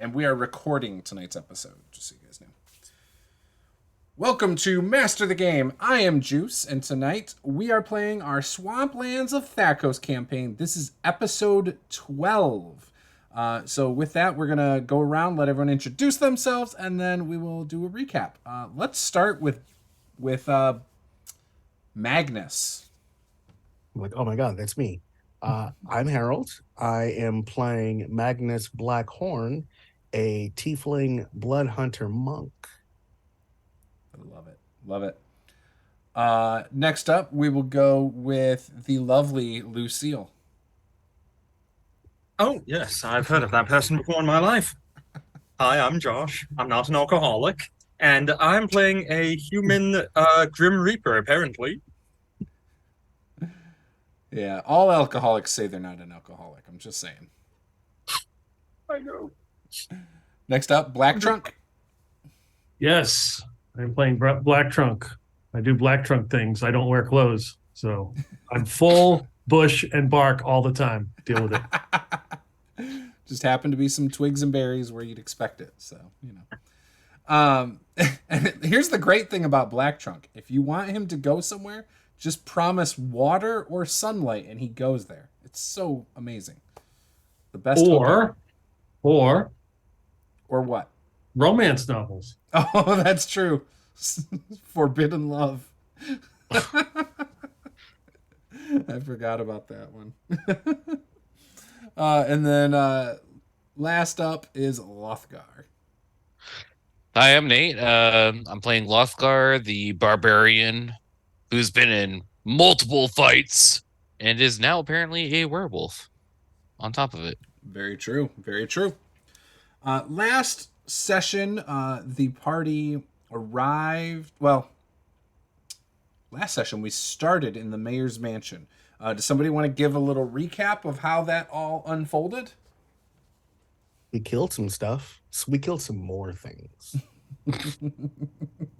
and we are recording tonight's episode, just so you guys know. Welcome to Master the Game. I am Juce, and tonight we are playing our Swamplands of ThaCos campaign. This is episode 12. So with that, we're going to go around, let everyone introduce themselves, and then we will do a recap. Let's start with Magnus. I'm like, oh my god, that's me. I'm Harold. I am playing Magnus Blackhorn, a tiefling blood hunter monk. I love it. Love it. Next up, we will go with the lovely Lucille. Oh, yes, I've heard of that person before in my life. Hi, I'm Josh. I'm not an alcoholic. And I'm playing a human Grim Reaper, apparently. Yeah, all alcoholics say they're not an alcoholic. I'm just saying. I know. Next up, Black Trunk. Yes, I'm playing Black Trunk. I do Black Trunk things. I don't wear clothes. So I'm full bush and bark all the time. Deal with it. Just happen to be some twigs and berries where you'd expect it. So, you know. And here's the great thing about Black Trunk. If you want him to go somewhere, just promise water or sunlight and he goes there. It's so amazing. The best Or what? romance novels. Oh, that's true. Forbidden love. I forgot about that one. And then last up is Lothgar. Hi, I'm Nate. I'm playing Lothgar, the barbarian, who's been in multiple fights and is now apparently a werewolf on top of it. Very true. Very true. Last session, the party arrived. Well, last session we started in the mayor's mansion. Does somebody want to give a little recap of how that all unfolded? We killed some stuff. So we killed some more things.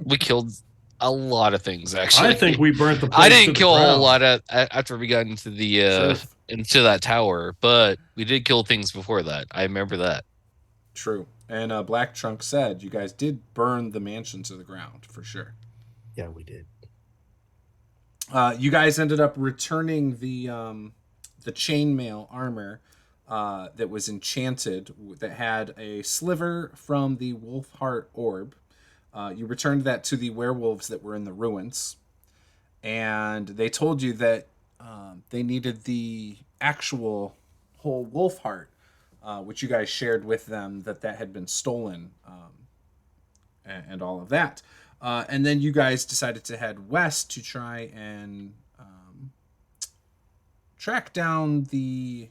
We killed a lot of things, actually. I think we burnt the place I to didn't the kill a whole ground. lot after we got into the Sure. into that tower, but we did kill things before that. I remember that. True. And Black Trunk said you guys did burn the mansion to the ground for sure. Yeah, we did. You guys ended up returning the chainmail armor that was enchanted, that had a sliver from the wolf heart orb. You returned that to the werewolves that were in the ruins, and they told you that they needed the actual whole wolf heart, which you guys shared with them that had been stolen, and all of that. And then you guys decided to head west to try and track down the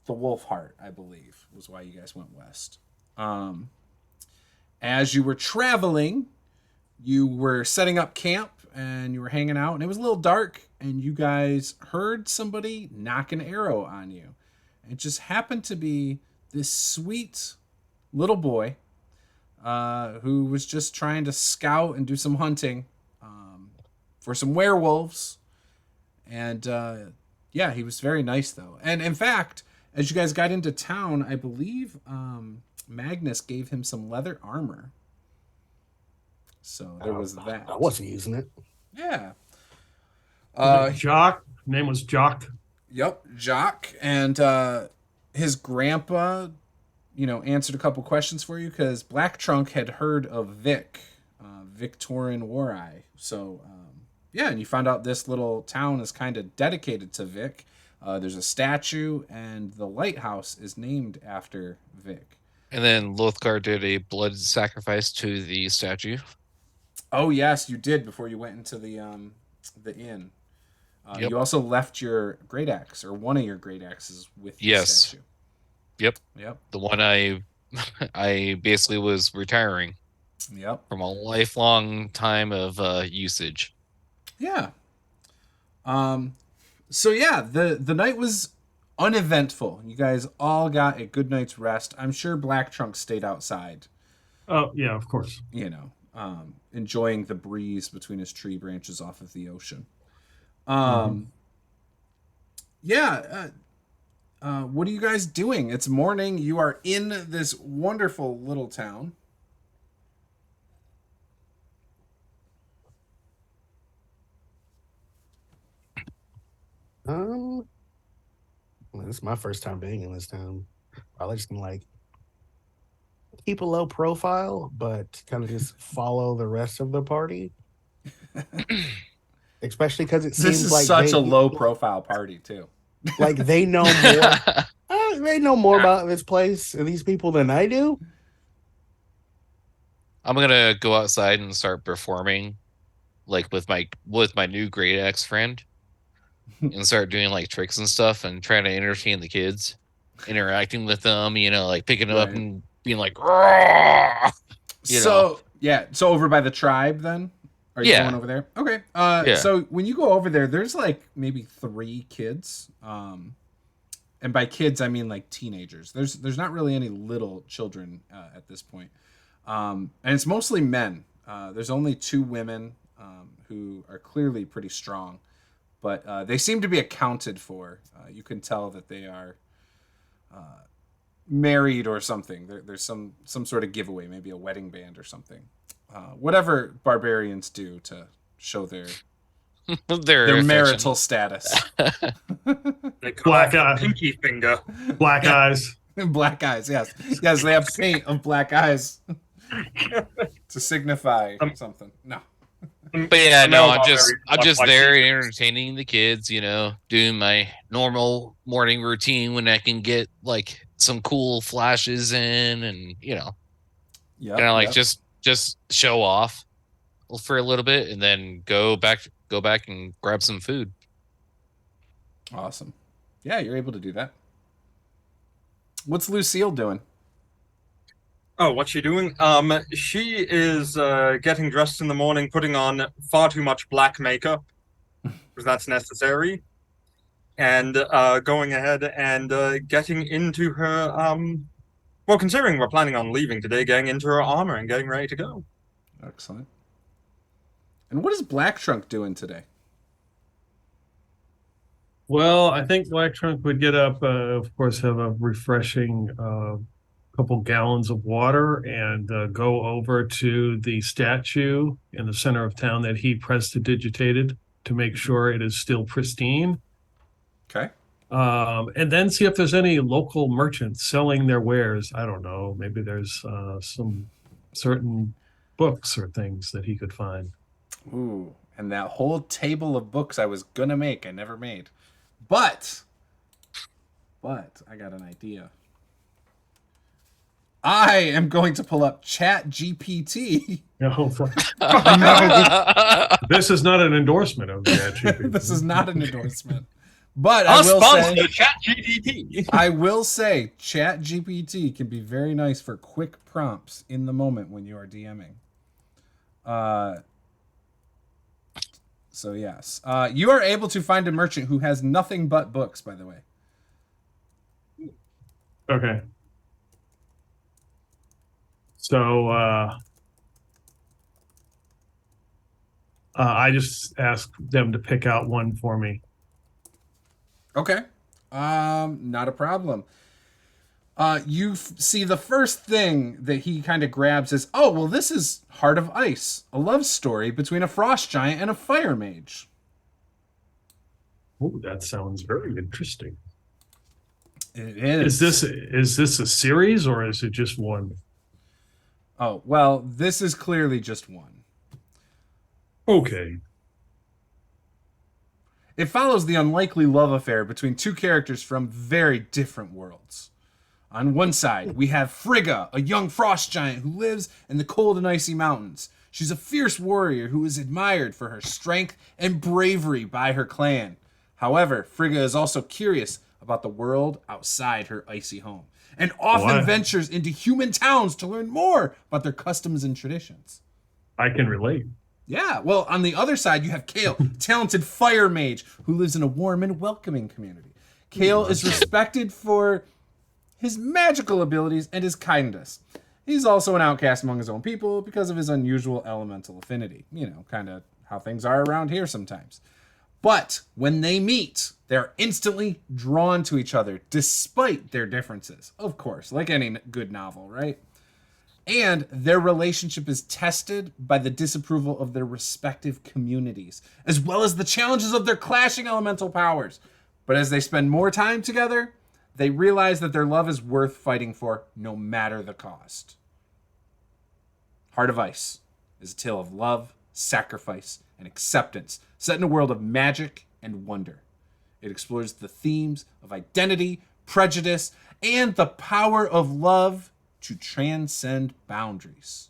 wolf heart, I believe, was why you guys went west. As you were traveling, you were setting up camp and you were hanging out, and it was a little dark, and you guys heard somebody knock an arrow on you. It just happened to be this sweet little boy who was just trying to scout and do some hunting for some werewolves. And yeah, he was very nice, though. And in fact, as you guys got into town, I believe Magnus gave him some leather armor. So there was that. I wasn't using it. Yeah. Jock. Name was Jock. Yep, Jock. And his grandpa, answered a couple questions for you because Black Trunk had heard of Vik, Victorian War-Eye. So, yeah, and you found out this little town is kind of dedicated to Vik. There's a statue, and the lighthouse is named after Vik. And then Lothgar did a blood sacrifice to the statue. Oh, yes, you did before you went into the inn. Yep. You also left your great axe, or one of your great axes, with the statue. Yep. Yep. The one I basically was retiring. Yep. From a lifelong time of usage. Yeah. So yeah, the night was uneventful. You guys all got a good night's rest. I'm sure Black Trunk stayed outside. Oh, yeah, of course. Enjoying the breeze between his tree branches off of the ocean. What are you guys doing? It's morning. You are in this wonderful little town. Well, this is my first time being in this town. Probably just gonna like keep a low profile, but kind of just follow the rest of the party. Especially because it This seems is like such they, a low profile party too. like they know more. They know more about this place and these people than I do. I'm gonna go outside and start performing, like with my new great ex friend, and start doing like tricks and stuff and trying to entertain the kids, interacting with them. Like picking them up Right. and being like, "Roar!" So over by the tribe then? Are you Yeah. going over there? Okay. Yeah. So when you go over there, there's like maybe 3 kids. And by kids I mean like teenagers. There's not really any little children at this point. And it's mostly men. There's only 2 women who are clearly pretty strong, but they seem to be accounted for. You can tell that they are married or something. There's some sort of giveaway, maybe a wedding band or something. Whatever barbarians do to show their their affection. marital status. They call Black it eye. pinky finger. Black eyes. Black eyes, yes. Yes, they have paint of black eyes to signify something. No. But yeah, No, I'm not just very there black. entertaining the kids, doing my normal morning routine when I can get like some cool flashes in, and Yeah. kind of like just show off for a little bit, and then go back and grab some food. Awesome. Yeah, you're able to do that. What's Lucille doing? Oh, what's she doing? She is getting dressed in the morning, putting on far too much black makeup, because that's necessary, and going ahead and getting into her. Well, considering we're planning on leaving today, getting into her armor and getting ready to go. Excellent. And what is Black Trunk doing today? Well, I think Black Trunk would get up, of course, have a refreshing couple gallons of water and go over to the statue in the center of town that he prestidigitated to make sure it is still pristine. Okay. And then see if there's any local merchants selling their wares. I don't know. Maybe there's some certain books or things that he could find. Ooh, and that whole table of books I was gonna make, I never made. But I got an idea. I am going to pull up Chat GPT. No, this is not an endorsement of ChatGPT. This is not an endorsement. But Our I will sponsor, say, ChatGPT. I will say, Chat GPT can be very nice for quick prompts in the moment when you are DMing. So yes, you are able to find a merchant who has nothing but books. By the way, Okay. So I just asked them to pick out one for me. okay, not a problem. You see the first thing that he kind of grabs is, oh well, this is Heart of Ice, a love story between a frost giant and a fire mage. Oh, that sounds very interesting. It is. Is this a series or is it just one? Oh well, this is clearly just one. Okay. It follows the unlikely love affair between 2 characters from very different worlds. On one side, we have Frigga, a young frost giant who lives in the cold and icy mountains. She's a fierce warrior who is admired for her strength and bravery by her clan. However, Frigga is also curious about the world outside her icy home, and often ventures into human towns to learn more about their customs and traditions. I can relate. Yeah, well, on the other side, you have Kale, talented fire mage who lives in a warm and welcoming community. Kale is respected for his magical abilities and his kindness. He's also an outcast among his own people because of his unusual elemental affinity. You know, kind of how things are around here sometimes. But when they meet, they're instantly drawn to each other, despite their differences. Of course, like any good novel, right? And their relationship is tested by the disapproval of their respective communities, as well as the challenges of their clashing elemental powers. But as they spend more time together, they realize that their love is worth fighting for, no matter the cost. Heart of Ice is a tale of love, sacrifice, and acceptance, set in a world of magic and wonder. It explores the themes of identity, prejudice, and the power of love to transcend boundaries.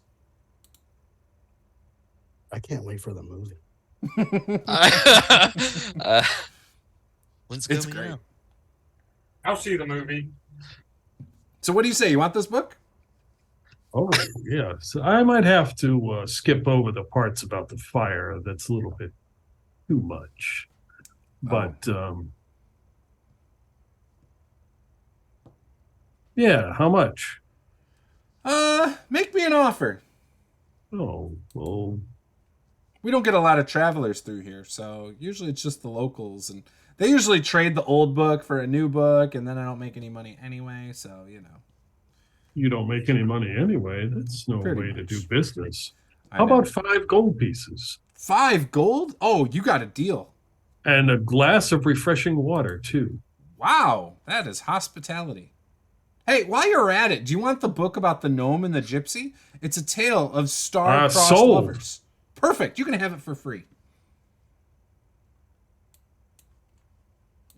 I can't wait for the movie. When's It's coming great. out? I'll see the movie. So what do you say? You want this book? Oh, yeah. So I might have to skip over the parts about the fire. That's a little bit too much. But yeah, how much? Make me an offer. Oh, well, We don't get a lot of travelers through here, so usually it's just the locals, and they usually trade the old book for a new book, and then I don't make any money anyway, so you know. you don't make any money anyway. That's no Pretty way to much. do business. I How know. about 5 gold pieces? 5 gold? Oh, you got a deal. And a glass of refreshing water, too. Wow, that is hospitality. Hey, while you're at it, do you want the book about the gnome and the gypsy? It's a tale of star-crossed sold. lovers. Perfect. You can have it for free.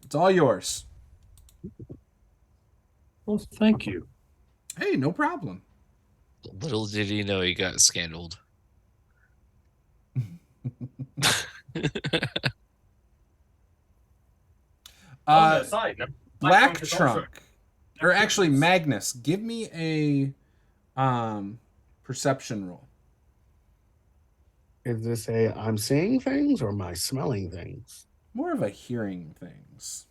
It's all yours. Well, thank you. Hey, no problem. Little did he know he got scandaled. Side note, Black is also- Trunk, or actually Magnus, give me a perception roll. Is this a I'm seeing things or am I smelling things? More of a hearing things.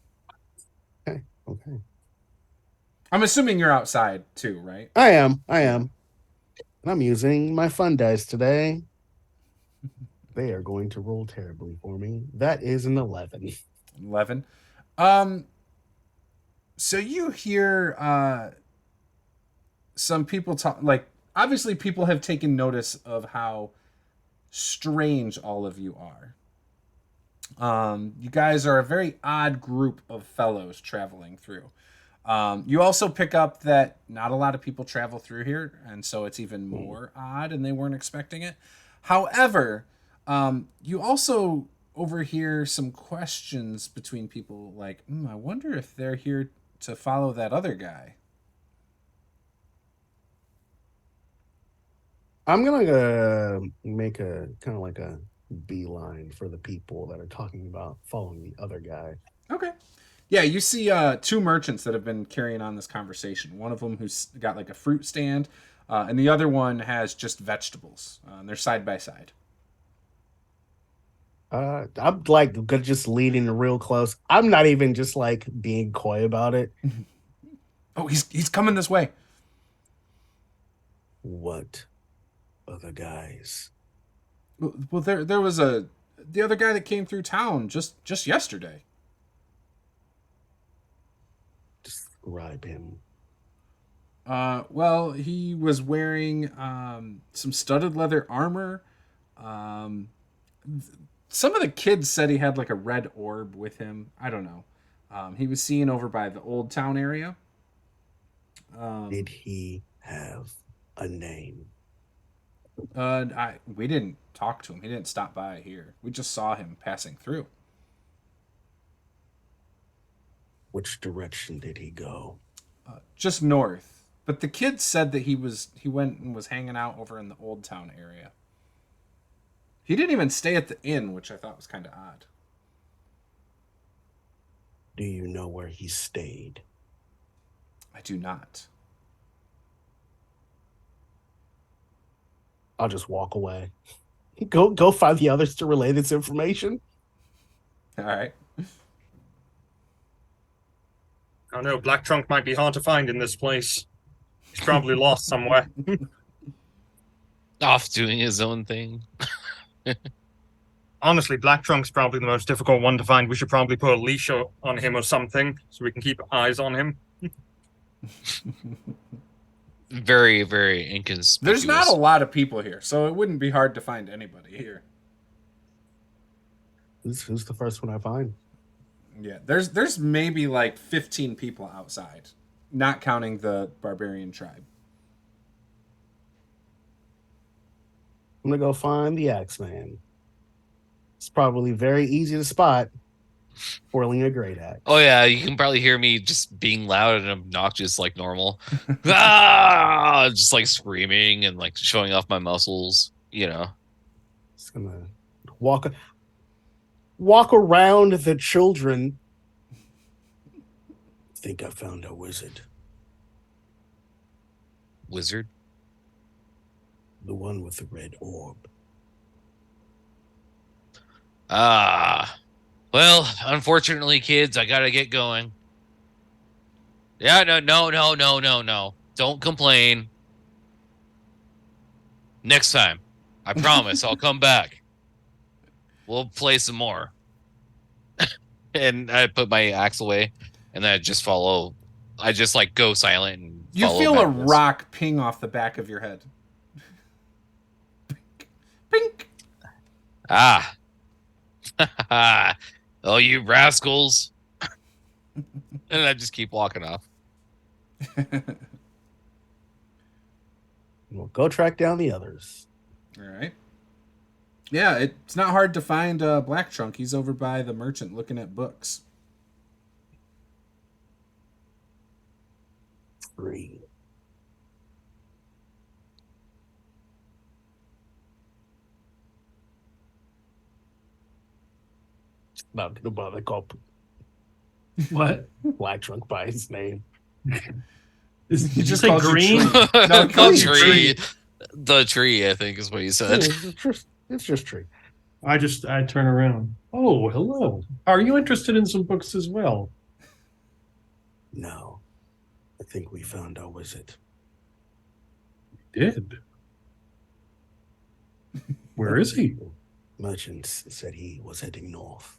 Okay. I'm assuming you're outside too, right? I am. And I'm using my fun dice today. They are going to roll terribly for me. That is an 11. 11. So you hear some people talk, like, obviously people have taken notice of how strange all of you are. You guys are a very odd group of fellows traveling through. You also pick up that not a lot of people travel through here, and so it's even more odd, and they weren't expecting it. However, you also overhear some questions between people like, I wonder if they're here to follow that other guy. I'm going to make a kind of like a beeline for the people that are talking about following the other guy. Okay. Yeah, you see 2 merchants that have been carrying on this conversation. One of them who's got like a fruit stand, and the other one has just vegetables. And they're side by side. I'm like just leading real close. I'm not even just like being coy about it. Oh, he's coming this way. What other guys? Well, there was the other guy that came through town just yesterday. Describe him. Well, he was wearing some studded leather armor. Some of the kids said he had like a red orb with him. I don't know. He was seen over by the Old Town area. Did he have a name? We didn't talk to him. He didn't stop by here. We just saw him passing through. Which direction did he go? Just north. But the kids said that he went and was hanging out over in the Old Town area. He didn't even stay at the inn, which I thought was kind of odd. Do you know where he stayed? I do not. I'll just walk away. Go find the others to relay this information. All right. I know Black Trunk might be hard to find in this place. He's probably lost somewhere. Off doing his own thing. Honestly, Black Trunk's probably the most difficult one to find. We should probably put a leash on him or something so we can keep eyes on him. Very, very inconspicuous. There's not a lot of people here, so it wouldn't be hard to find anybody here. Who's the first one I find? Yeah, there's maybe like 15 people outside, not counting the barbarian tribe. I'm gonna go find the Axeman. It's probably very easy to spot, twirling a great axe. Oh yeah, you can probably hear me just being loud and obnoxious like normal. Ah! Just like screaming and like showing off my muscles, you know. Just gonna walk around the children. Think I found a wizard. Wizard? The one with the red orb. Ah. Well, unfortunately, kids, I gotta get going. Yeah, no. Don't complain. Next time. I promise I'll come back. We'll play some more. And I put my axe away, and then I just follow. I just like go silent and You follow feel a Magnus. rock ping off the back of your head. Pink. Pink. Ah. Oh, you rascals. And I just keep walking off. We'll go track down the others. All right. Yeah, it's not hard to find Black Trunk. He's over by the merchant looking at books. 3. Not gonna bother call What? Black Trunk by his name. Did you just say called you green? Tree. No, it called you tree. The tree, I think, is what you said. It's just tree. I turn around. Oh, hello. Are you interested in some books as well? No, I think we found our wizard. Did. Where is he? Merchants said he was heading north.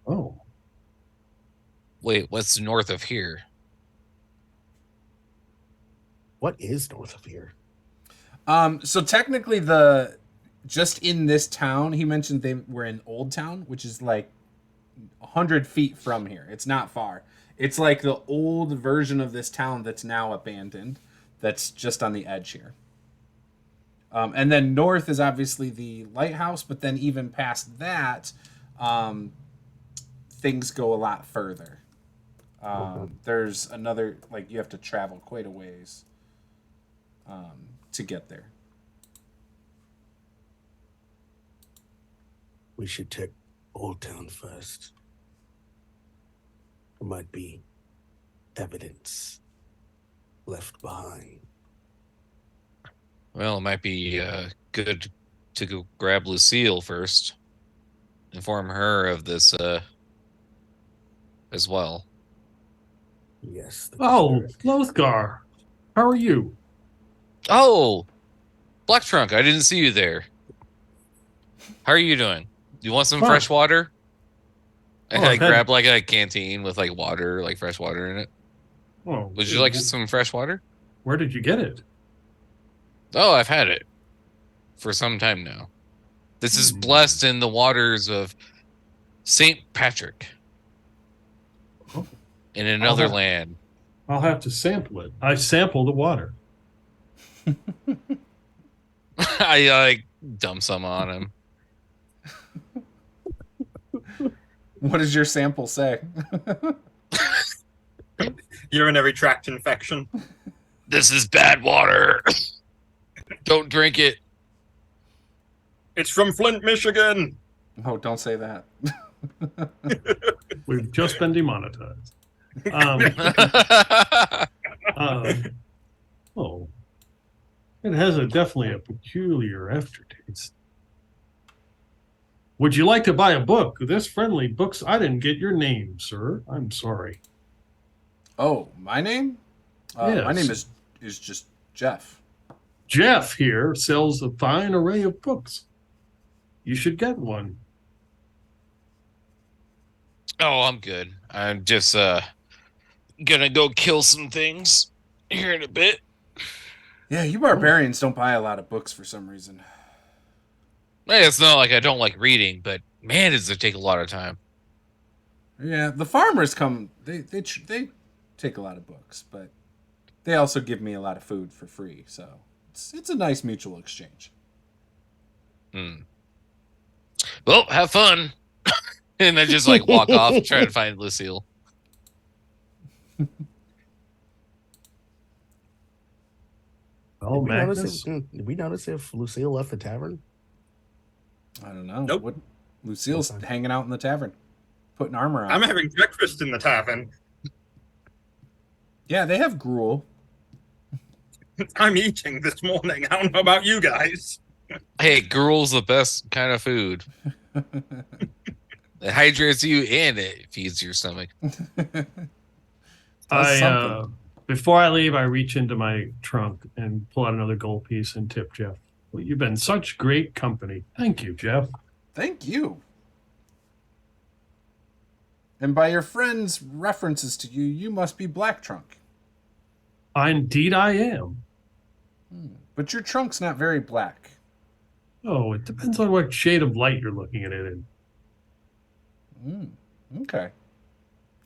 Oh, Wait, what's north of here? What is north of here? So technically just in this town, he mentioned they were in Old Town, which is like 100 feet from here. It's not far. It's like the old version of this town that's now abandoned. That's just on the edge here. And then north is obviously the lighthouse, but then even past that, things go a lot further. There's another, like, you have to travel quite a ways to get there. We should check Old Town first. There might be evidence left behind. Well, it might be good to go grab Lucille first. Inform her of this as well. Yes. oh, Lothgar. How are you? Oh, Black Trunk, I didn't see you there. How are you doing? You want some Fine. fresh water? Oh, I I've had- grab like a canteen with like water, like fresh water in it. Oh, Would you like some fresh water? Where did you get it? Oh, I've had it for some time now. This is blessed in the waters of St. Patrick Oh. in another have- land. I'll have to sample it. I sample the water. I like dump some on him. What does your sample say? Urinary tract infection. This is bad water. Don't drink it. It's from Flint, Michigan. Oh, don't say that. We've just been demonetized. Oh, it has definitely a peculiar aftertaste. Would you like to buy a book? This friendly books. I didn't get your name, sir. I'm sorry. Oh, my name? My Yes. name is just Jeff. Jeff here sells a fine array of books. You should get one. Oh, I'm good. I'm just gonna go kill some things here in a bit. Yeah, you barbarians don't buy a lot of books for some reason. It's not like I don't like reading, but man, does it take a lot of time. Yeah, the farmers come. They take a lot of books, but they also give me a lot of food for free. So it's a nice mutual exchange. Well, have fun. And then just like walk off and try to find Lucille. Oh, Did we notice if Lucille left the tavern? I don't know. Nope. What Lucille's hanging out in the tavern, putting armor on. I'm having breakfast in the tavern. Yeah, they have gruel. I'm eating this morning. I don't know about you guys. Hey, gruel's the best kind of food. It hydrates you and it feeds your stomach. Before I leave, I reach into my trunk and pull out another gold piece and tip Jeff. Well, you've been such great company. Thank you, Jeff. Thank you. And by your friend's references to you, you must be Black Trunk. Indeed, I am. But your trunk's not very black. Oh, it depends on what shade of light you're looking at it in. Okay.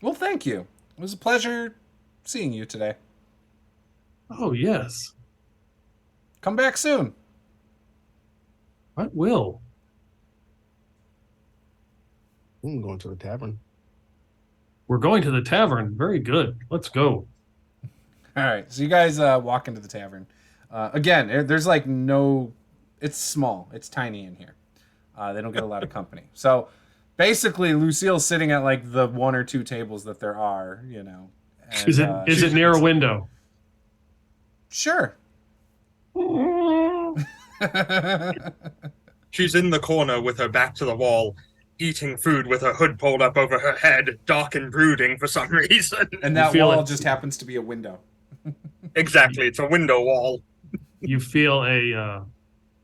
Well, thank you. It was a pleasure seeing you today. Oh, yes. Come back soon. I will. I'm going to the tavern. We're going to the tavern. Very good. Let's go. All right. So you guys walk into the tavern. Again, there's like no... It's small. It's tiny in here. They don't get a lot of company. So basically, Lucille's sitting at like the one or two tables that there are, you know. And, Is it near a window? Sure. She's in the corner with her back to the wall, eating food with her hood pulled up over her head, dark and brooding for some reason. And that wall just happens to be a window. Exactly, it's a window wall. You feel a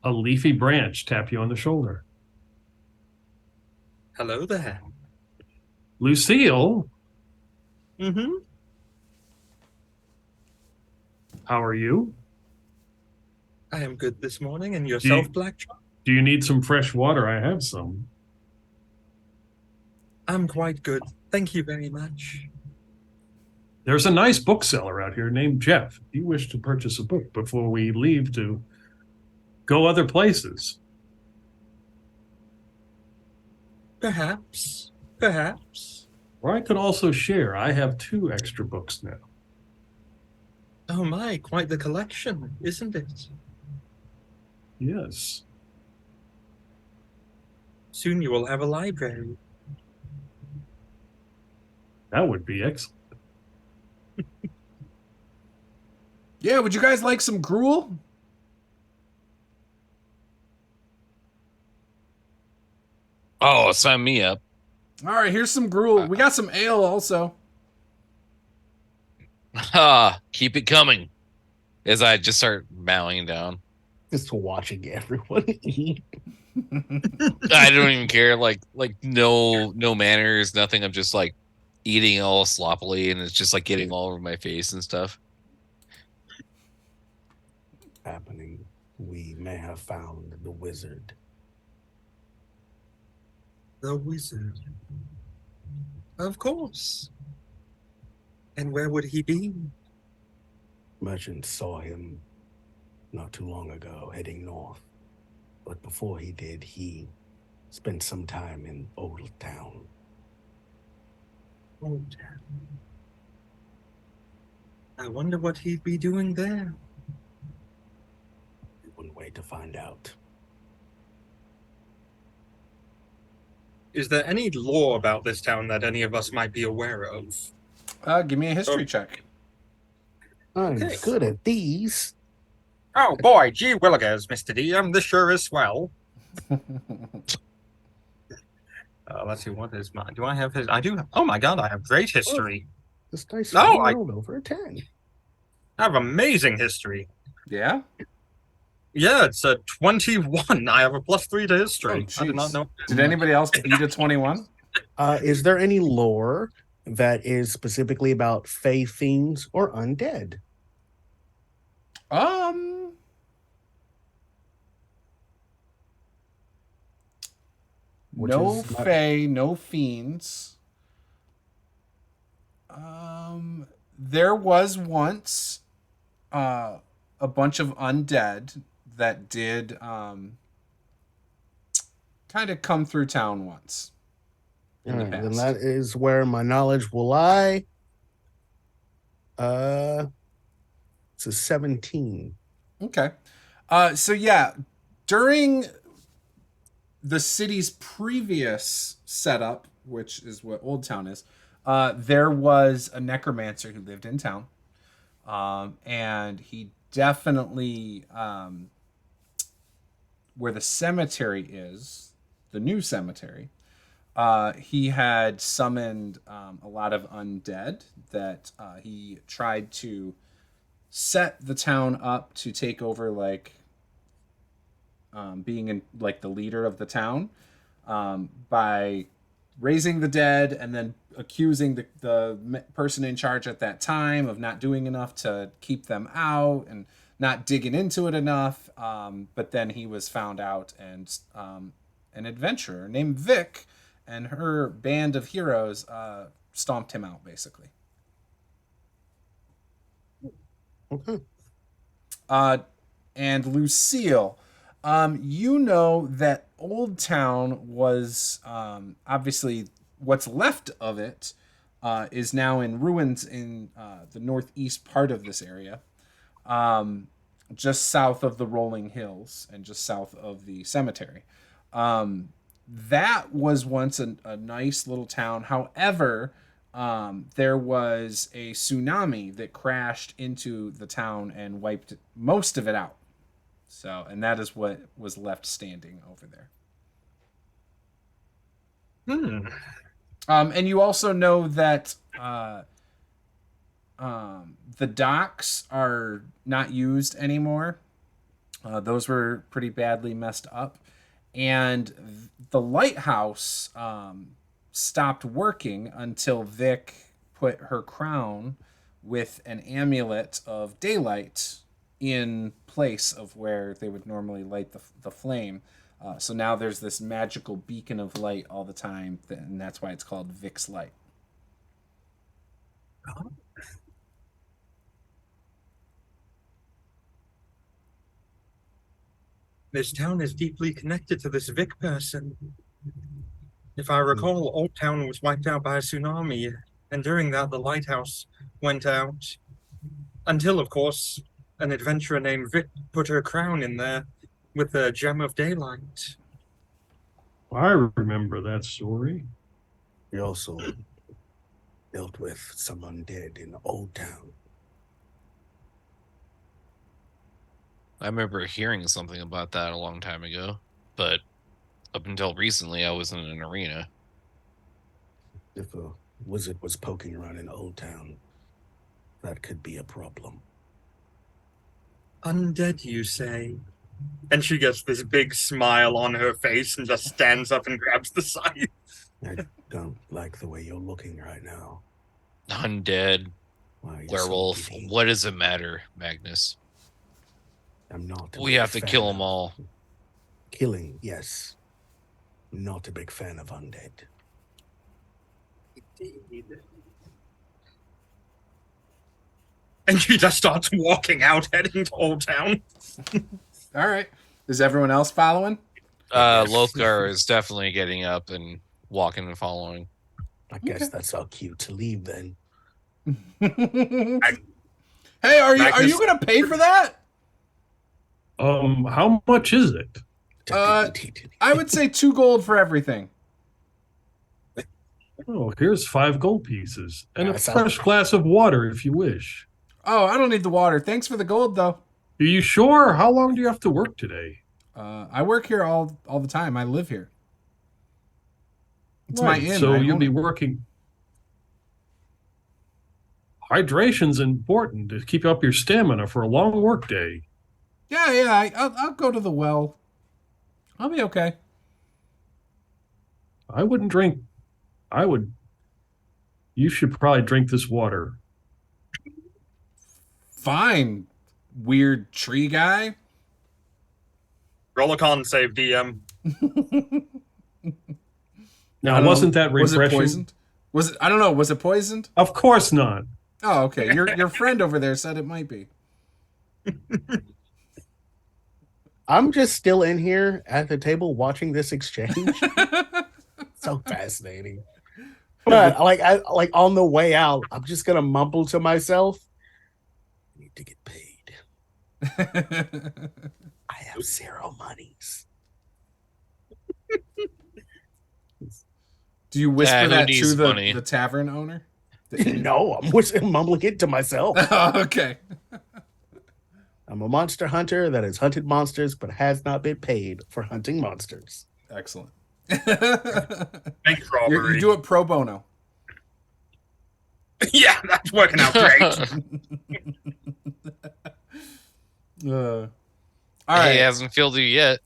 leafy branch tap you on the shoulder. Hello there. Lucille, Mm-hmm. how are you? I am good this morning, and yourself, Black Trunk? Do you need some fresh water? I have some. I'm quite good. Thank you very much. There's a nice bookseller out here named Jeff. If you wish to purchase a book before we leave to go other places. Perhaps. Perhaps. Or I could also share. I have 2 extra books now. Oh my, quite the collection, isn't it? Yes. Soon you will have a library. That would be excellent. Yeah, would you guys like some gruel? Oh, sign me up. All right, here's some gruel. We got some ale also. Keep it coming. As I just start bowing down. Just watching everyone eat. I don't even care. Like no manners, nothing. I'm just like eating all sloppily, and it's just like getting all over my face and stuff. Happening. We may have found the wizard. The wizard. Of course. And where would he be? Merchant saw him not too long ago heading north. But before he did, he spent some time in Old Town. Old Town. I wonder what he'd be doing there. We wouldn't wait to find out. Is there any lore about this town that any of us might be aware of? Give me a history check. I'm Okay. good at these. Oh boy, gee willikers, Mr. DM, this sure is swell. Let's see, what is mine? Do I have his? I do. Oh my god, I have great history. This dice No, I- rolled over a 10. I have amazing history. Yeah? Yeah, it's a 21. I have a +3 to history. Oh, I did not jeez. know. Did anybody else beat a 21? Is there any lore that is specifically about fae things or undead? Which No is not- fae, no fiends. There was once a bunch of undead that did kind of come through town once in the Alright, past. then that is where my knowledge will lie. It's a 17. Okay. So yeah, during the city's previous setup, which is what Old Town is, there was a necromancer who lived in town. And he definitely, where the cemetery is, the new cemetery, he had summoned a lot of undead that he tried to set the town up to take over, like being in like the leader of the town, by raising the dead and then accusing the person in charge at that time of not doing enough to keep them out and not digging into it enough. But then he was found out, and an adventurer named Vik and her band of heroes stomped him out, basically. Okay. And Lucille, you know that Old Town was obviously what's left of it is now in ruins in the northeast part of this area, just south of the rolling hills and just south of the cemetery. That was once a nice little town. However, there was a tsunami that crashed into the town and wiped most of it out. So, and that is what was left standing over there. And you also know that the docks are not used anymore. Those were pretty badly messed up. And the lighthouse stopped working until Vik put her crown with an amulet of daylight in place of where they would normally light the flame. So now there's this magical beacon of light all the time, and that's why it's called Vik's Light. This town is deeply connected to this Vik person. If I recall, Old Town was wiped out by a tsunami, and during that, the lighthouse went out. Until, of course, an adventurer named Vik put her crown in there with the gem of daylight. I remember that story. We also dealt with some undead in Old Town. I remember hearing something about that a long time ago, but up until recently, I was in an arena. If a wizard was poking around in Old Town, that could be a problem. Undead, you say? And she gets this big smile on her face and just stands up and grabs the scythe. I don't like the way you're looking right now. Undead, Why are you so werewolf, giddy? what does it matter, Magnus? I'm not. We have to kill them all. Killing, yes. Not a big fan of undead. And she just starts walking out, heading to Old Town. All right. Is everyone else following? Lothgar is definitely getting up and walking and following. I guess that's our cue to leave then. Hey, are you gonna pay for that? How much is it? I would say 2 gold for everything. Oh, here's 5 gold pieces and a That sounds- fresh glass of water if you wish. Oh, I don't need the water. Thanks for the gold, though. Are you sure? How long do you have to work today? I work here all the time. I live here. It's my Right, inn. so I you'll own be it. working. Hydration's important to keep up your stamina for a long work day. Yeah. I'll go to the well. I'll be okay. I wouldn't drink. I would. You should probably drink this water. Fine, weird tree guy. Roll a con save, DM. Now, wasn't that Was it refreshing? poisoned? Was it? I don't know. Was it poisoned? Of course not. Oh, okay. Your friend over there said it might be. I'm just still in here at the table watching this exchange. So fascinating. But I on the way out, I'm just gonna mumble to myself, I need to get paid. I have 0 monies. Do you whisper who that to needs money? the tavern owner? No, I'm mumbling it to myself. Oh, okay. I'm a monster hunter that has hunted monsters but has not been paid for hunting monsters. Excellent. Bank robbery. You do it pro bono. Yeah, that's working out great. All right. He hasn't filled you yet.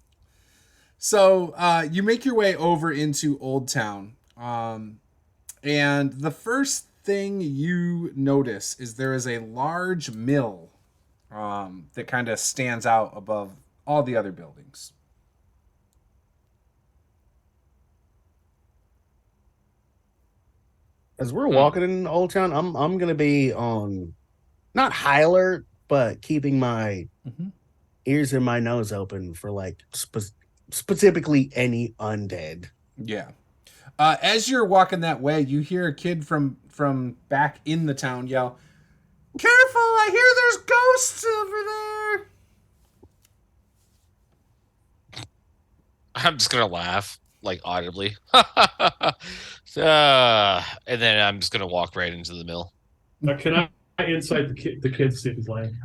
So you make your way over into Old Town. And the first thing you notice is there is a large mill that kind of stands out above all the other buildings. As we're walking in Old Town, I'm gonna be on not high alert, but keeping my ears and my nose open for like specifically any undead. Yeah. As you're walking that way, you hear a kid from back in the town yell, "Careful! I hear there's ghosts over there!" I'm just gonna laugh like audibly, and then I'm just gonna walk right into the mill. Can I insight the kid see if he's lying?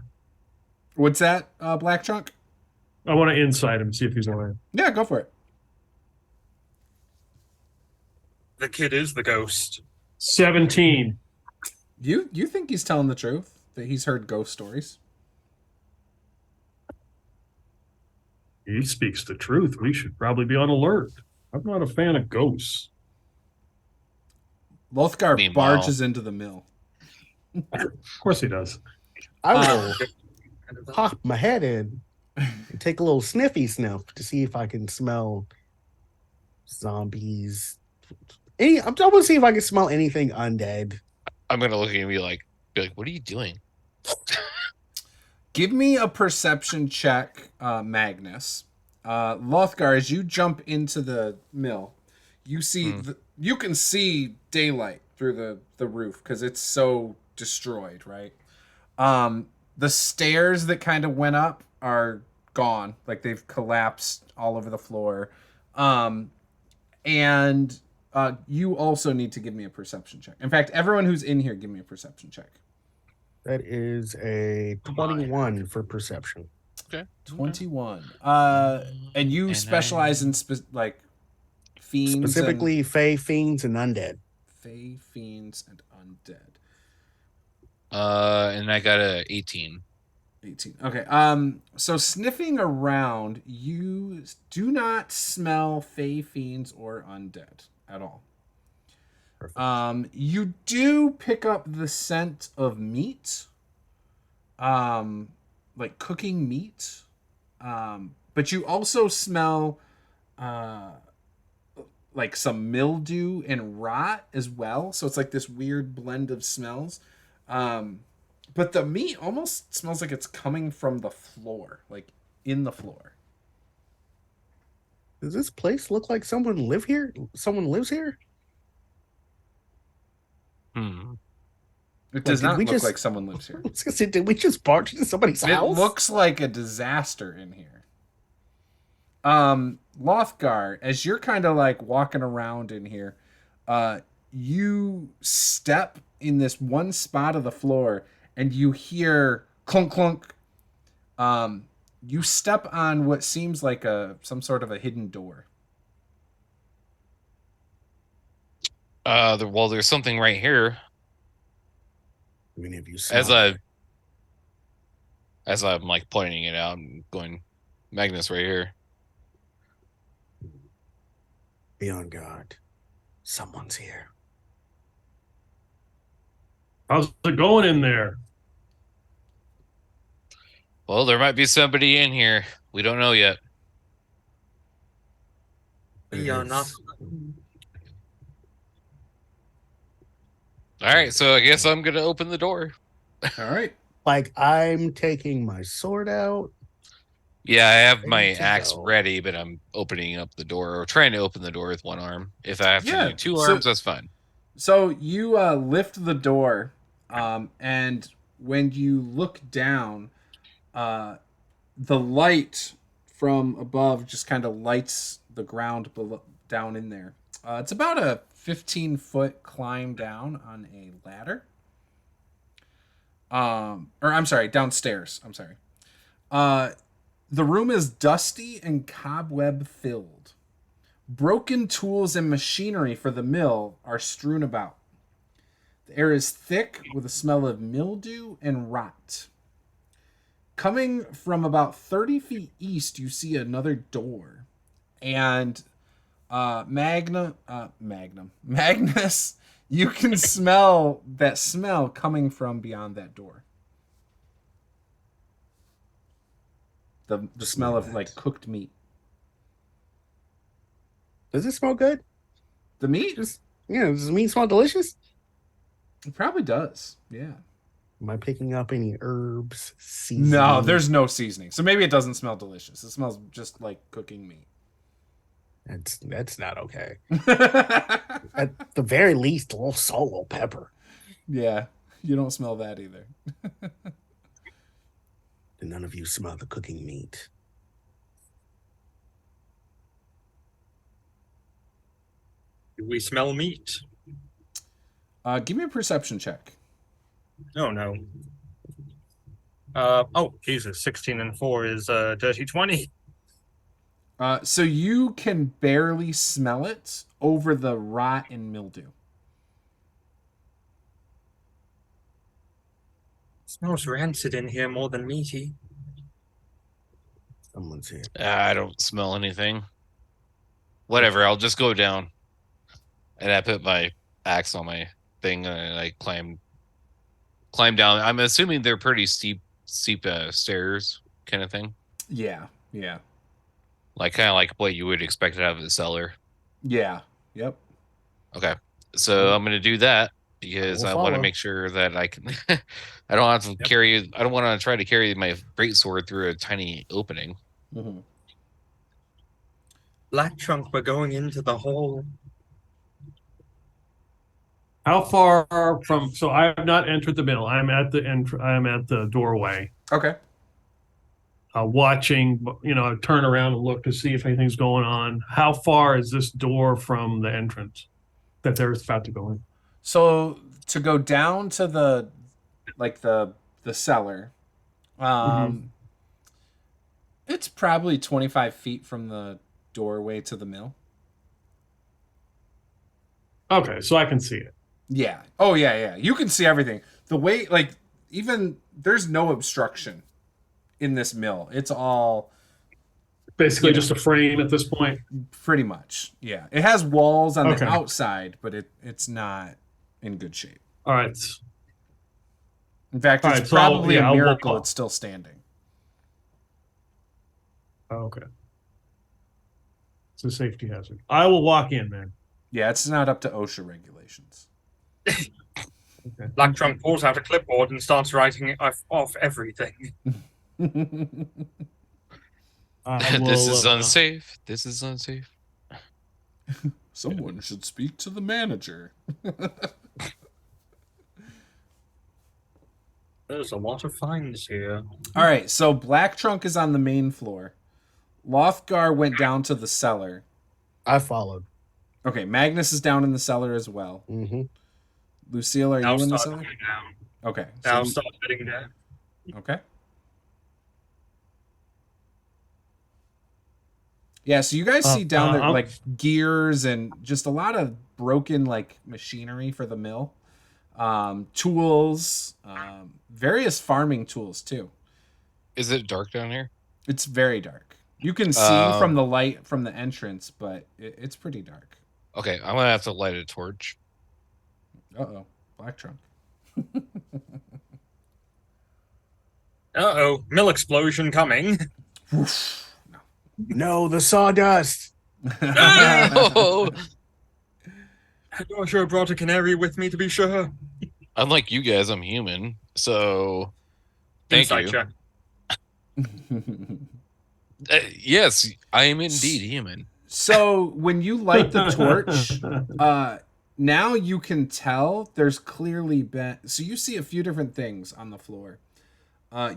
What's that, Black Trunk? I want to insight him, see if he's lying. Yeah, go for it. The kid is the ghost. 17. You think he's telling the truth? That he's heard ghost stories? He speaks the truth. We should probably be on alert. I'm not a fan of ghosts. Lothgar Meanwhile. barges into the mill. Of course he does. I will pop my head in and take a little sniffy sniff to see if I can smell zombies. I want to see if I can smell anything undead. I'm gonna look at him and be like, what are you doing? Give me a perception check, Magnus. Lothgar, as you jump into the mill, you see you can see daylight through the roof because it's so destroyed, right? The stairs that kind of went up are gone, like they've collapsed all over the floor. And you also need to give me a perception check. In fact, everyone who's in here, give me a perception check. That is a 21 for perception. Okay. 21. And you specialize in like fiends, specifically fey, fiends, and undead. Fey, fiends, and undead. And I got a 18. 18. Okay. So sniffing around, you do not smell fey, fiends, or undead at all. Perfect. You do pick up the scent of meat, like cooking meat, but you also smell like some mildew and rot as well. So it's like this weird blend of smells. But the meat almost smells like it's coming from the floor, like in the floor. Does this place look like someone live here? Someone lives here? It does Like, not did we look just- like someone lives here. I was gonna say, did we just barge into somebody's It house? looks like a disaster in here. Lothgar, as you're kind of like walking around in here, you step in this one spot of the floor and you hear clunk clunk. You step on what seems like some sort of a hidden door. Well, there's something right here. I mean, if you As smell a it. As I'm like pointing it out and going, Magnus right here. Be on guard. Someone's here. How's it going in there? Well, there might be somebody in here. We don't know yet. We are not. All right, so I guess I'm gonna open the door. All right. Like, I'm taking my sword out. Yeah, I have Ready my to axe go. ready, but I'm opening up the door or trying to open the door with one arm. If I have to Yeah, do two so- arms, that's fine. So you lift the door, and when you look down, the light from above just kind of lights the ground below, down in there. It's about a 15-foot climb down on a ladder. Or I'm sorry, downstairs. I'm sorry. The room is dusty and cobweb filled. Broken tools and machinery for the mill are strewn about. The air is thick with a smell of mildew and rot. Coming from about 30 feet east, you see another door. And Magnus, you can smell that smell coming from beyond that door. The smell of like cooked meat. Does it smell good? The meat? Does the meat smell delicious? It probably does. Yeah. Am I picking up any herbs? Seasoning? No, there's no seasoning. So maybe it doesn't smell delicious. It smells just like cooking meat. That's not okay. At the very least, a little salt, a little pepper. Yeah. You don't smell that either. Do none of you smell the cooking meat? Do we smell meat? Give me a perception check. Oh no. Jesus, 16 and 4 is dirty 20. So you can barely smell it over the rot and mildew. Smells rancid in here more than meaty. Someone's here. I don't smell anything. Whatever, I'll just go down. And I put my axe on my thing and I climb down. I'm assuming they're pretty steep stairs kind of thing. Yeah. Yeah. Like kind of like what you would expect out of a cellar. Yeah. Yep. Okay. So I'm gonna do that because We'll I want to follow. make sure that I can I don't have to carry I don't want to try to carry my greatsword through a tiny opening. Mm-hmm. Black Trunk, we're going into the hall. How far from? So I have not entered the mill. I'm at the I'm at the doorway, Okay. watching. I turn around and look to see if anything's going on. How far is this door from the entrance that they're about to go in? So to go down to the cellar, it's probably 25 feet from the doorway to the mill. Okay, so I can see it. Yeah. Oh yeah, yeah. You can see everything. The way, like, even there's no obstruction in this mill. It's all Basically, just a frame at this point. pretty much. Yeah. It has walls on Okay. the outside, but it's not in good shape. All right. In fact, All it's right, so I'll- probably yeah, a I'll walk miracle up. it's still standing. Okay. It's a safety hazard. I will walk in, man. Yeah, it's not up to OSHA regulations. Okay. Black Trunk pulls out a clipboard and starts writing off everything. I This will, is unsafe. This is unsafe. Someone should speak to the manager. There's a lot of finds here. All right, so Black Trunk is on the main floor. Lothgar went down to the cellar. I followed. Okay, Magnus is down in the cellar as well. Mm-hmm. Lucille, are Now you in the start cellar? heading down. Okay. Now So start heading down. okay. Yeah, so you guys see down there like gears and just a lot of broken like machinery for the mill. Tools, various farming tools too. Is it dark down here? It's very dark. You can see from the light from the entrance, but it's pretty dark. Okay, I'm gonna have to light a torch. Uh-oh. Black trunk. Uh-oh. Mill explosion coming. Whoosh. No, the sawdust. Oh, I sure brought a canary with me to be sure. unlike you guys, I'm human, so thank Insight you. check. Yes, I am indeed human. So when you light the torch, now you can tell there's clearly been. So you see a few different things on the floor.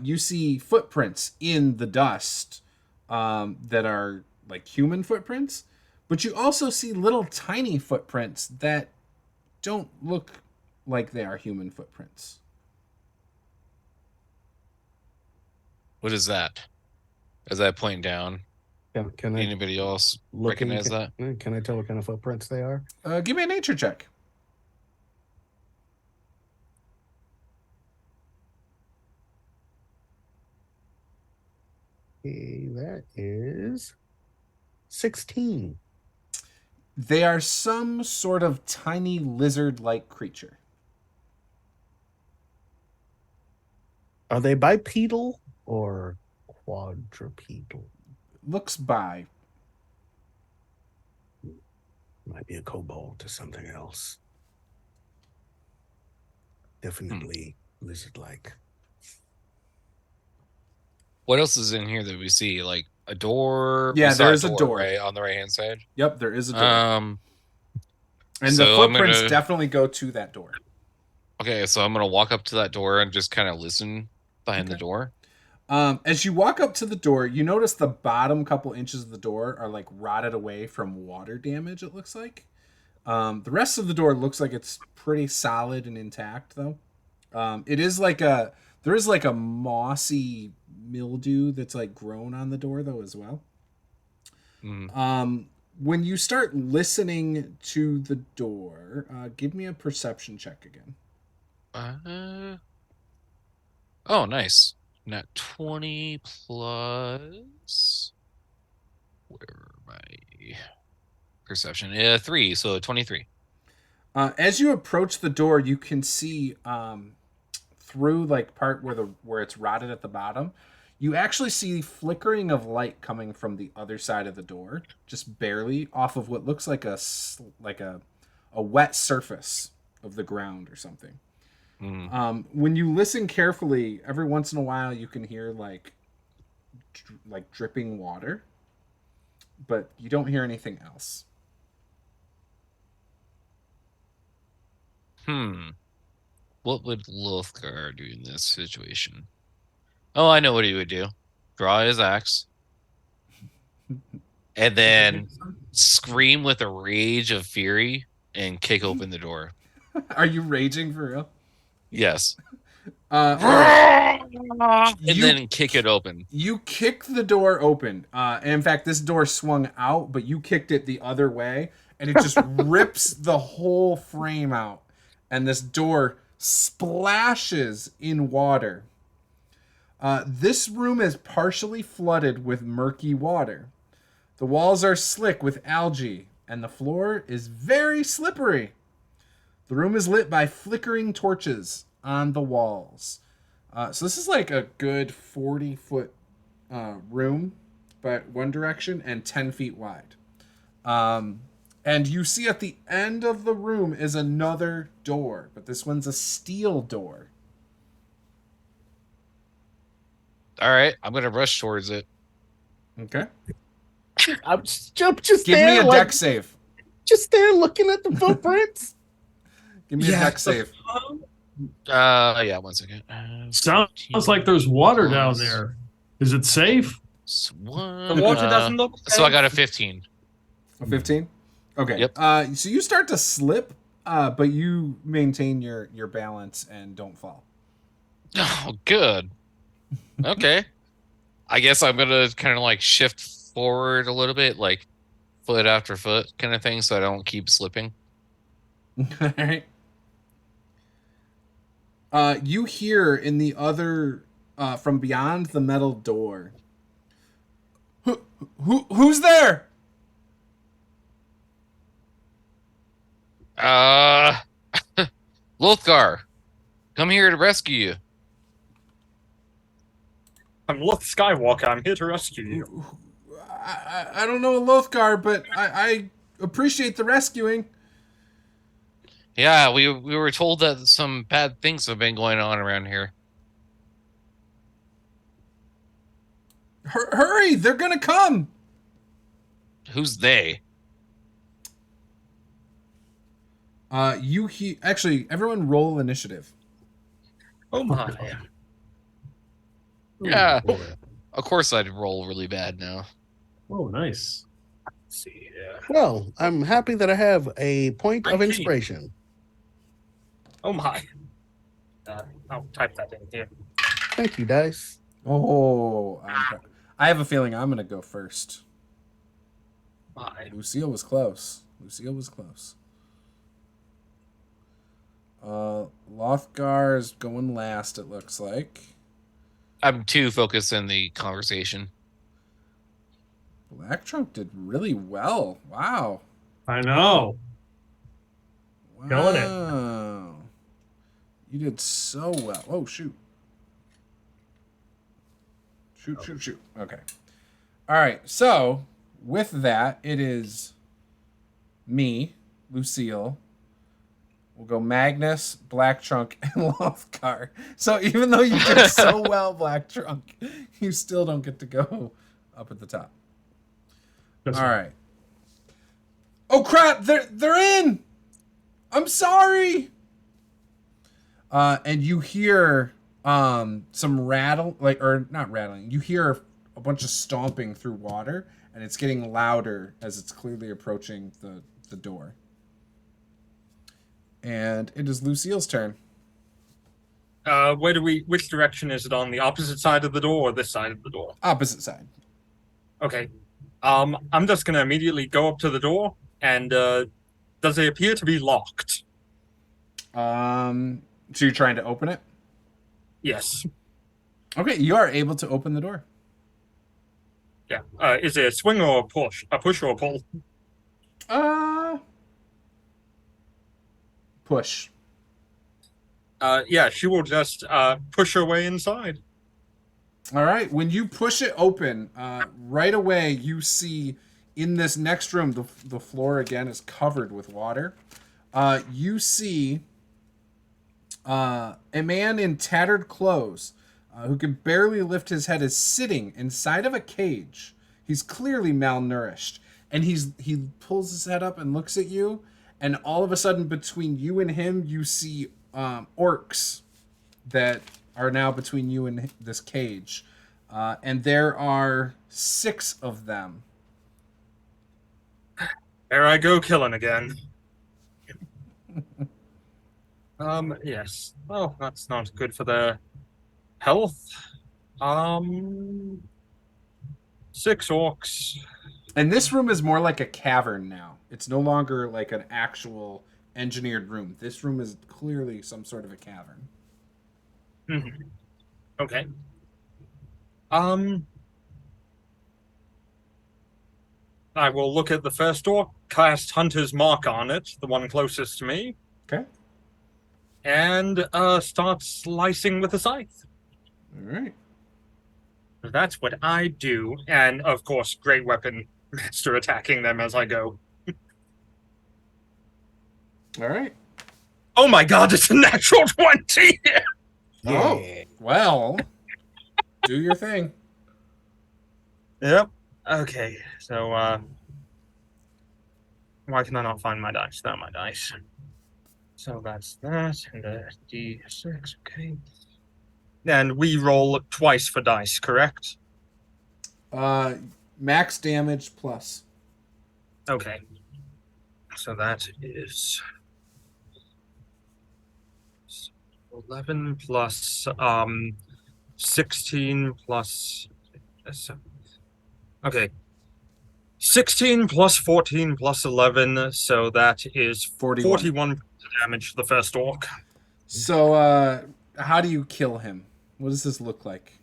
You see footprints in the dust that are like human footprints, but you also see little tiny footprints that don't look like they are human footprints. What is that? Is that pointing down? Can I Anybody else look recognize and that? Can I tell what kind of footprints they are? Give me a nature check. Okay, that is 16. They are some sort of tiny lizard-like creature. Are they bipedal or quadrupedal? Looks by. Might be a kobold or something else. Definitely lizard-like. What else is in here that we see? Like a door? Yeah, We saw there's a door. right on the right hand side. Yep, there is a door. And the so I'm footprints gonna- definitely go to that door. Okay, so I'm gonna walk up to that door and just kind of listen behind the door. As you walk up to the door, you notice the bottom couple inches of the door are like rotted away from water damage, it looks like. The rest of the door looks like it's pretty solid and intact, though. It is like there is like a mossy mildew that's like grown on the door, though, as well. Mm. When you start listening to the door, give me a perception check again. Oh, nice. Not 20 plus. Where are my perception? 3, so 23. As you approach the door, you can see through like part where it's rotted at the bottom. You actually see flickering of light coming from the other side of the door, just barely off of what looks like a wet surface of the ground or something. Mm. When you listen carefully, every once in a while you can hear like dripping water, but you don't hear anything else. What would Lothgar do in this situation? Oh, I know what he would do. Draw his axe. And then scream with a rage of fury and kick open the door. Are you raging for real? Yes. Alright. And then kick it open. You kick the door open. And in fact, this door swung out, but you kicked it the other way, and it just rips the whole frame out. And this door splashes in water. This room is partially flooded with murky water. The walls are slick with algae, and the floor is very slippery. The room is lit by flickering torches on the walls. So this is like a good 40-foot room, but one direction and 10 feet wide. And you see at the end of the room is another door, but this one's a steel door. All right, I'm going to rush towards it. Okay. I'm just Give there, me a like, deck save. just there looking at the footprints. Give me a deck save. Yeah, 1 second. Sounds like there's water down there. Is it safe? The water doesn't look. So I got a 15. A 15? Okay. Yep. So you start to slip, but you maintain your balance and don't fall. Oh, good. Okay. I guess I'm going to kind of like shift forward a little bit, like foot after foot kind of thing, so I don't keep slipping. All right. You hear in the other from beyond the metal door. Who's there? Lothgar, come here to rescue you. I'm Luke Skywalker. I'm here to rescue you. I don't know Lothgar, but I appreciate the rescuing. Yeah, we were told that some bad things have been going on around here. Hurry! They're gonna come. Who's they? Actually, everyone roll initiative. Oh my. Yeah. Ooh, boy. Of course I'd roll really bad now. Oh, nice. Let's see here. Well, I'm happy that I have a point of 19. inspiration. Oh my. I'll type that in here. Thank you, dice. Oh, I have a feeling I'm gonna go first. My. Lucille was close. Lothgar is going last, it looks like. I'm too focused in the conversation. Black Trunk did really well. Wow. I know. Killing it. Wow. You did so well. Oh, shoot. Shoot. Okay. All right. So, with that, it is me, Lucille. We'll go Magnus, Black Trunk, and Lothgar. So, even though you did so well, Black Trunk, you still don't get to go up at the top. That's All right. Oh crap! They're in. I'm sorry. And you hear some rattle, or not rattling. You hear a bunch of stomping through water, and it's getting louder as it's clearly approaching the door. And it is Lucille's turn. Which direction is it on? The opposite side of the door or this side of the door? Opposite side. Okay. I'm just gonna immediately go up to the door, and does it appear to be locked? So you're trying to open it? Yes. Okay, you are able to open the door. Yeah. Is it a swing or a push? A push or a pull? Push. Yeah, she will just push her way inside. All right. When you push it open, right away you see in this next room, the floor again is covered with water. You see a man in tattered clothes who can barely lift his head is sitting inside of a cage. He's clearly malnourished, and he pulls his head up and looks at you, and all of a sudden between you and him, you see orcs that are now between you and this cage. And there are 6 of them. There I go, killing again. Yes. Well, that's not good for their health. 6 orcs. And this room is more like a cavern now. It's no longer like an actual engineered room. This room is clearly some sort of a cavern. Mm-hmm. Okay. I will look at the first door, cast Hunter's Mark on it, the one closest to me. Okay. And start slicing with a scythe. All right. That's what I do. And, of course, great weapon master attacking them as I go. All right. Oh my god, it's a natural 20! Oh, well, do your thing. Yep. Okay, so, why can I not find my dice? There are my dice. So that's that, and a D6, okay. And we roll twice for dice, correct? Max damage plus. Okay. So that is 11 plus 16 plus okay. 16 plus 14 plus 11, so that is 41 damage to the first orc. So how do you kill him? What does this look like?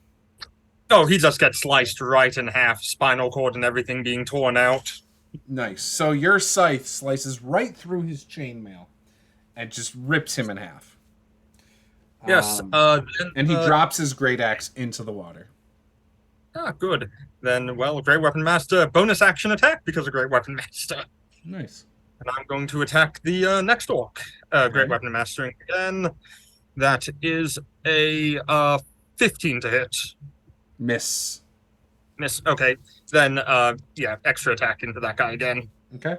Oh, he just gets sliced right in half, spinal cord and everything being torn out. Nice. So your scythe slices right through his chainmail and just rips him in half. Yes. And he drops his great axe into the water. Ah, good. Then, well, Great Weapon Master, bonus action attack because of Great Weapon Master. Nice. And I'm going to attack the next orc. Great Okay. Weapon Mastering again. That is a 15 to hit. Miss. Miss. Okay. Then, yeah, extra attack into that guy again. Okay.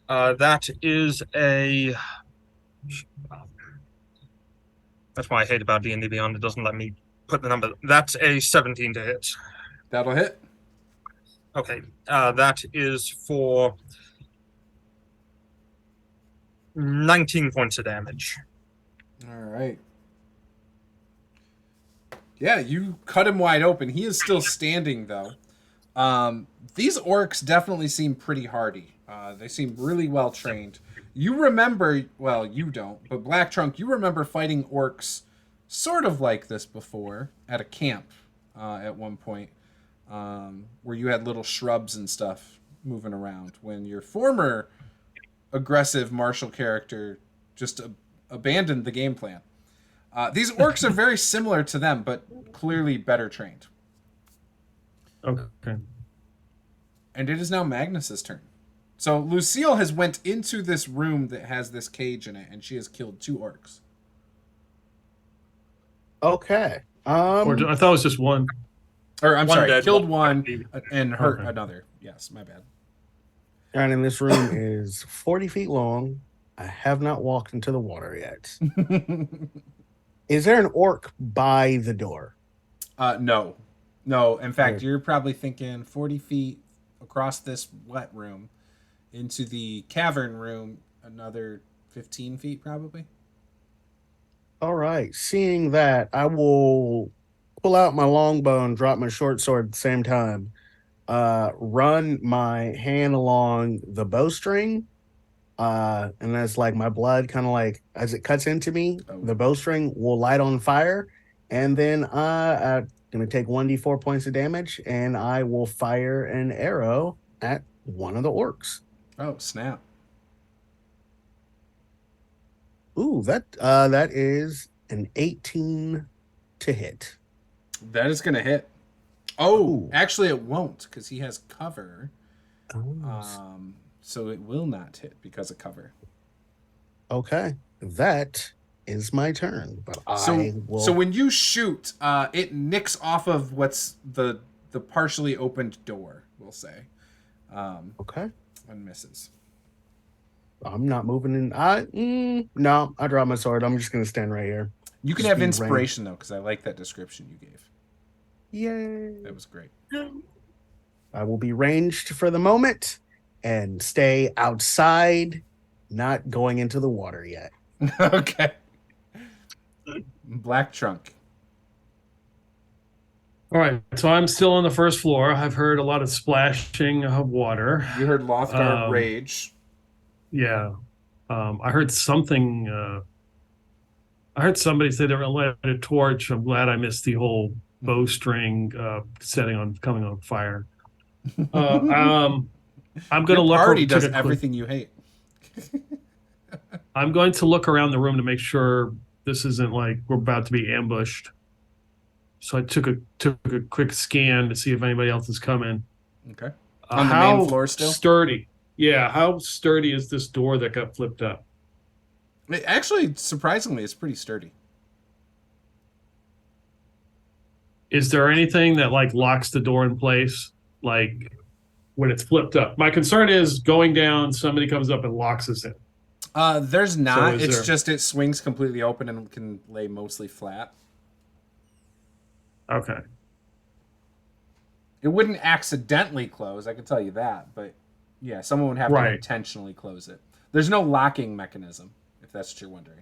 That is a... That's why I hate about D&D Beyond. It doesn't let me put the number. That's a 17 to hit. That'll hit. Okay. That is for 19 points of damage. All right. Yeah, you cut him wide open. He is still standing, though. These orcs definitely seem pretty hardy. They seem really well trained. You remember, well, you don't, but Black Trunk, you remember fighting orcs sort of like this before at a camp at one point, where you had little shrubs and stuff moving around when your former aggressive martial character just abandoned the game plan. These orcs are very similar to them, but clearly better trained. Okay. And it is now Magnus's turn. So Lucille has went into this room that has this cage in it, and she has killed 2 orcs. Okay. Or I thought it was just one. Or I'm One sorry, dead, killed one one and hurt Okay. another. Yes, my bad. And this room is 40 feet long. I have not walked into the water yet. Is there an orc by the door? No. No, in fact, Okay. you're probably thinking 40 feet across this wet room into the cavern room, another 15 feet probably. All right. Seeing that, I will pull out my longbow and drop my short sword at the same time. Run my hand along the bowstring. And that's like my blood kind of like as it cuts into me, the bowstring will light on fire. And then I'm going to take 1d4 points of damage and I will fire an arrow at one of the orcs. Oh, snap. Ooh, that is an 18 to hit. That is going to hit. Oh, Ooh. actually it won't because he has cover. Oh. So it will not hit because of cover. Okay, that is my turn. But So, I will. so when you shoot, it nicks off of what's the partially opened door, we'll say. Okay, And misses. I'm not moving in. No, I drop my sword. I'm just gonna stand right here. You can Just have be inspiration though, because I like that description you gave. Yay! That was great. I will be ranged for the moment and stay outside, not going into the water yet. Okay. Black Trunk. All right. So I'm still on the first floor. I've heard a lot of splashing of water. You heard Lothgar rage. Yeah. I heard something. I heard somebody say they were going to light a torch. I'm glad I missed the whole bowstring coming on fire. I'm going to look. Party does take a quick- everything you hate. I'm going to look around the room to make sure this isn't like we're about to be ambushed. So I took a quick scan to see if anybody else is coming. Okay. On the How main floor still? Sturdy. Yeah. How sturdy is this door that got flipped up? Actually, surprisingly, it's pretty sturdy. Is there anything that like locks the door in place, like when it's flipped up? My concern is going down, somebody comes up and locks us in. There's not. is It's there- just it swings completely open and can lay mostly flat. Okay. It wouldn't accidentally close, I can tell you that, but yeah, someone would have to Right. intentionally close it. There's no locking mechanism, if that's what you're wondering.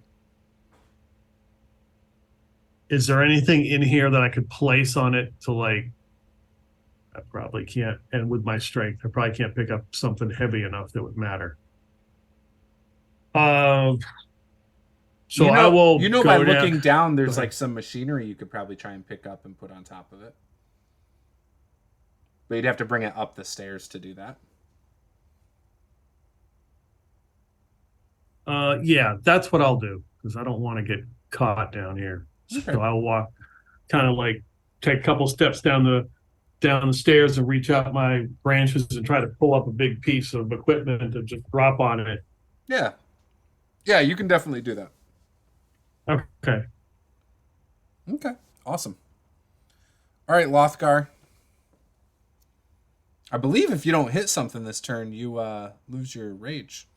Is there anything in here that I could place on it to like? I probably can't, and with my strength, I probably can't pick up something heavy enough that would matter. So you know, I will. You know, go by down- looking down, there's Go like ahead. some machinery you could probably try and pick up and put on top of it. But you'd have to bring it up the stairs to do that. Yeah, that's what I'll do because I don't want to get caught down here. Okay. So I'll walk, kind of like take a couple steps down the stairs and reach out my branches and try to pull up a big piece of equipment and just drop on it. Yeah. Yeah, you can definitely do that. Okay. Okay. Awesome. All right, Lothgar. I believe if you don't hit something this turn, you lose your rage.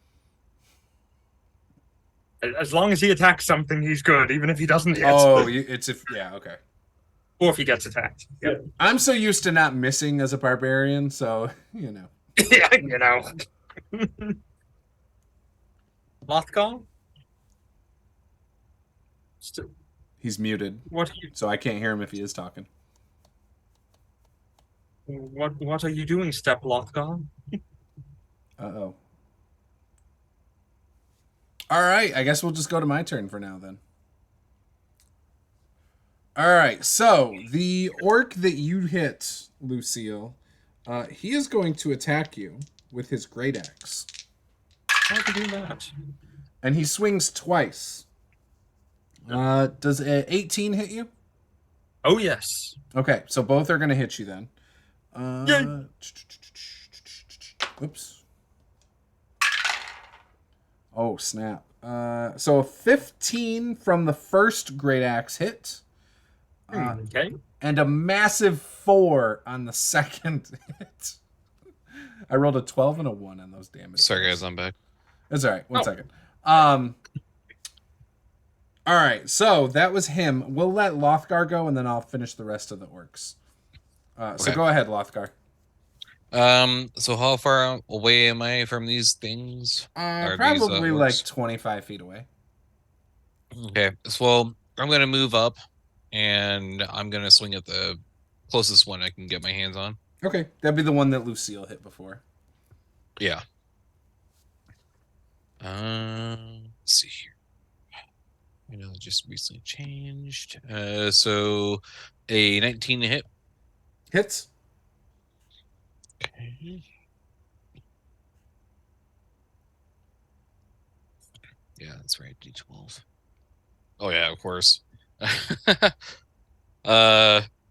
As long as he attacks something, he's good. Even if he doesn't hit, It's if yeah, okay. or if he gets attacked. Yeah, I'm so used to not missing as a barbarian, so you know. yeah, you know. Lothgar? He's muted, What are you? so I can't hear him if he is talking. What are you doing, Step Lothgar? Uh-oh. All right, I guess we'll just go to my turn for now then. All right, so the orc that you hit, Lucille, he is going to attack you with his great axe. How to do that? And he swings twice. Does a 18 hit you? Oh yes. Okay, so both are going to hit you then. Yay. Oops. Oh, snap. So a 15 from the first great axe hit. Okay. And a massive 4 on the second hit. I rolled a 12 and a 1 on those damage. Sorry, guys, I'm back. That's all right. One second. All right, so that was him. We'll let Lothgar go, and then I'll finish the rest of the orcs. So Okay. go ahead, Lothgar. So how far away am I from these things? Are Probably these, like orcs? 25 feet away. Okay, so I'm gonna move up, and I'm gonna swing at the closest one I can get my hands on. Okay, that'd be the one that Lucille hit before. Yeah. Let's see here. I know it just recently changed. So a 19 to hit. Hits. Okay. Yeah, that's right. D12. Oh yeah, of course.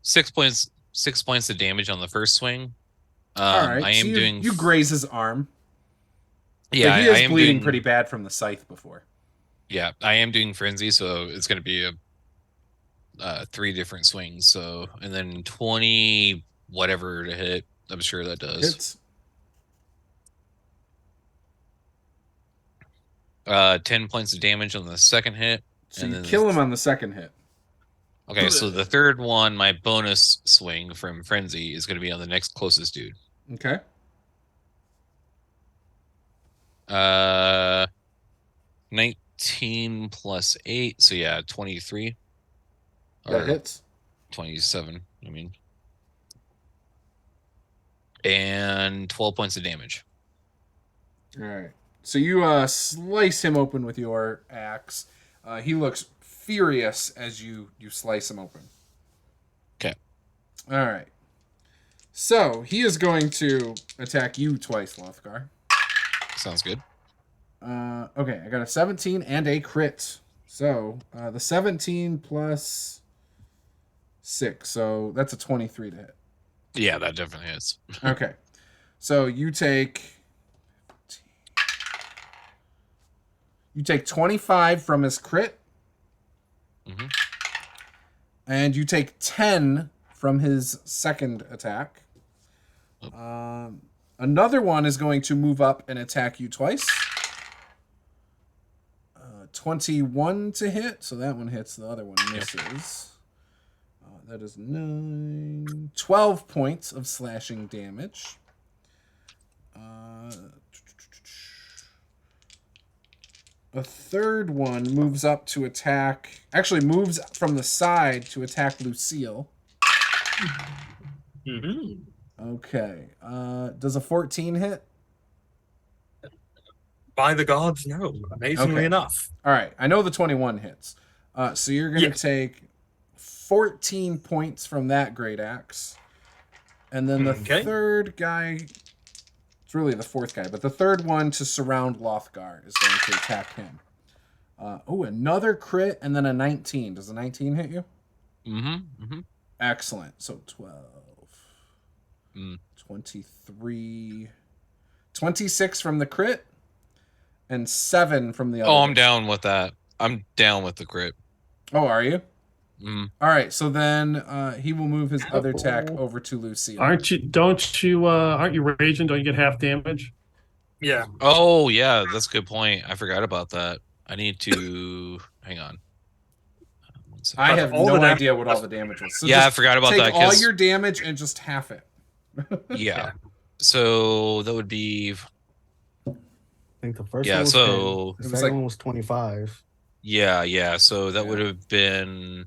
6 points. 6 points of damage on the first swing. All right, I am so doing. you graze his arm. Yeah, But he is I am bleeding doing, pretty bad from the scythe before. Yeah, I am doing frenzy, so it's gonna be a 3 different swings. So and then 20 whatever to hit. I'm sure that does. Hits. 10 points of damage on the second hit. So and you then kill him on the second hit. Okay, so the third one, my bonus swing from frenzy is going to be on the next closest dude. Okay. 19 plus 8, so yeah, 23. That Or hits. 27, I mean. And 12 points of damage. All right. So you slice him open with your axe. He looks furious as you slice him open. Okay. All right. So he is going to attack you twice, Lothgar. Sounds good. Okay, I got a 17 and a crit. So the 17 plus 6, so that's a 23 to hit. Yeah, that definitely is. Okay. So you take 25 from his crit. Mm-hmm. And you take 10 from his second attack. Another one is going to move up and attack you twice. 21 to hit, so that one hits, the other one misses. That is 9. 12 points of slashing damage. A third one moves up to attack. Actually, moves from the side to attack Lucille. Mm-hmm. Okay. Does a 14 hit? By the gods, no. Amazingly Okay. enough. All right, I know the 21 hits. So you're going to take 14 points from that great axe. And then the Okay. third guy, it's really the fourth guy, but the third one to surround Lothgar is going to attack him. Another crit and then a 19. Does a 19 hit you? Excellent. So 12, 23, 26 from the crit, and 7 from the other. Oh, I'm down with that. I'm down with the crit. Oh, are you? Mm. All right, so then he will move his other attack over to Lucille. Aren't you raging? Don't you get half damage? Yeah. Oh, yeah, that's a good point. I forgot about that. I need to hang on. I have all no the idea what all the damage was. So Yeah, I just forgot about take that. all your damage and just half it. Yeah. So that would be. I think the first Yeah, one was so 10. The it was second like- one was 25. Yeah. So that Yeah. would have been.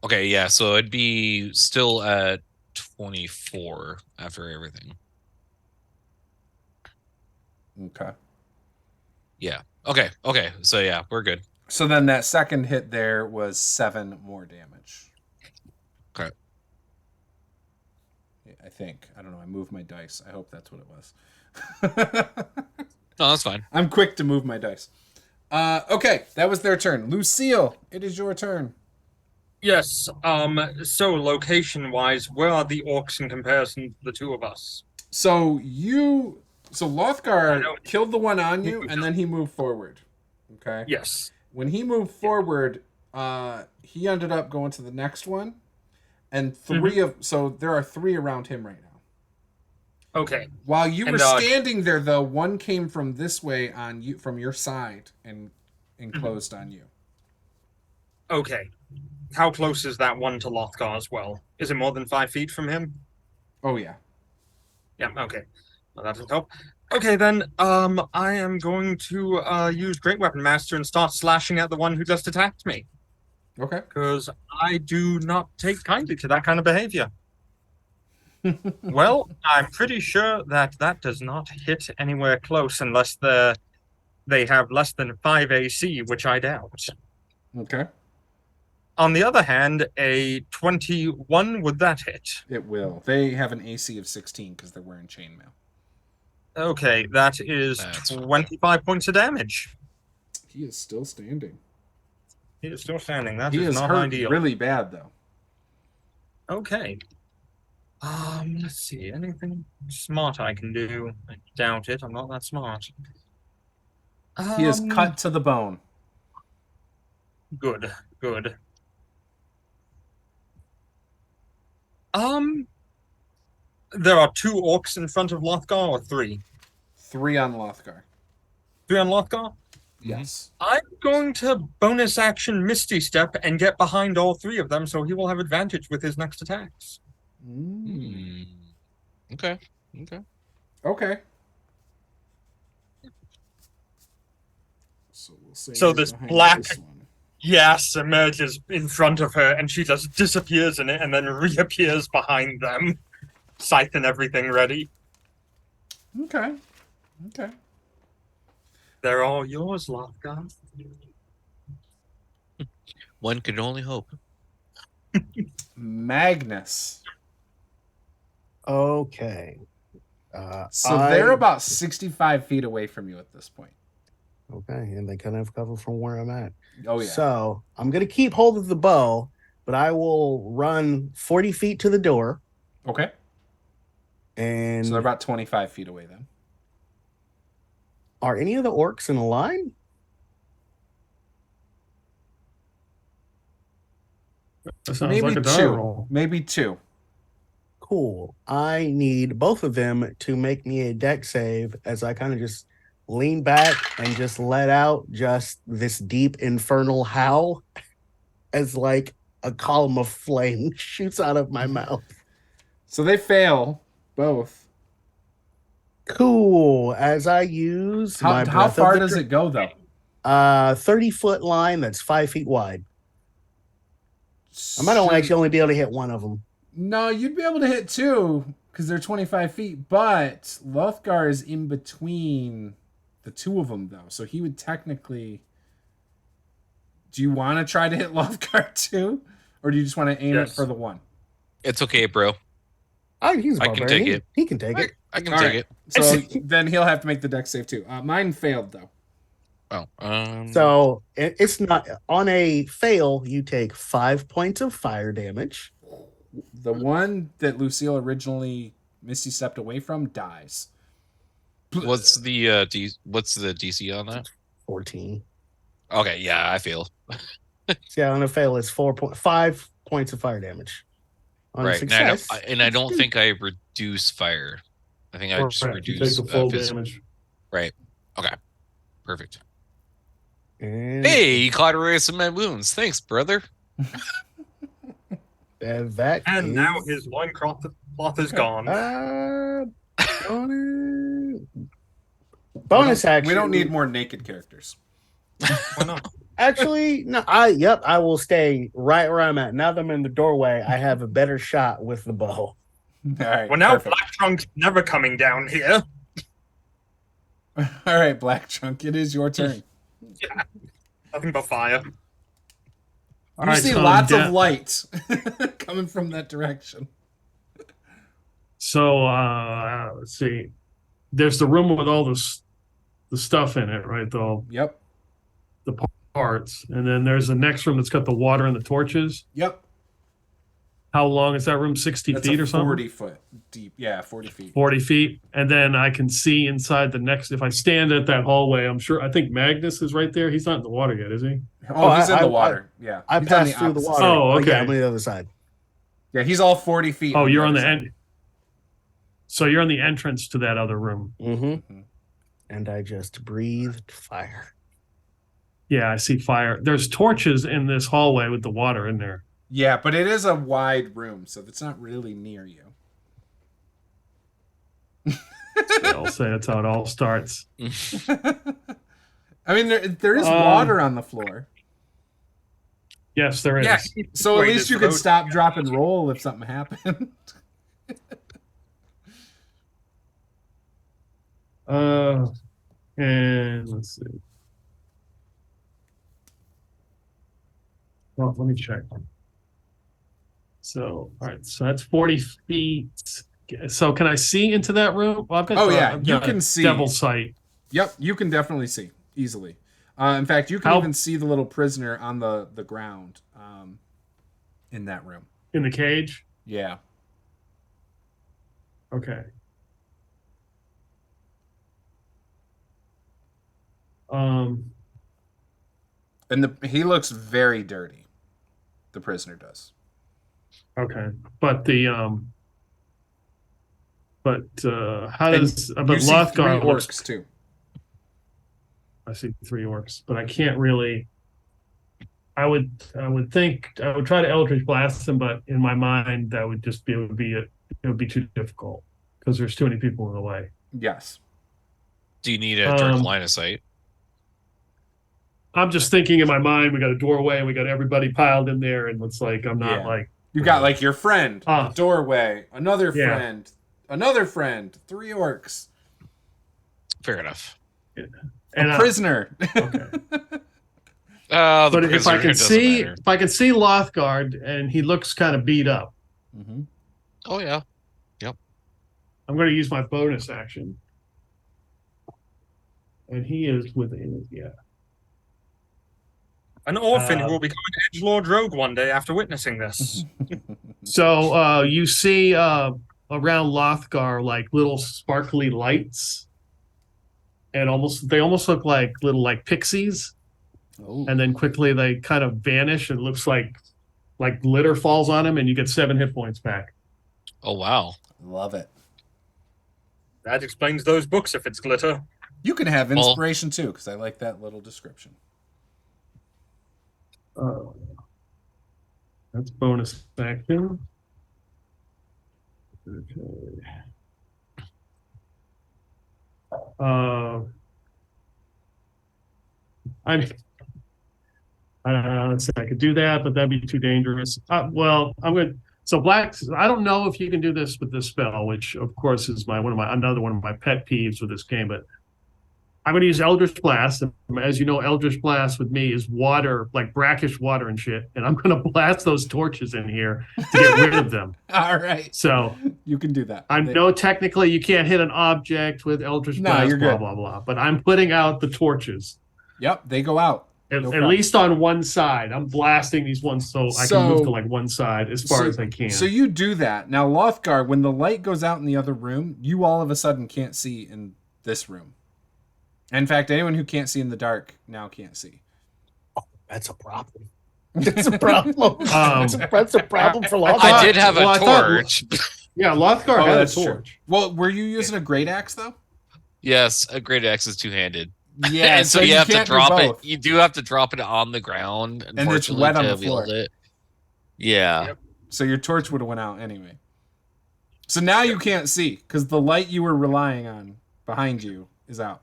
Okay, yeah. So it'd be still at 24 after everything. Okay. Yeah. Okay. So yeah, we're good. So then that second hit there was 7 more damage. Okay. I think. I don't know. I moved my dice. I hope that's what it was. No, that's fine. I'm quick to move my dice. Okay, that was their turn. Lucille, it is your turn. Yes. So location-wise, where are the orcs in comparison to the two of us? So I Lothgar know. killed the one on you, and then he moved forward. Okay. Yes. When he moved forward, he ended up going to the next one, and so there are 3 around him right now. Okay. While you And, were standing there, though, one came from this way on you, from your side, and enclosed on you. Okay. How close is that one to Lothgar as well? Is it more than 5 feet from him? Oh yeah. Yeah, okay. Well, that doesn't help. Okay, then, I am going to use Great Weapon Master and start slashing at the one who just attacked me, Okay. because I do not take kindly to that kind of behavior. Well, I'm pretty sure that does not hit anywhere close unless they have less than 5 AC, which I doubt. Okay. On the other hand, a 21, would that hit? It will. They have an AC of 16 because they're wearing chainmail. Okay, that is That's fine. 25 points of damage. He is still standing. He is still standing. That He is is not hurt ideal. really bad though. Okay. Let's see. Anything smart I can do? I doubt it. I'm not that smart. He is cut to the bone. Good. There are 2 orcs in front of Lothgar, or 3? 3 on Lothgar. 3 on Lothgar? Yes. I'm going to bonus action Misty Step and get behind all 3 of them, so he will have advantage with his next attacks. Mm. Okay. Okay. So we'll say So you're this behind black- this one. Yes, emerges in front of her, and she just disappears in it and then reappears behind them. Scythe and everything ready. Okay. They're all yours, Lothgar. One could only hope. Magnus. Okay. So they're about 65 feet away from you at this point. Okay, and they kind of cover from where I'm at. Oh yeah. So I'm going to keep hold of the bow, but I will run 40 feet to the door. Okay. And So they're about 25 feet away then. are any of the orcs in a line? That sounds Maybe like a die 2. roll. Maybe 2. Cool. I need both of them to make me a deck save as I kind of just lean back and just let out just this deep infernal howl as like a column of flame shoots out of my mouth. So they fail both. Cool. As I use my How far does it go though? 30-foot line that's 5 feet wide. I might actually only be able to hit one of them. No, you'd be able to hit 2 because they're 25 feet, but Lothgar is in between the two of them though, so he would technically. Do you want to try to hit Lothgar too, or do you just want to aim it for the one? It's okay, bro. He's a I barbarian. can take it. He can take it. I can All take right. it. So then he'll have to make the dex save too. Mine failed though. Oh, So it's not on a fail. You take 5 points of fire damage. The one that Lucille originally Misty stepped away from dies. what's the DC on that? 14. Okay, yeah, I feel. Yeah, on a fail, it's 5 points of fire damage. On Right, success, and I don't think I reduce fire. I think I just Correct. You reduce take the full physical. damage. Right. Okay. Perfect. and Hey, you cauterized some of my wounds. Thanks, brother. that And is, now his loincloth is gone. bonus action. We don't need more naked characters. Why not? Actually, no. I will stay right where I'm at. Now that I'm in the doorway, I have a better shot with the bow. All right. Well, now perfect. Black Trunk's never coming down here. All right, Black Trunk, it is your turn. Nothing but fire. You see lots of light coming from that direction. So let's see. There's the room with all the stuff in it, right? Yep. The parts, and then there's the next room that's got the water and the torches. Yep. How long is that room? 60 That's feet a or something? 40 foot deep. Yeah, 40 feet. 40 feet, and then I can see inside the next. If I stand at that hallway, I think Magnus is right there. He's not in the water yet, is he? Oh, he's in the water. Yeah. I He's passed through the opposite water. side. Oh, okay. Yeah, I'm on the other side. Yeah, he's all 40 feet. Oh, you're on other the side. end. So you're on the entrance to that other room. Mm-hmm. And I just breathed fire. Yeah, I see fire. There's torches in this hallway with the water in there. Yeah, but it is a wide room, so it's not really near you. I'll say that's how it all starts. I mean, there is water on the floor. Yes, there is. Yeah. So at Wait, least is you could those- stop, drop, and roll if something happened. And let's see. Well, let me check. So, all right. So that's 40 feet. So can I see into that room? Well, I've got I've you got can see. Devil sight. Yep, you can definitely see easily. In fact, you can even see the little prisoner on the ground in that room. In the cage? Yeah. Okay. And he looks very dirty. The prisoner does. Okay. But how And does you but see Lothgar 3 looks, orcs too. I see 3 orcs, but I can't really. I would think I would try to Eldritch Blast them, but in my mind that would just be it would be too difficult because there's too many people in the way. Yes. Do you need a direct line of sight? I'm just thinking in my mind, we got a doorway and we got everybody piled in there, and it's like I'm not Yeah. like You got like your friend, Ah. the doorway, another Yeah. friend, another friend, 3 orcs, Fair enough. and a prisoner. okay. The But if I prisoner, can it doesn't see matter. if I can see Lothgar and he looks kind of beat up, Mm-hmm. Oh yeah. I'm going to use my bonus action, and he is within. Yeah. An orphan who will become an edgelord rogue one day after witnessing this. So you see around Lothgar like little sparkly lights, and they almost look like little like pixies, Oh. and then quickly they kind of vanish, and it looks like glitter falls on him, and you get 7 hit points back. Oh wow. Love it. That explains those books if it's glitter. You can have inspiration too, because I like that little description. That's bonus action. Okay. Let's see, I could do that, but that'd be too dangerous. Well, I'm going to. So black. I don't know if you can do this with this spell, which of course is another one of my pet peeves with this game. But I'm going to use Eldritch Blast. As you know, Eldritch Blast with me is water, like brackish water and shit. And I'm going to blast those torches in here to get rid of them. All right. So You can do that. I know technically you can't hit an object with Eldritch No, Blast, you're blah, good. blah, blah. But I'm putting out the torches. Yep, they go out. At, No at problem. least on one side. I'm blasting these ones so I can move to like one side as far as I can. So you do that. Now, Lothgar, when the light goes out in the other room, you all of a sudden can't see in this room. In fact, anyone who can't see in the dark now can't see. That's a problem. That's a problem. That's a problem for Lothgar. I did have a I thought- torch. Yeah, Lothgar had a that's true. torch. Well, were you using a great axe, though? Yes, a great axe is two-handed. Yeah, and so you have to can't do drop it. both. You do have to drop it on the ground, it's unfortunately, wet on to the floor. wield it. Yeah. Yep. So your torch would have went out anyway. So now you can't see because the light you were relying on behind you is out.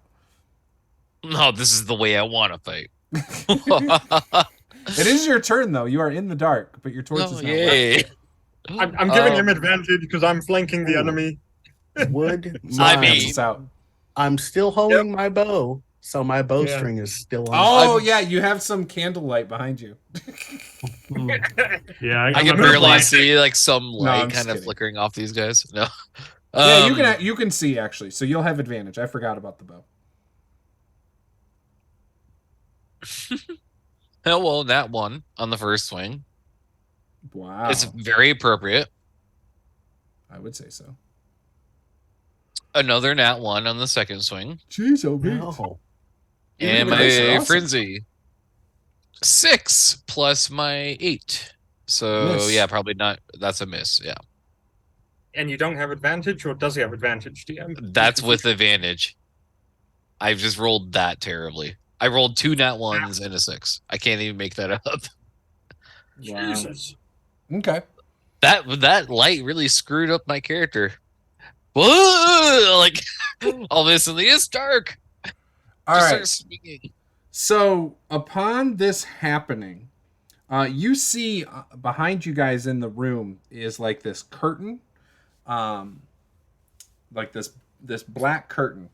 No, this is the way I want to fight. It is your turn, though. You are in the dark, but your torch is not lit. Yay. I'm giving him advantage because I'm flanking the enemy. Would I my- mean- It's out. I'm still holding my bow, so my bowstring is still on. Oh, yeah, you have some candlelight behind you. Hmm. Yeah, I I'm can gonna barely blast- see like some I'm light just kind of kidding. flickering off these guys. No. Yeah, you can see, actually, so you'll have advantage. I forgot about the bow. Oh, well, that one on the first swing. Wow. It's very appropriate. I would say so. Another nat one on the second swing. Jeez, oh, No. And the dice are my awesome. frenzy. 6 plus my 8. So Miss. yeah, probably not. That's a miss. Yeah. And you don't have advantage, or does he have advantage, DM? That's with advantage. I've just rolled that terribly. I rolled 2 nat ones and a 6. I can't even make that up. Jesus. Okay. That light really screwed up my character. Whoa! Like all of a sudden it's dark. All Just right. start swinging. So upon this happening, you see behind you guys in the room is like this curtain, like this black curtain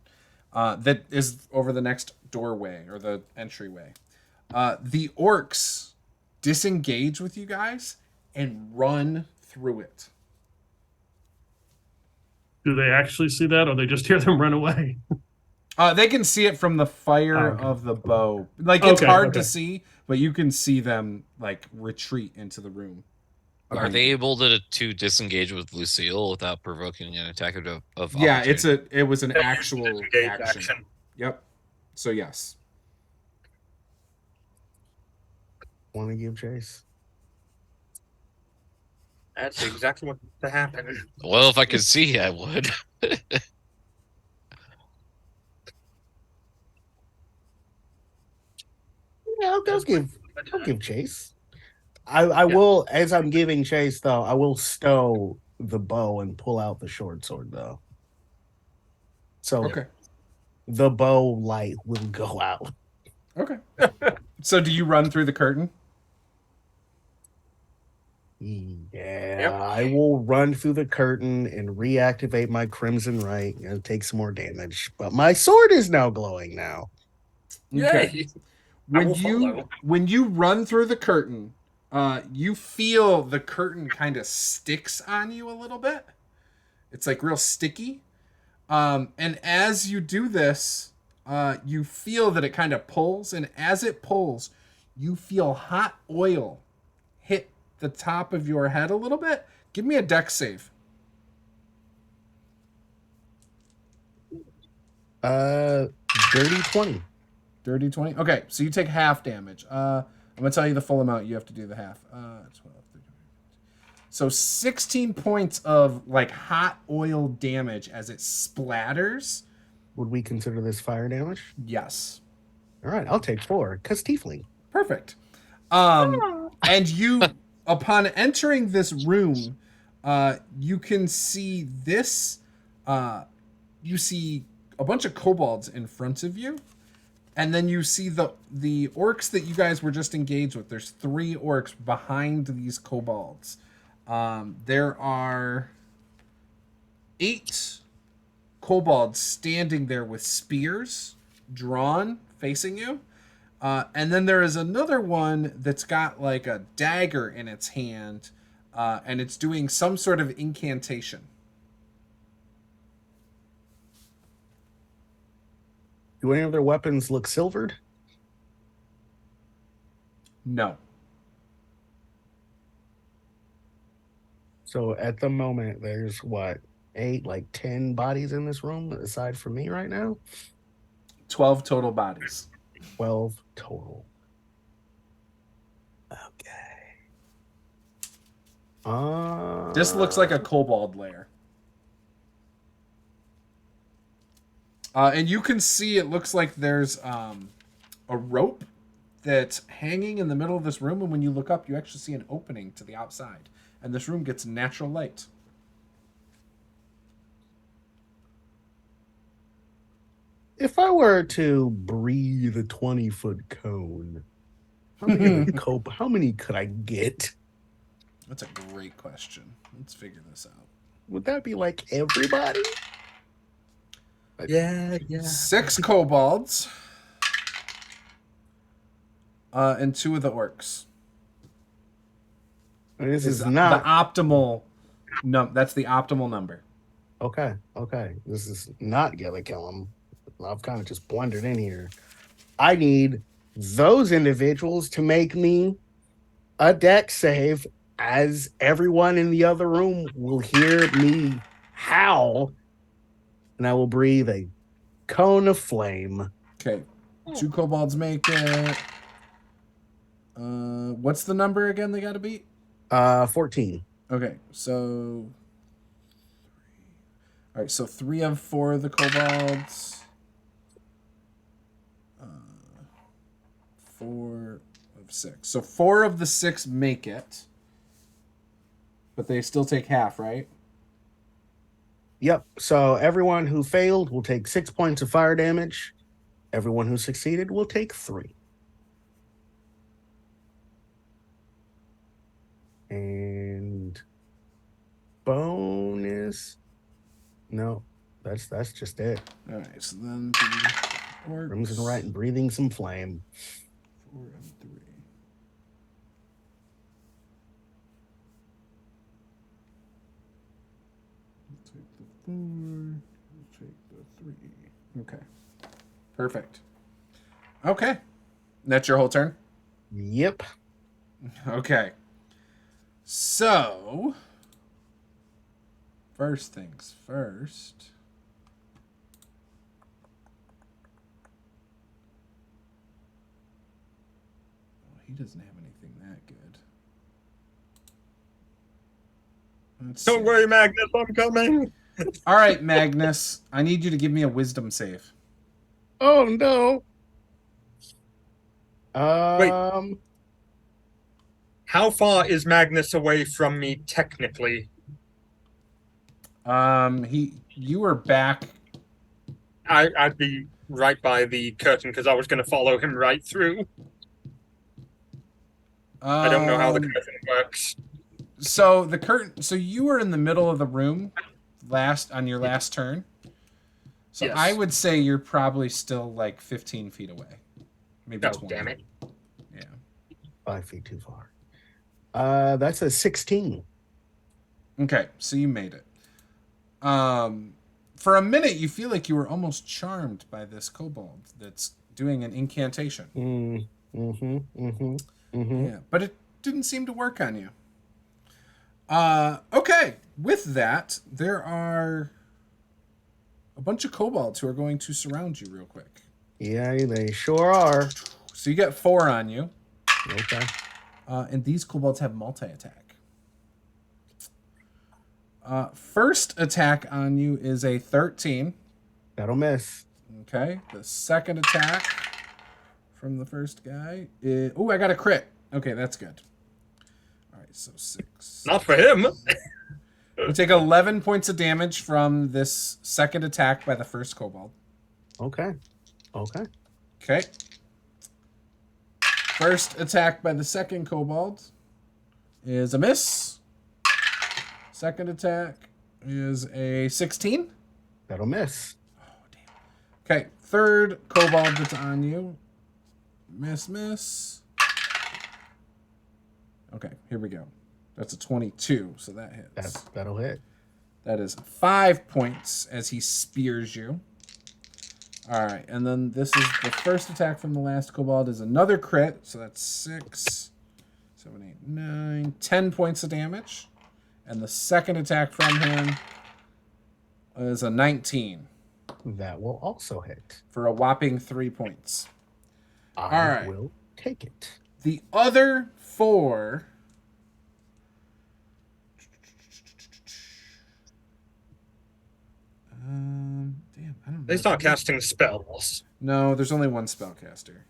that is over the next doorway or the entryway. The orcs disengage with you guys and run through it. Do they actually see that, or they just hear them run away? They can see it from the fire Okay. of the bow. Like, it's Okay, hard to okay. see, but you can see them, like, retreat into the room. Are behind they you. able to disengage with Lucille without provoking an attack of Yeah, opportunity? it was an actual Disengage action. Yep. So, yes. Want to give chase? That's exactly what to happen. Well, if I could see, I would. Yeah, I'll give chase. I will, as I'm giving chase though, I will stow the bow and pull out the short sword though. So Okay. the bow light will go out. Okay. So, do you run through the curtain? Yeah, Yep. I will run through the curtain and reactivate my crimson right and take some more damage. But my sword is now glowing now. Okay. Yay! I will follow. When you run through the curtain, you feel the curtain kind of sticks on you a little bit. It's like real sticky. And as you do this, you feel that it kind of pulls, and as it pulls, you feel hot oil hit the top of your head a little bit. Give me a dex save. Dirty 20. Dirty 20. Okay, so you take half damage. I'm going to tell you the full amount. You have to do the half. 12, 13. So 16 points of like hot oil damage as it splatters. Would we consider this fire damage? Yes. All right, I'll take 4 because tiefling. Perfect. And you, upon entering this room, you can see this. You see a bunch of kobolds in front of you, and then you see the orcs that you guys were just engaged with. There's 3 orcs behind these kobolds. There are 8 kobolds standing there with spears drawn facing you. And then there is another one that's got like a dagger in its hand, and it's doing some sort of incantation. Do any of their weapons look silvered? No. So at the moment, there's what, 10 bodies in this room aside from me right now? 12 total bodies. 12 total. Okay. This looks like a kobold lair. And you can see it looks like there's a rope that's hanging in the middle of this room, and when you look up, you actually see an opening to the outside. And this room gets natural light. If I were to breathe a 20-foot cone, how many could I get? That's a great question. Let's figure this out. Would that be like everybody? Yeah. 6 kobolds. And 2 of the orcs. This is the not optimal. No, that's the optimal number. okay. This is not gonna kill him. I've kind of just blundered in here. I need those individuals to make me a dex save, as everyone in the other room will hear me howl, and I will breathe a cone of flame. Okay, 2 kobolds make it. What's the number again they got to beat? 14. Okay, so all right, so 3 of 4 of the kobolds. 4 of 6. So 4 of the 6 make it, but they still take half, right? Yep. So everyone who failed will take 6 points of fire damage. Everyone who succeeded will take 3. And bonus. No, that's just it. All right, so then the orcs. Crimson right and breathing some flame. 4 and 3. Take the 4. Take the 3. Okay. Perfect. Okay. That's your whole turn? Yep. Okay. So, first things first. He doesn't have anything that good. Don't worry, Magnus, I'm coming. All right, Magnus. I need you to give me a wisdom save. Oh no. Um. How far is Magnus away from me technically? You were back. I'd be right by the curtain because I was going to follow him right through. I don't know how the curtain works. So the curtain. So you were in the middle of the room on your last turn. So Yes. I would say you're probably still like 15 feet away, maybe 20. Damn it. Yeah. 5 feet too far. That's a 16. Okay, so you made it. For a minute, you feel like you were almost charmed by this kobold that's doing an incantation. Yeah, but it didn't seem to work on you. Okay, with that, there are a bunch of kobolds who are going to surround you real quick. Yeah, they sure are. So you get 4 on you. Okay. And these kobolds have multi-attack. First attack on you is a 13. That'll miss. Okay. The second attack from the first guy is... Oh, I got a crit. Okay, that's good. All right, so 6. Not for him. You take 11 points of damage from this second attack by the first kobold. Okay. Okay. First attack by the second kobold is a miss. Second attack is a 16. That'll miss. Oh, damn. Okay, third kobold that's on you. Miss. Okay, here we go. That's a 22, so that hits. That'll hit. That is 5 points as he spears you. All right, and then this is the first attack from the last kobold is another crit, so that's 6, 7, 8, 9, 10 points of damage. And the second attack from him is a 19. That will also hit. For a whopping 3 points. I will take it. The other 4... damn, I don't know. They start casting spells. No, there's only one spellcaster.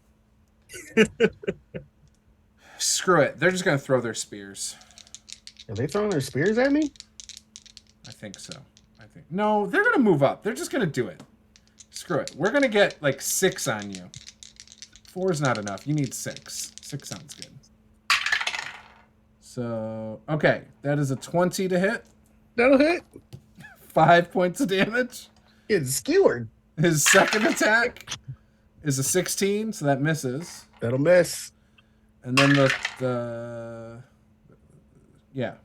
Screw it. They're just going to throw their spears. Are they throwing their spears at me? I think so. No, they're going to move up. They're just going to do it. Screw it. We're going to get like 6 on you. 4 is not enough. You need 6. 6 sounds good. So, okay. That is a 20 to hit. That'll hit. 5 points of damage. It's skewered. His second attack is a 16, so that misses. That'll miss. And then the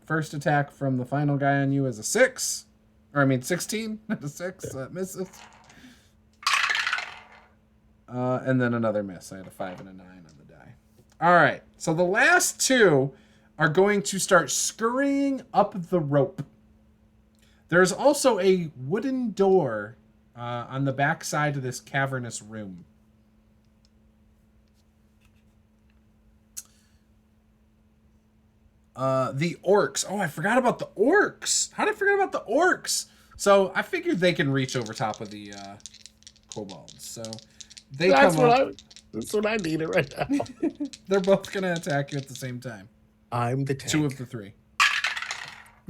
first attack from the final guy on you is a 6. Or I mean 16, not a 6, so that misses. And then another miss. I had a 5 and a 9 on the die. All right, so the last 2 are going to start scurrying up the rope. There's also a wooden door on the back side of this cavernous room. The orcs. Oh, I forgot about the orcs. How did I forget about the orcs? So I figured they can reach over top of the kobolds. So that's what I needed right now. They're both going to attack you at the same time. I'm the tank. 2 of the 3.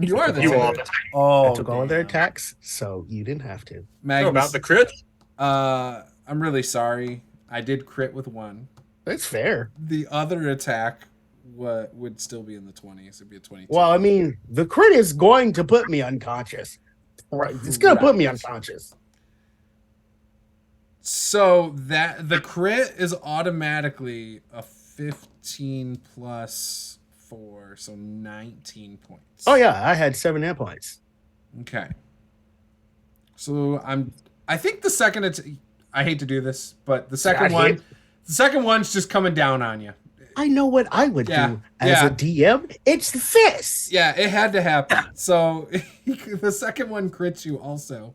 You are the You tank. are the tank. Oh, I took all of their attacks, so you didn't have to. Magnus, about the crit? I'm really sorry. I did crit with 1. That's fair. The other attack would still be in the 20s. It'd be a 22. Well, I mean, the crit is going to put me unconscious. Right. It's going to put me unconscious. So that the crit is automatically a 15 plus 4, so 19 points. Oh, yeah. I had 7 hit points. Okay. So I think the second I hate to do this, but the second one's just coming down on you. I know what I would do as a DM. It's this. Yeah, it had to happen. So the second one crits you also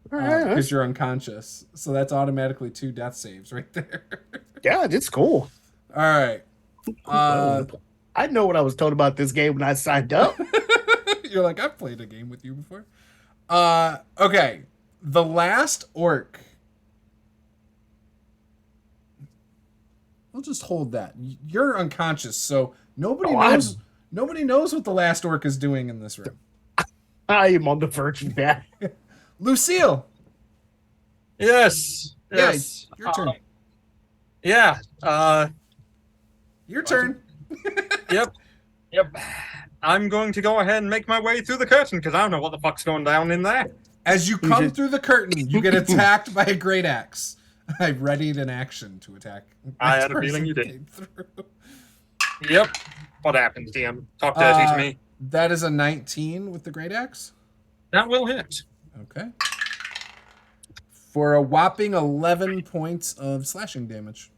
because you're unconscious. So that's automatically 2 death saves right there. Yeah, it's cool. All right. I know what I was told about this game when I signed up. You're like, I've played a game with you before. Okay. The last orc. I'll just hold that. You're unconscious, so nobody knows. Nobody knows what the last orc is doing in this room. I am on the verge of that. Lucille. Yes. Yes. Yeah, your turn. Your turn. Yep. I'm going to go ahead and make my way through the curtain because I don't know what the fuck's going down in there. As you come through the curtain, you get attacked by a great axe. I readied an action to attack. I had a feeling you did. Yep. What happens, DM? Talk dirty to me. That is a 19 with the great axe. That will hit. Okay. For a whopping 11 points of slashing damage.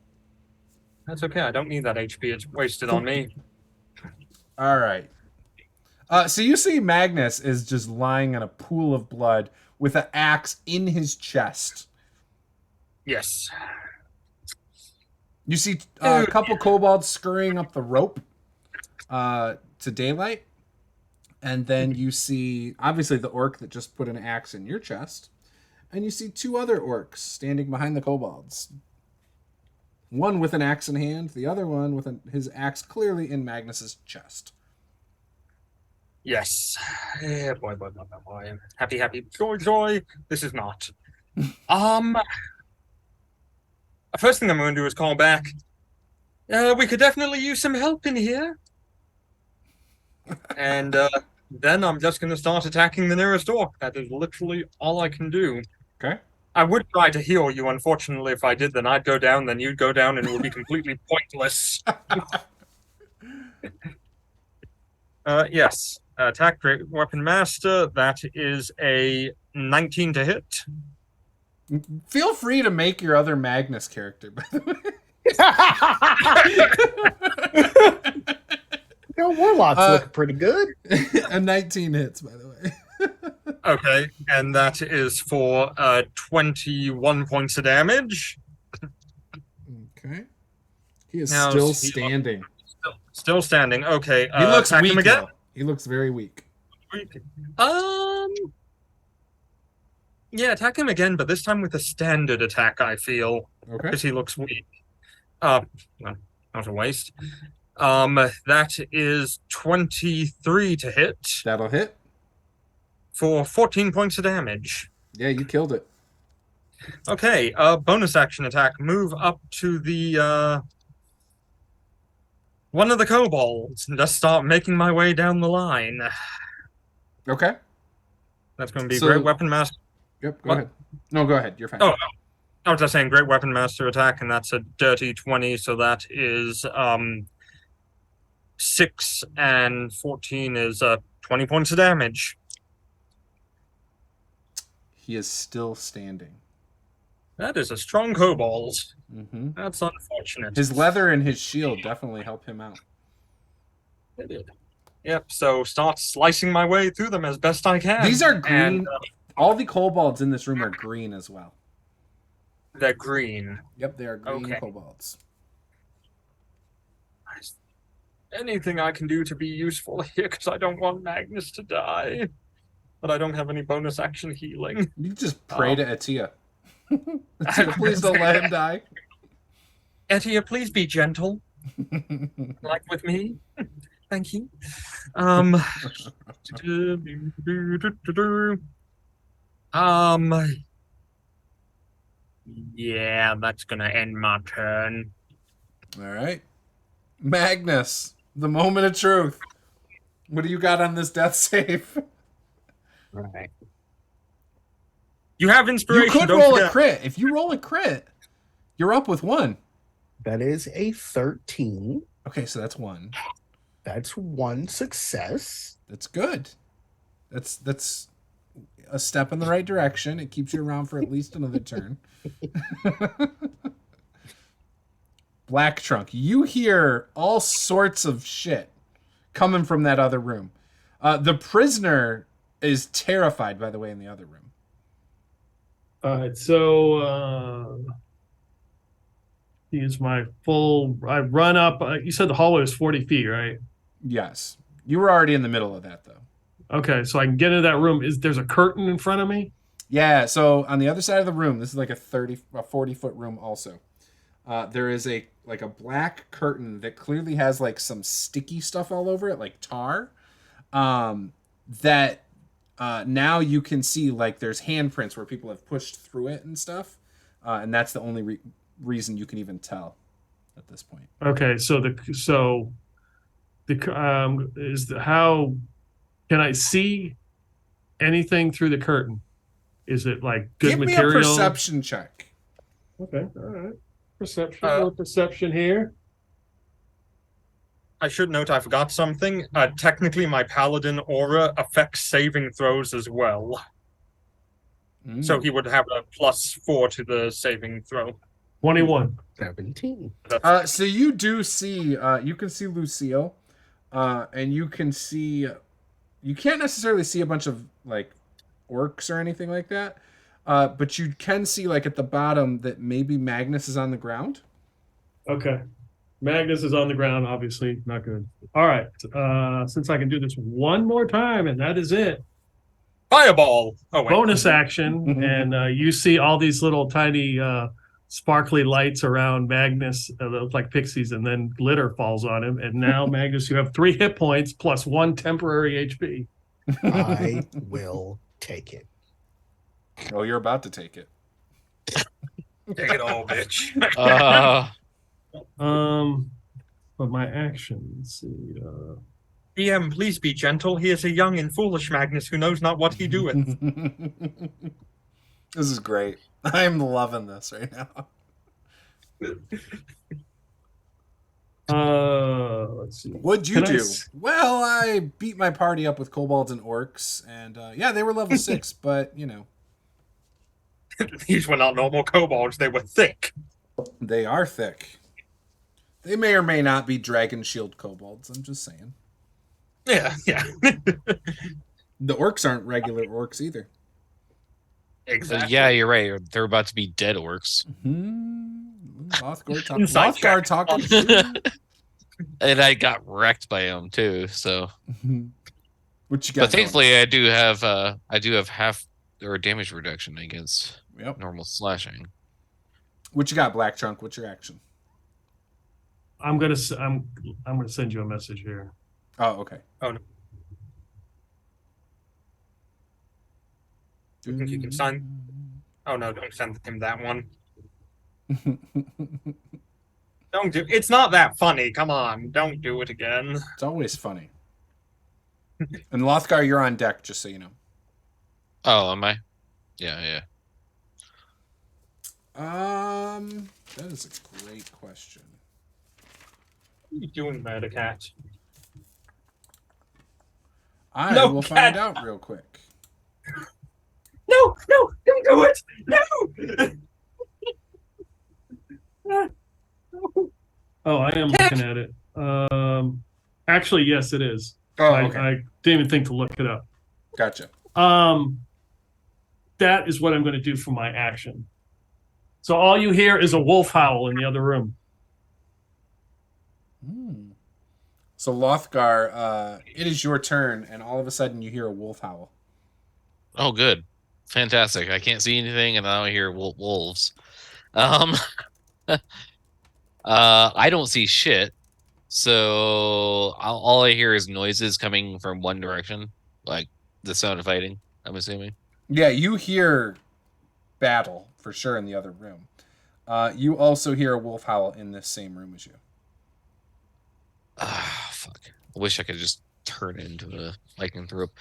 That's okay. I don't need that HP. It's wasted on me. All right. So you see Magnus is just lying in a pool of blood with an axe in his chest. Yes. You see a couple kobolds scurrying up the rope to daylight. And then you see, obviously, the orc that just put an axe in your chest. And you see 2 other orcs standing behind the kobolds. One with an axe in hand, the other one with his axe clearly in Magnus's chest. Yes. Yeah, boy. Happy. Joy. This is not. First thing I'm going to do is call back. We could definitely use some help in here. And then I'm just going to start attacking the nearest door. That is literally all I can do. Okay. I would try to heal you. Unfortunately, if I did, then I'd go down, then you'd go down, and it would be completely pointless. Yes. Attack Great Weapon Master. That is a 19 to hit. Feel free to make your other Magnus character, by the way. Warlocks look pretty good. A 19 hits, by the way. Okay, and that is for 21 points of damage. Okay. He is Now, still he- standing. Still standing. Okay, He looks attack weak, him again. though. He looks very weak. Yeah, attack him again, but this time with a standard attack, I feel, Okay. because he looks weak. Well, not a waste. That is 23 to hit That'll hit. for 14 points of damage. Yeah, you killed it. Okay, bonus action attack. Move up to the, one of the kobolds and just start making my way down the line. Okay. That's going to be So- Great Weapon Master. Yep, go What? ahead. No, go ahead. You're fine. Oh, I was just saying Great Weapon Master attack, and that's a dirty 20, so that is 6 and 14 is 20 points of damage. He is still standing. That is a strong kobold. Mm-hmm. That's unfortunate. His leather and his shield definitely help him out. Yep, so start slicing my way through them as best I can. These are green. And, All the kobolds in this room are green as well. they're green. Yep, they are green Okay. kobolds. Anything I can do to be useful here, because I don't want Magnus to die. But I don't have any bonus action healing. You can just pray to Isiah. Isiah, please don't let him die. Isiah, please be gentle. Like with me. Thank you. Yeah, that's gonna end my turn. All right. Magnus, the moment of truth. What do you got on this death save? Right. You have inspiration. You could don't roll a forget. crit. If you roll a crit, you're up with 1. That is a 13. Okay, so that's 1. That's one success. That's good. That's a step in the right direction. It keeps you around for at least another turn. Black Trunk, you hear all sorts of shit coming from that other room. The prisoner is terrified, by the way, in the other room. All right, so use my full. I run up. You said the hallway was 40 feet, right? Yes. You were already in the middle of that, though. Okay, so I can get into that room. There's a curtain in front of me? Yeah, so on the other side of the room, this is like a 40-foot room also. There is a black curtain that clearly has like some sticky stuff all over it, like tar. That now you can see like there's handprints where people have pushed through it and stuff. And that's the only reason you can even tell at this point. Okay, how can I see anything through the curtain? Is it like good Give material? me a perception check. Okay, all right. Perception, perception here. I should note I forgot something. Technically, my paladin aura affects saving throws as well. So he would have a +4 to the saving throw. 21. 17. So you do see, you can see Lucille, and you can see, you can't necessarily see a bunch of like orcs or anything like that, but you can see like at the bottom that maybe Magnus is on the ground. Okay. Magnus is on the ground, obviously. Not good. All right. Since I can do this one more time, and that is it. Fireball! Oh, wait. Bonus action, and you see all these little tiny sparkly lights around Magnus that look like pixies, and then glitter falls on him. And now, Magnus, you have 3 hit points plus 1 temporary HP. I will take it. Oh, you're about to take it. Take it all, bitch. But my action, let's see. DM, please be gentle. He is a young and foolish Magnus who knows not what he doeth. This is great. I'm loving this right now. Let's see. What'd you Can I do? s- Well, I beat my party up with kobolds and orcs, and yeah, they were level 6, but you know, These were not normal kobolds, they were thick. they are thick. They may or may not be dragon shield kobolds. I'm just saying. Yeah. The orcs aren't regular orcs either. Exactly. Yeah, you're right. They're about to be dead orcs. Inside Lothgar check. talking shit. And I got wrecked by them too. So, What you got? but thankfully, I do have half or damage reduction against Yep. normal slashing. What you got, Black Trunk? What's your action? I'm gonna send you a message here. Oh, okay. Oh, no. You think you can sign? Oh no, don't send him that one. Don't do. It's not that funny. Come on, don't do it again. It's always funny. And Lothgar, you're on deck, just so you know. Oh, am I? Yeah. That is a great question. What are you doing, Murder Cat? I No, will cat. find out real quick. No, don't do it. No. Oh, I am looking at it. Actually, yes, it is. Oh, I okay. didn't even think to look it up. Gotcha. That is what I'm going to do for my action. So all you hear is a wolf howl in the other room. So Lothgar, it is your turn, and all of a sudden you hear a wolf howl. Oh, good, fantastic. I can't see anything, and I don't hear wolves. I don't see shit. So all I hear is noises coming from one direction, like the sound of fighting. I'm assuming. Yeah, you hear battle for sure in the other room. You also hear a wolf howl in this same room as you. Ah, fuck. I wish I could just turn into a lycanthrope.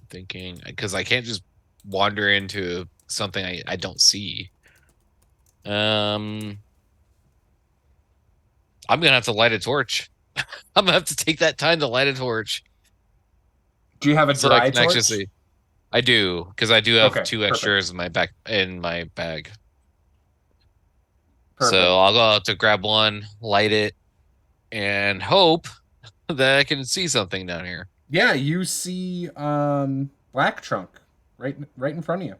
Thinking, because I can't just wander into something I don't see. I'm gonna have to light a torch. I'm gonna have to take that time to light a torch. Do you have a So I dry can torch? actually see. I do, because I do have Okay, two perfect. extras in my bag. Perfect. So I'll go out to grab one, light it, and hope that I can see something down here. Yeah, you see Black Trunk right in front of you.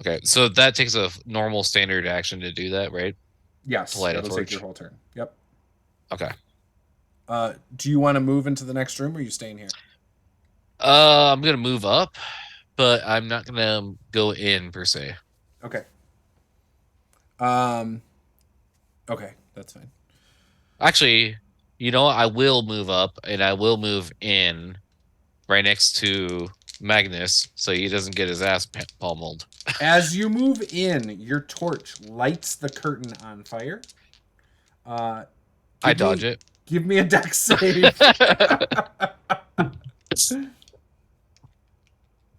Okay, so that takes a normal standard action to do that, right? Yes, To light a that'll take torch. your whole turn. Yep. Okay. Do you want to move into the next room, or are you staying here? I'm gonna move up, but I'm not gonna go in per se. Okay. Okay, that's fine. Actually, you know what? I will move up and I will move in right next to Magnus so he doesn't get his ass pummeled. As you move in, your torch lights the curtain on fire. I dodge it. Give me a dex save.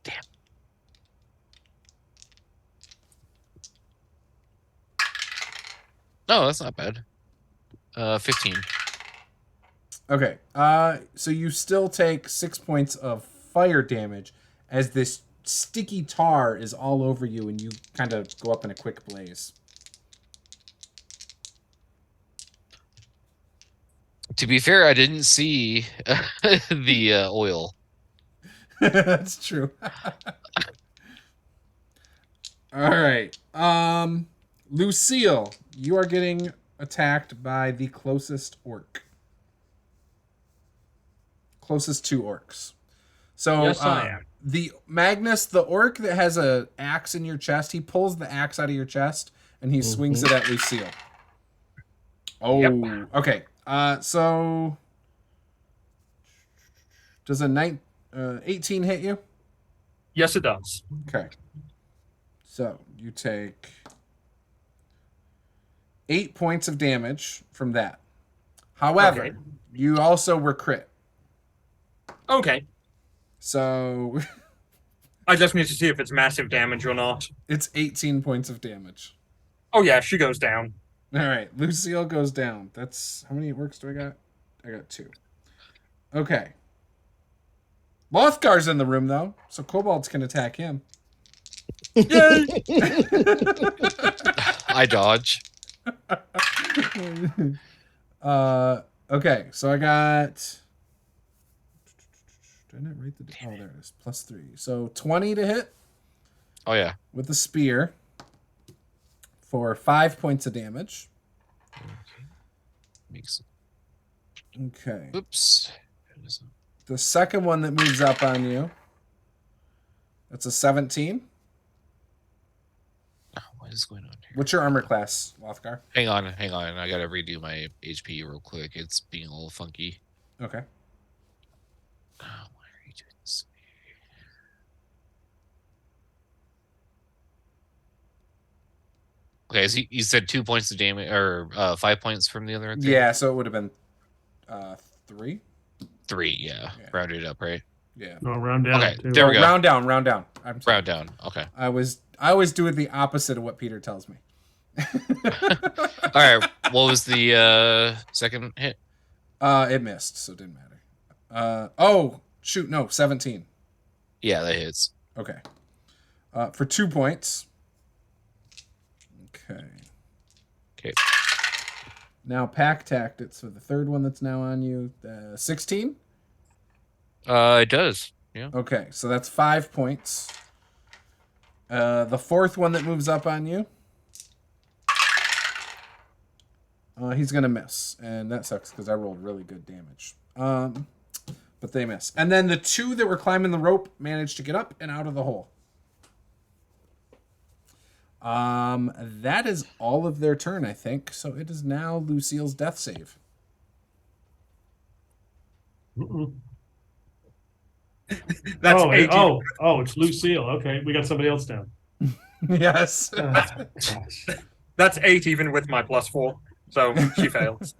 Damn. No, that's not bad. 15. Okay. So you still take 6 points of fire damage as this sticky tar is all over you, and you kind of go up in a quick blaze. To be fair, I didn't see the oil. That's true. All right. Lucille, you are getting attacked by the closest orc. Closest two orcs. So Yes, I am. The Magnus, the orc that has a axe in your chest, he pulls the axe out of your chest and he swings it at Lucille. Oh, Yep. Okay. So does a 18 hit you? Yes, it does. Okay. So you take 8 points of damage from that. However, Okay. you also were crit. Okay. So I just need to see if it's massive damage or not. it's 18 points of damage. Oh yeah, she goes down. All right, Lucille goes down. That's how many works do I got? I got 2. Okay. Lothgar's in the room though, so kobolds can attack him. Yay! I dodge. Okay, so I got. Did I not write the? Oh, there it is. +3. So 20 to hit Oh yeah. with the spear for 5 points of damage. Makes. Okay. Oops. The second one that moves up on you. That's a 17. Oh, what is going on here? What's your armor class, Lothgar? Hang on. I gotta redo my HP real quick. It's being a little funky. Okay. Oh, why are you doing this? Okay, so you said 2 points of damage, or 5 points from the other thing? Yeah, so it would have been 3. 3, yeah. Yeah. Rounded up, right? Yeah. No, round down. Okay, too. there we go. Round down. I'm sorry. Round down. Okay. I always do it the opposite of what Peter tells me. All right. What was the second hit? It missed, so it didn't matter. Oh shoot, no, 17. Yeah, that hits. Okay. For 2 points. Okay. Okay. Now pack tactics for the third one that's now on you. 16. It does. Yeah. Okay, so that's 5 points. The fourth one that moves up on you. He's gonna miss, and that sucks because I rolled really good damage. But they miss. And then the 2 that were climbing the rope managed to get up and out of the hole. That is all of their turn, I think. So it is now Lucille's death save. Mm-mm. That's Oh, 18. it's Lucille. Okay, we got somebody else down. Yes. Gosh. That's 8 even with my +4. So she fails.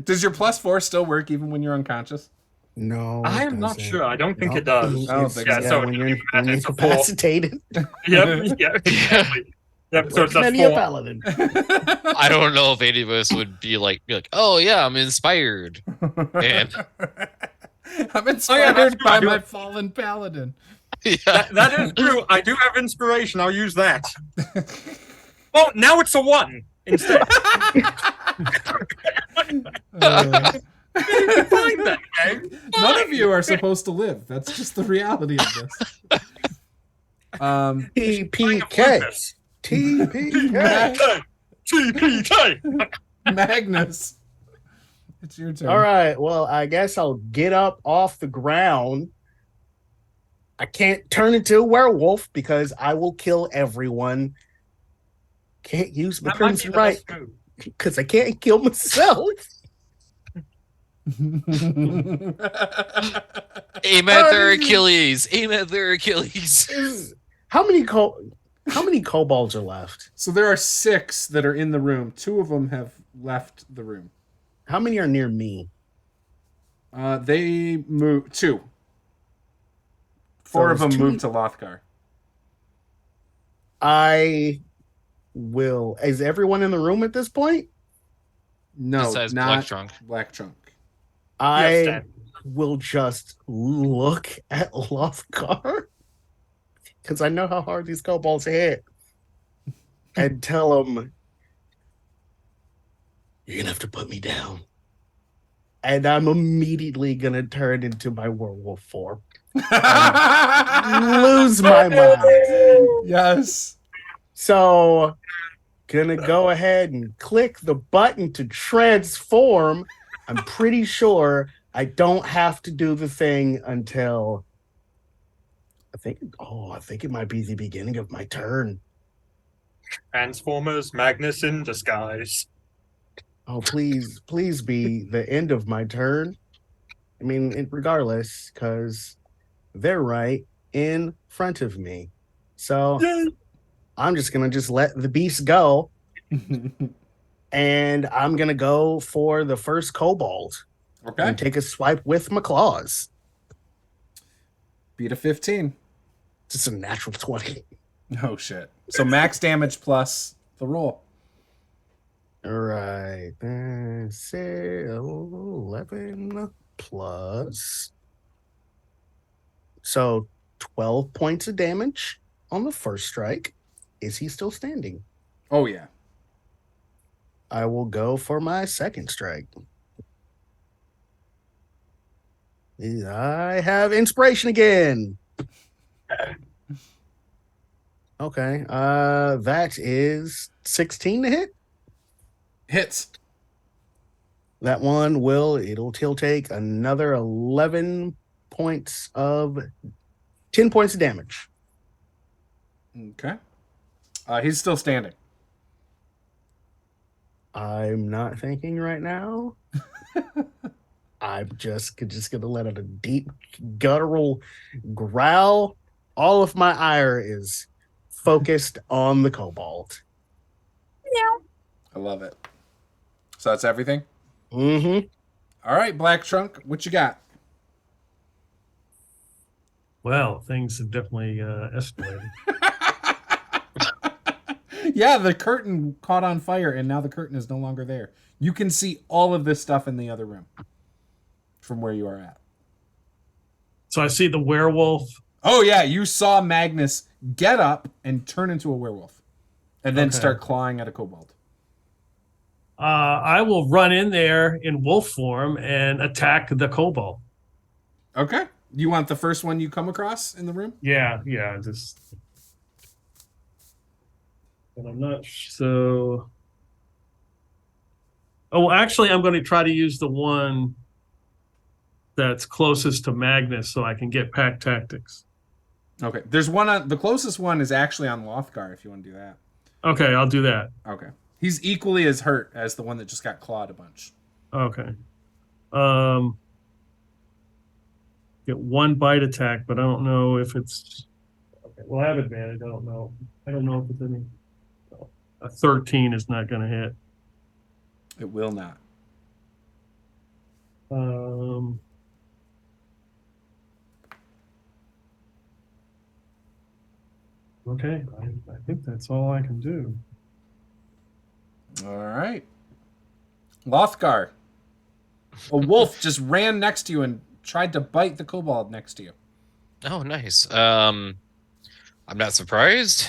Does your +4 still work even when you're unconscious? No, it I'm not doesn't. sure. I don't think Nope. it does. I don't It's- think Yeah, so. so when it you're, doesn't when matter. you're It's a 4. incapacitated. Yep, yeah, exactly. Yep, so it's just Many a 4. paladin. I don't know if any of us would be like, oh yeah, I'm inspired. And I'm inspired that's true. by I do my it. fallen paladin. yeah. That is true. I do have inspiration. I'll use that. Oh, now it's a 1 instead. Find that game. None of you are supposed to live. That's just the reality of this. TPK. TPK. TPK. Magnus, it's your turn. All right. Well, I guess I'll get up off the ground. I can't turn into a werewolf because I will kill everyone. Can't use my That might be crimson the right best move. because I can't kill myself. Aim at their Achilles. Aim at their Achilles. How many kobolds are left? So there are 6 that are in the room. 2 of them have left the room. How many are near me? They move 2. 4 of them there's 2. moved to Lothgar. I will. Is everyone in the room at this point? No, Besides not Black Trunk. Black Trunk. I Yes, Dad. will just look at Lothgar because I know how hard these kobolds hit and tell him, "You're gonna have to put me down." And I'm immediately gonna turn into my werewolf form. Lose my mind. Yes. So, gonna go ahead and click the button to transform. I'm pretty sure I don't have to do the thing until I think it might be the beginning of my turn. Transformers, Magnus in disguise. Oh, please be the end of my turn. I mean, regardless, because they're right in front of me. So Yay! I'm just gonna let the beast go. And I'm gonna go for the first kobold Okay. and take a swipe with my claws. Beat a 15. It's a natural 20. Oh shit. So max damage plus the roll. All right. 11 plus. So 12 points of damage on the first strike. Is he still standing? Oh yeah. I will go for my second strike. I have inspiration again. Okay. That is 16 to hit. Hits. That one it'll take another 10 points of damage. Okay. He's still standing. I'm not thinking right now. I'm just gonna let out a deep guttural growl. All of my ire is focused on the kobold. I love it. So that's everything? Mm-hmm. All right, Black Trunk, what you got? Well, things have definitely escalated. Yeah, the curtain caught on fire, and now the curtain is no longer there. You can see all of this stuff in the other room from where you are at. So I see the werewolf. Oh, yeah, you saw Magnus get up and turn into a werewolf and then Okay. start clawing at a kobold. I will run in there in wolf form and attack the kobold. Okay. You want the first one you come across in the room? Yeah, just. And I'm not so. Oh, well, actually, I'm going to try to use the one that's closest to Magnus so I can get pack tactics. Okay. There's one on the closest one is actually on Lothgar if you want to do that. Okay, I'll do that. Okay. He's equally as hurt as the one that just got clawed a bunch. Okay. Get one bite attack, but I don't know if it's. Okay, well, I have advantage. I don't know. I don't know if it's any. A 13 is not going to hit. It will not. Okay, I think that's all I can do. All right. Lothgar. A wolf just ran next to you and tried to bite the kobold next to you. Oh, nice. I'm not surprised.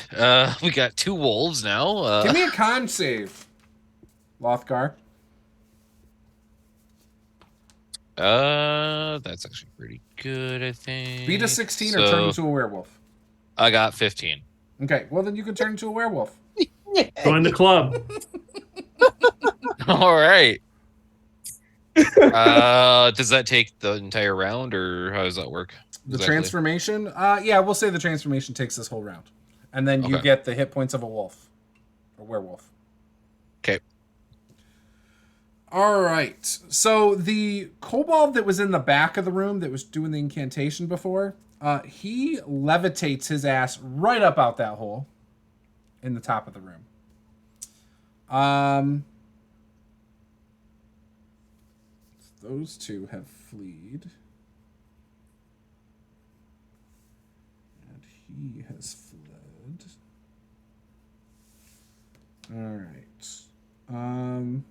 We got 2 wolves now. Give me a con save, Lothgar. That's actually pretty good, I think. Beat a 16 or turn into a werewolf. I got 15. Okay, well then you can turn into a werewolf. Join the club. All right. Does that take the entire round, or how does that work? The exactly? transformation? Yeah, we'll say the transformation takes this whole round. And then you Okay. get the hit points of a wolf. A werewolf. Okay. All right. So the kobold that was in the back of the room that was doing the incantation before, he levitates his ass right up out that hole in the top of the room. Those two have fleed. And he has fled. All right.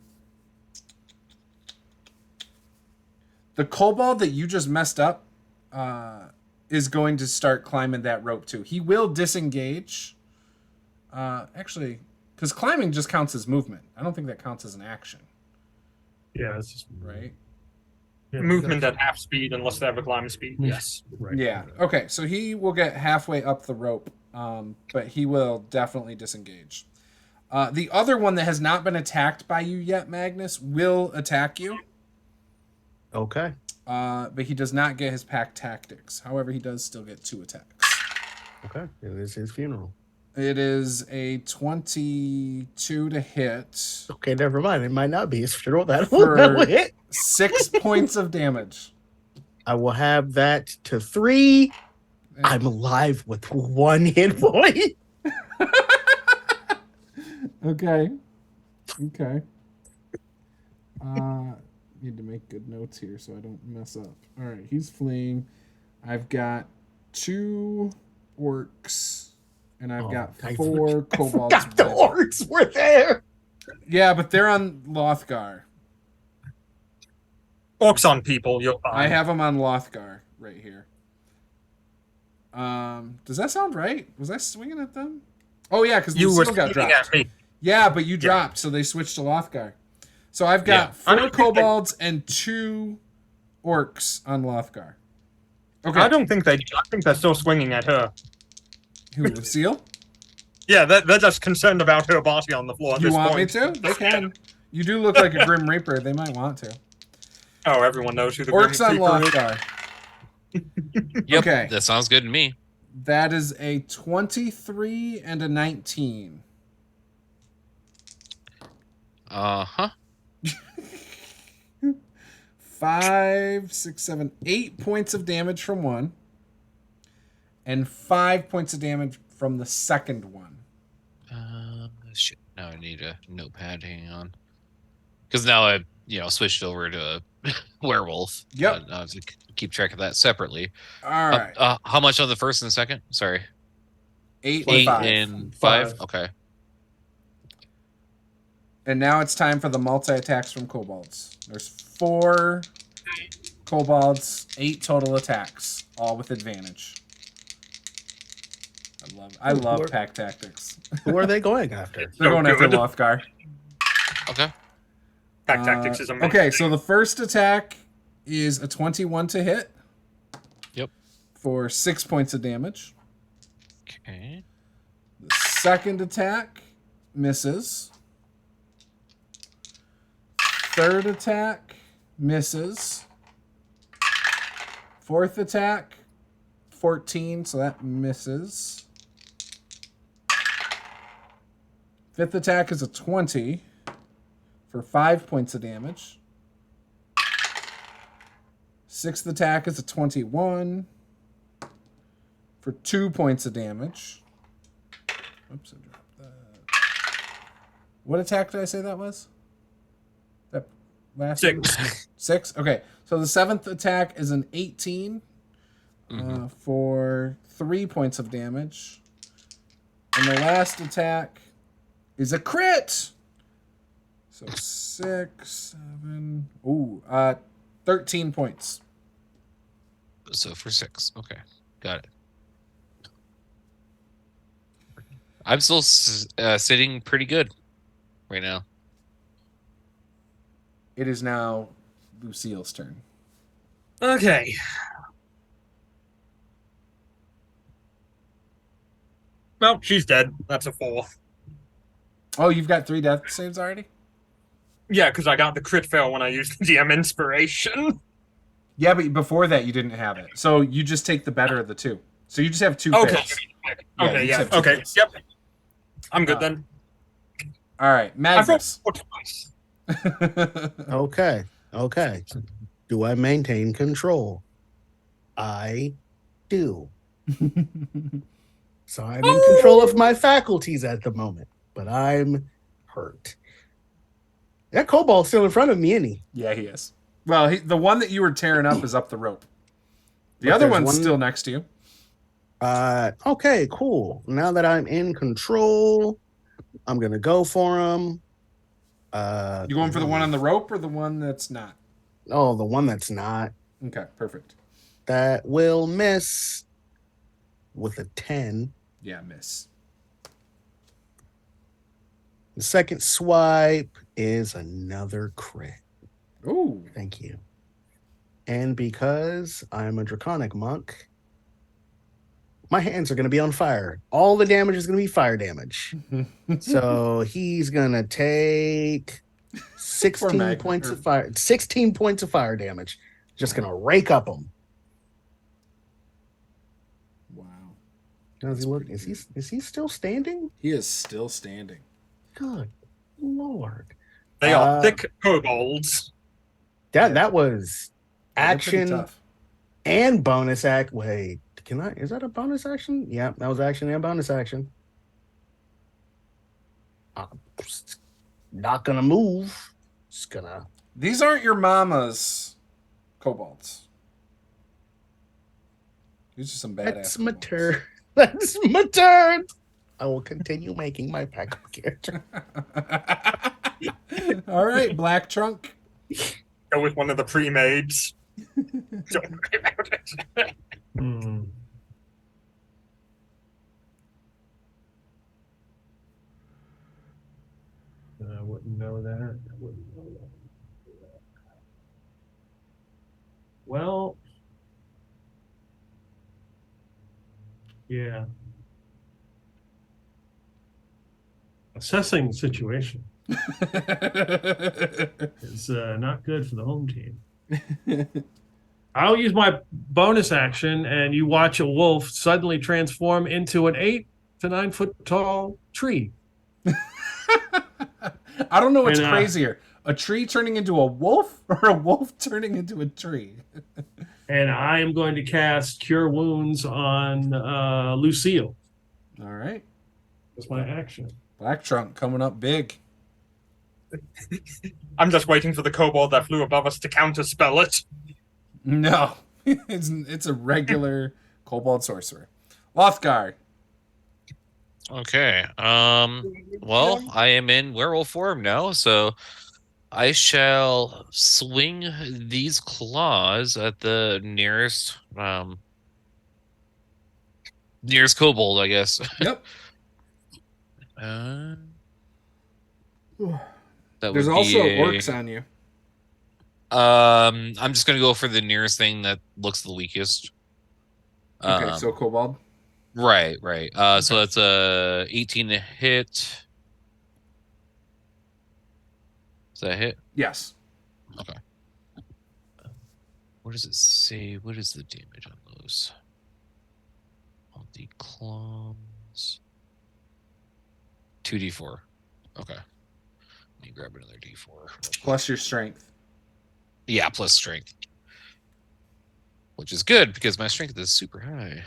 The kobold that you just messed up is going to start climbing that rope too. He will disengage. Actually, because climbing just counts as movement. I don't think that counts as an action, Yeah, it's just right? yeah, Movement at half speed unless they have a climb speed. Yes. Right. Yeah. Okay, so he will get halfway up the rope, but he will definitely disengage. The other one that has not been attacked by you yet, Magnus, will attack you. Okay. But he does not get his pack tactics. However, he does still get 2 attacks. Okay. It is his funeral. It is a 22 to hit Okay, never mind. It might not be his funeral. That For- will hit. 6 points of damage. I will have that to 3. I'm alive with 1 hit point. Okay. Okay. Need to make good notes here so I don't mess up. All right, he's fleeing. I've got 2 orcs, and I've got 4 kobolds. Got the orcs were there. Yeah, but they're on Lothgar. Orcs on people, you're fine. I have them on Lothgar right here. Does that sound right? Was I swinging at them? Oh yeah, because you were Lucille got swinging dropped. at me. Yeah, but you dropped, so they switched to Lothgar. So I've got 4 kobolds and 2 orcs on Lothgar. Okay. I don't think I think they're still swinging at her. Who, Lucille? Yeah, they're just concerned about her body on the floor at You this want point. me to? They can. You do look like a Grim Reaper. They might want to. Oh, everyone knows who the Orcs on Grim Reaper is. Lothgar. Yep, Okay. that sounds good to me. That is a 23 and a 19. Uh-huh. 5, 6, 7, 8 points of damage from one, and 5 points of damage from the second one. Shit. Now I need a notepad. Hang on. Because now I've, switched over to werewolf. Yep. I have to keep track of that separately. All right. How much on the first and second? Sorry. 8 8 and 5. and 5? Okay. And now it's time for the multi-attacks from kobolds. There's 4 kobolds, 8 total attacks, all with advantage. I love pack tactics. Who are they going after? They're going after good. Lothgar. Okay. Pack tactics is amazing. Okay, so the first attack is a 21 to hit. Yep. For 6 points of damage. Okay. The second attack misses. Third attack misses. Fourth attack, 14, so that misses. Fifth attack is a 20 for 5 points of damage. Sixth attack is a 21 for 2 points of damage. Oops, I dropped that. What attack did I say that was? That last 6. one? 6? Okay. So the seventh attack is an 18 for 3 points of damage. And the last attack is a crit. So 6, 7, 13 points. So for 6. Okay. Got it. I'm still sitting pretty good right now. It is now Lucille's turn. Okay. Well, she's dead. That's a 4. Oh, you've got 3 death saves already? Yeah, because I got the crit fail when I used the DM inspiration. Yeah, but before that you didn't have it. So you just take the better of the 2. So you just have 2 Okay. fails. Okay, you yeah. just have 2 Okay, fails. yep. I'm good then. All right, I've rolled Magnus. 4 twice. Okay. Do I maintain control? I do. So I'm in control of my faculties at the moment, but I'm hurt. That kobold's still in front of me, isn't he? Yeah, he is. Well, the one that you were tearing up is up the rope. The But other there's one's one- still next to you. Okay, cool. Now that I'm in control, I'm gonna go for him. You going for the one on the rope or the one that's not? Oh, the one that's not. Okay, perfect. That will miss with a 10. Yeah, miss. The second swipe is another crit. Ooh. Thank you. And because I'm a draconic monk, my hands are going to be on fire. All the damage is going to be fire damage. So he's going to take 16 points of fire. 16 points of fire damage. Just going to rake up him. Wow. How's he look? Is he still standing? He is still standing. Good Lord. They are thick kobolds. That was Yeah, they're pretty action tough. and bonus act. Wait, is that a bonus action? Yeah, that was action and bonus action. I'm just not gonna move. Just gonna These aren't your mama's kobolds. These are some badass. That's my kobolds. turn. That's my turn. I will continue making my backup character. All right, Black Trunk. Go with one of the pre-mades. Don't worry about it. Hmm. I wouldn't know that. I wouldn't know that. Well, yeah. Assessing the situation is not good for the home team. I'll use my bonus action, and you watch a wolf suddenly transform into an 8 to 9 foot tall tree. I don't know what's And, crazier. A tree turning into a wolf or a wolf turning into a tree? And I am going to cast Cure Wounds on Lucille. All right. That's my action. Black Trunk coming up big. I'm just waiting for the kobold that flew above us to counterspell it. No. It's a regular kobold sorcerer. Lothgar. Okay. Well, I am in werewolf form now, so I shall swing these claws at the nearest kobold, I guess. Yep. That There's would also be orcs on you. I'm just gonna go for the nearest thing that looks the weakest. Okay, so kobold. Right. So that's a 18 to hit. Is that a hit? Yes. Okay. What does it say? What is the damage on those? On the claws. 2d4. Okay. Let me grab another d4. Plus your strength. Yeah, plus strength. Which is good because my strength is super high.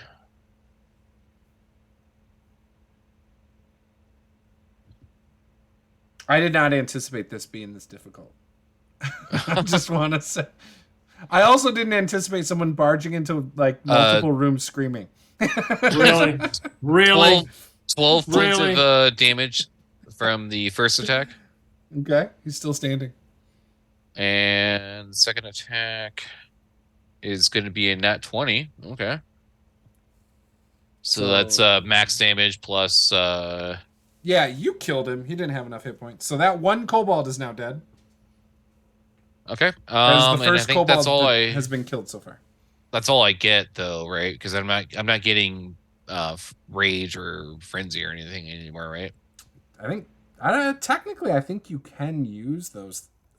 I did not anticipate this being this difficult. I just want to say. I also didn't anticipate someone barging into like multiple rooms screaming. Really? Really? 12 points Really? of damage from the first attack. Okay, he's still standing. And the second attack is going to be a nat 20. Okay. So that's max damage plus... Yeah, you killed him. He didn't have enough hit points. So that one kobold is now dead. Okay. That is the And I first think kobold that's all that has been killed so far. That's all I get though, right? Because I'm not getting rage or frenzy or anything anymore, right? I think technically I think you can use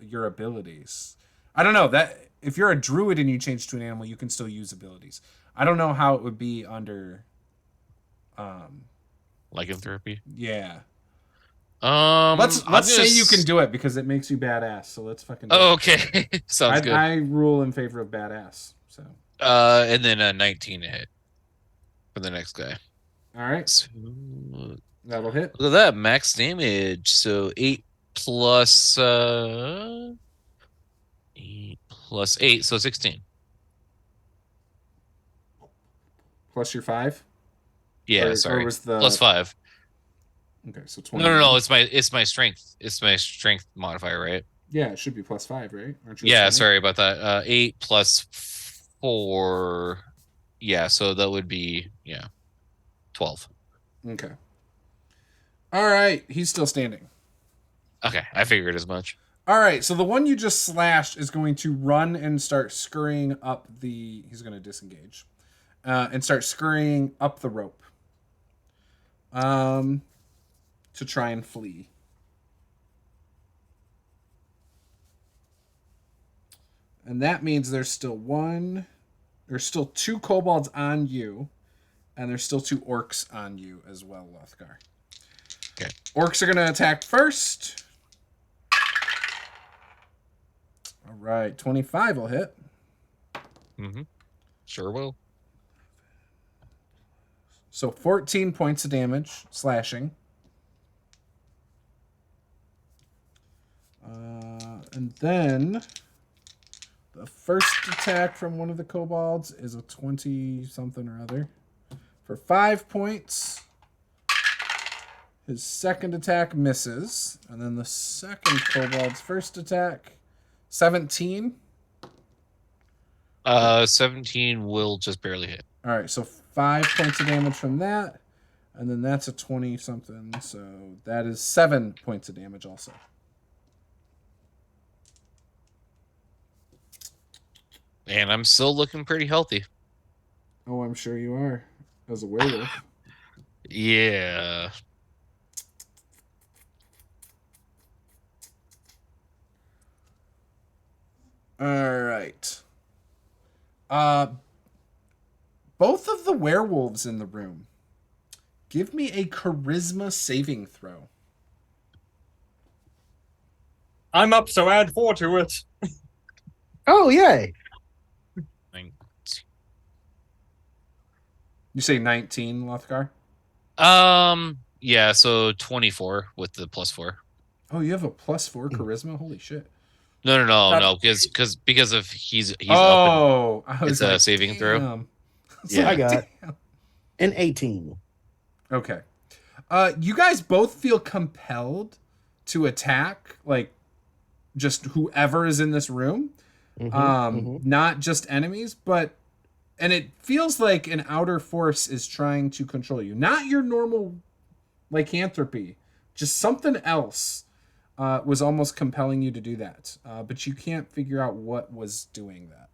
your abilities. I don't know that if you're a druid and you change to an animal, you can still use abilities. I don't know how it would be under Lycanthropy. Yeah. Let's Let's say you can do it because it makes you badass. So let's fucking do it. Okay. Sounds good. I rule in favor of badass. So and then a 19 to hit for the next guy. all right. So, That'll hit. look at that max damage. So 8 plus 8 plus 8, so 16. Plus your 5? Yeah, sorry. Or was the Plus 5. Okay, so 20. No. It's my strength. It's my strength modifier, right? Yeah, it should be plus 5, right? Aren't you? Yeah, 20? sorry about that. 8 plus 4. Yeah, so that would be 12. Okay. All right, he's still standing. Okay, I figured as much. All right, so the one you just slashed is going to run and start scurrying up the. He's going to disengage, and start scurrying up the rope. To try and flee. And that means there's still 2 kobolds on you, and there's still 2 orcs on you as well, Lothgar. Okay. Orcs are going to attack first. All right, 25 will hit. Mm-hmm. Sure will. So 14 points of damage, slashing. And then the first attack from one of the kobolds is a 20-something or other for 5 points. His second attack misses. And then the second kobold's first attack, 17. 17 will just barely hit. All right, so 5 points of damage from that. And then that's a 20-something. So that is 7 points of damage also. And I'm still looking pretty healthy. Oh, I'm sure you are. As a werewolf. Yeah. All right. Both of the werewolves in the room, give me a charisma saving throw. I'm up, so add 4 to it. Oh, yay. You say 19, Lothgar? Yeah, so 24 with the +4. Oh, you have a +4 charisma? Holy shit. No, because of he's up. I was It's a saving throw. damn. Yeah. I got an 18. Okay. You guys both feel compelled to attack, like, just whoever is in this room. Not just enemies, but... And it feels like an outer force is trying to control you. Not your normal lycanthropy. Just something else was almost compelling you to do that. But you can't figure out what was doing that.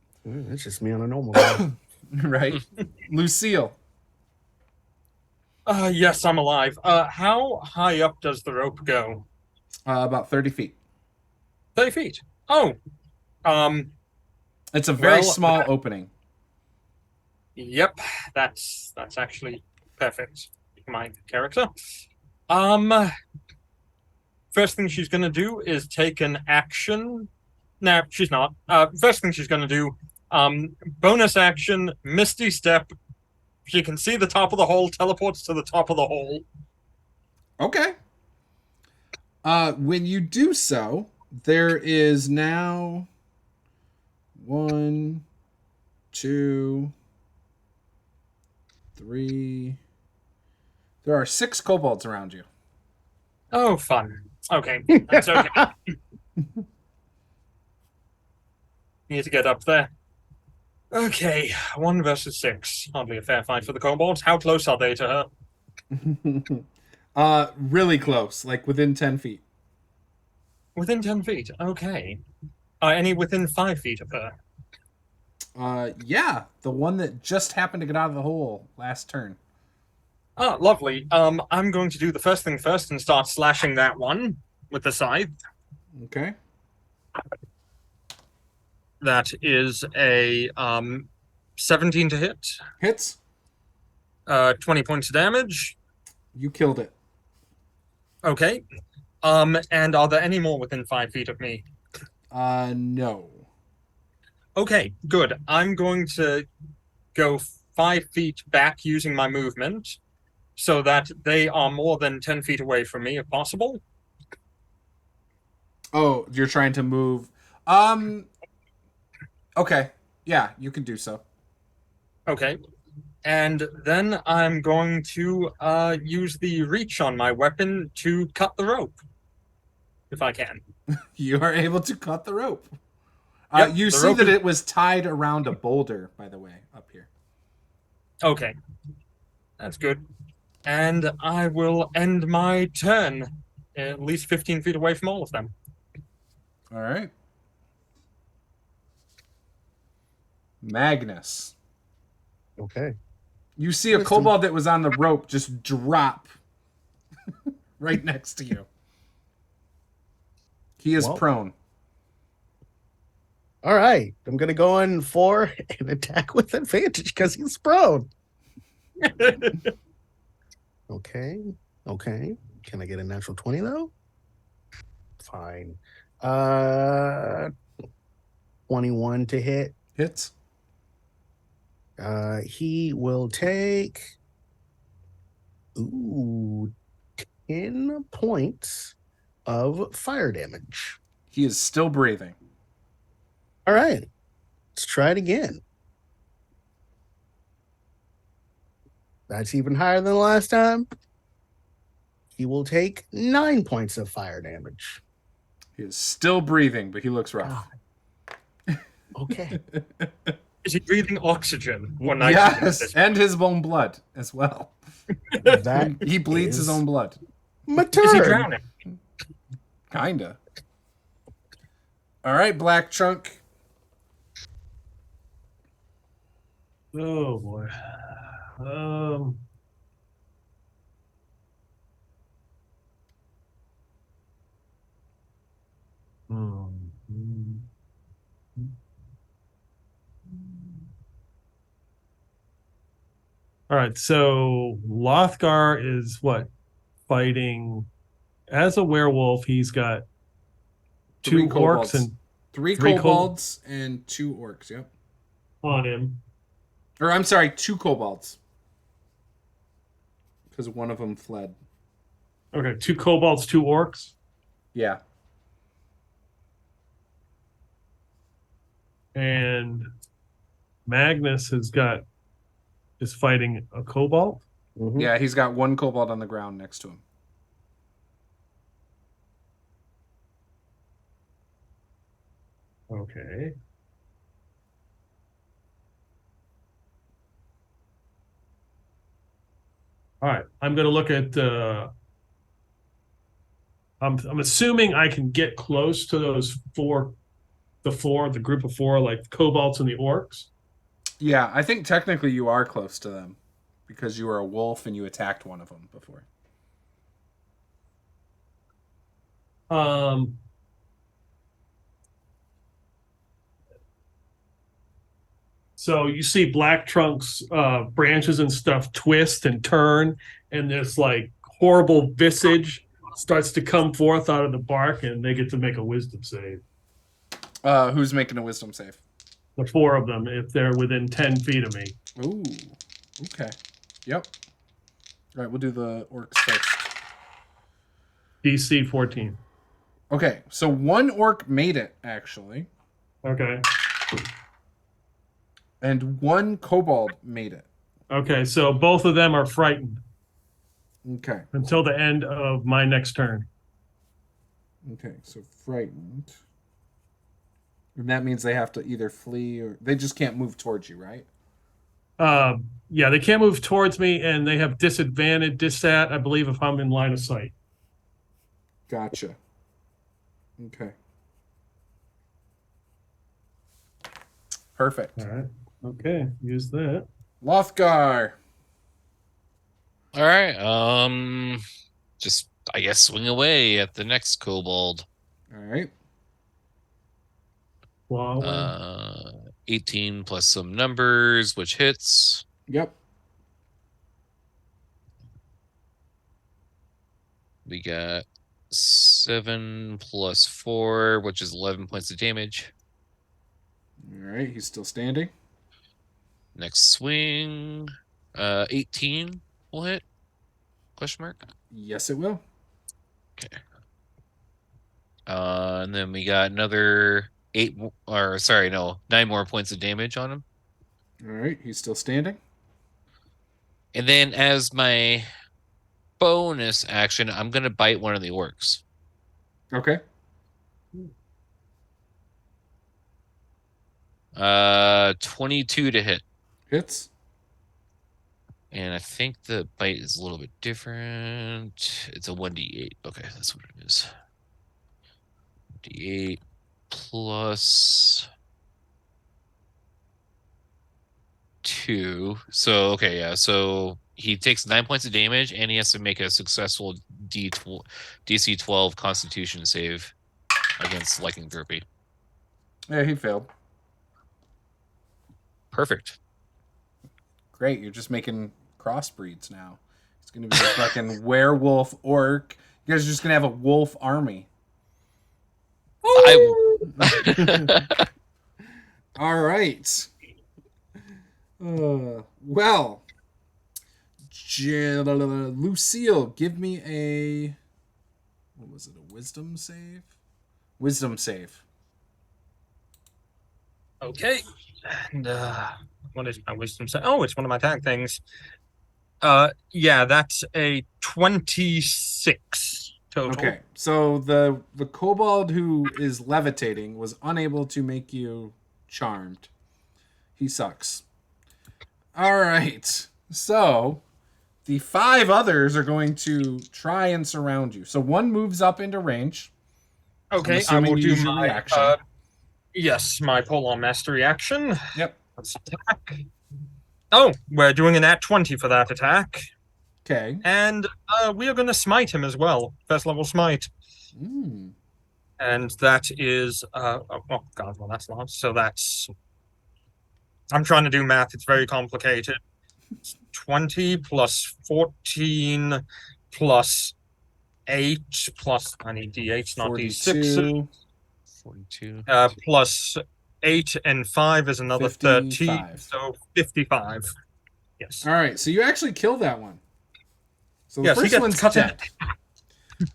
It's just me on a normal day. Right? Lucille. Yes, I'm alive. How high up does the rope go? About 30 feet. 30 feet. Oh. It's a very Well, small opening. Yep. That's actually perfect for my character. First thing she's gonna do is take an action. No, she's not. First thing she's gonna do, bonus action, Misty Step. She can see the top of the hole, teleports to the top of the hole. Okay. When you do so, there is now 1, 2, 3. There are 6 kobolds around you. Oh, fun. Okay, that's okay. Need to get up there. Okay, 1 versus 6. Hardly a fair fight for the kobolds. How close are they to her? Really close, like within 10 feet. Within 10 feet. Okay. Any within 5 feet of her? Yeah, the one that just happened to get out of the hole last turn. Oh, lovely. I'm going to do the first thing first and start slashing that one with the scythe. Okay. That is a 17 to hit. Hits. 20 points of damage. You killed it. Okay. And are there any more within 5 feet of me? No. Okay, good. I'm going to go 5 feet back using my movement so that they are more than 10 feet away from me, if possible. Oh, you're trying to move. Okay. Yeah, you can do so. Okay. And then I'm going to use the reach on my weapon to cut the rope, if I can. You are able to cut the rope. Yep, you the see rope that is- it was tied around a boulder, by the way, up here. Okay. That's good. And I will end my turn at least 15 feet away from all of them. All right. Magnus. Okay. You see a Wisdom. kobold that was on the rope just drop right next to you. He is Well. prone. All right. I'm going to go in for an attack with advantage because he's prone. Okay. Okay. Can I get a natural 20 though? Fine. 21 to hit. Hits. He will take 10 points of fire damage. He is still breathing. All right. Let's try it again. That's even higher than the last time. He will take 9 points of fire damage. He is still breathing, but he looks rough. Okay. Is he breathing oxygen? Or nitrogen at Yes, this and his own blood as well. That He bleeds his is own blood. my point? Is he turn. drowning? Kinda. All right, Black Trunk. Oh boy. Hmm. All right, so Lothgar is what? Fighting as a werewolf. He's got Three two orcs kobolds. and Three three kobolds and 2 orcs, yep. on him. Or I'm sorry, 2 kobolds. Because one of them fled. Okay, 2 kobolds, 2 orcs. Yeah. And Magnus is fighting a kobold. Mhm. Yeah, he's got 1 kobold on the ground next to him. Okay. All right, I'm going to look at. I'm assuming I can get close to those the group of 4, like the kobolds and the orcs. Yeah, I think technically you are close to them. Because you were a wolf and you attacked one of them before. So you see Black Trunk's branches and stuff twist and turn, and this like horrible visage starts to come forth out of the bark, and they get to make a wisdom save. Who's making a wisdom save? The 4 of them, if they're within 10 feet of me. Ooh, okay. Yep. All right, we'll do the orcs first. DC 14. Okay, so 1 orc made it, actually. Okay. And 1 kobold made it. Okay, so both of them are frightened Okay. until the end of my next turn. Okay, so frightened. And that means they have to either flee or... They just can't move towards you, right? Yeah, they can't move towards me, and they have disat, I believe, if I'm in line of sight. Gotcha. Okay. Perfect. All right. Okay, use that. Lothgar. All right. Just I guess swing away at the next kobold. All right. Wow. 18 plus some numbers, which hits. Yep. We got 7 plus 4, which is 11 points of damage. All right, he's still standing. Next swing, 18 will hit. Question mark. Yes, it will. Okay. And then we got another 9 more points of damage on him. All right, he's still standing. And then as my bonus action, I'm gonna bite one of the orcs. Okay. 22 to hit. Hits. And I think the bite is a little bit different. It's a 1d8. Okay, that's what it is. D8 plus 2. So, okay, yeah. So he takes 9 points of damage, and he has to make a successful DC 12 Constitution save against lycanthropy. Yeah, he failed. Perfect. Great, you're just making crossbreeds now. It's gonna be a fucking werewolf orc. You guys are just gonna have a wolf army. All right. Well, Lucille, give me a... What was it? A wisdom save? Wisdom save. Okay. And what is my wisdom set? Oh, it's one of my tag things. Yeah, that's a 26 total. Okay, so the kobold who is levitating was unable to make you charmed. He sucks. All right, so the 5 others are going to try and surround you. So one moves up into range. Okay, I assuming will you do use your my reaction. yes, my polearm mastery action. Yep. Let's attack. Oh, we're doing an at 20 for that attack. Okay. And we are going to smite him as well. First level smite. Mm. And that is, oh god, well that's large. So that's, I'm trying to do math. It's very complicated. It's 20 plus 14 plus 8 plus, I need d8s, not d6. 42. 42. Plus 8 and 5 is another 13. 55. So 55. Yes. All right, so you actually kill that one. So the Yes, he first gets one's cut in. dead.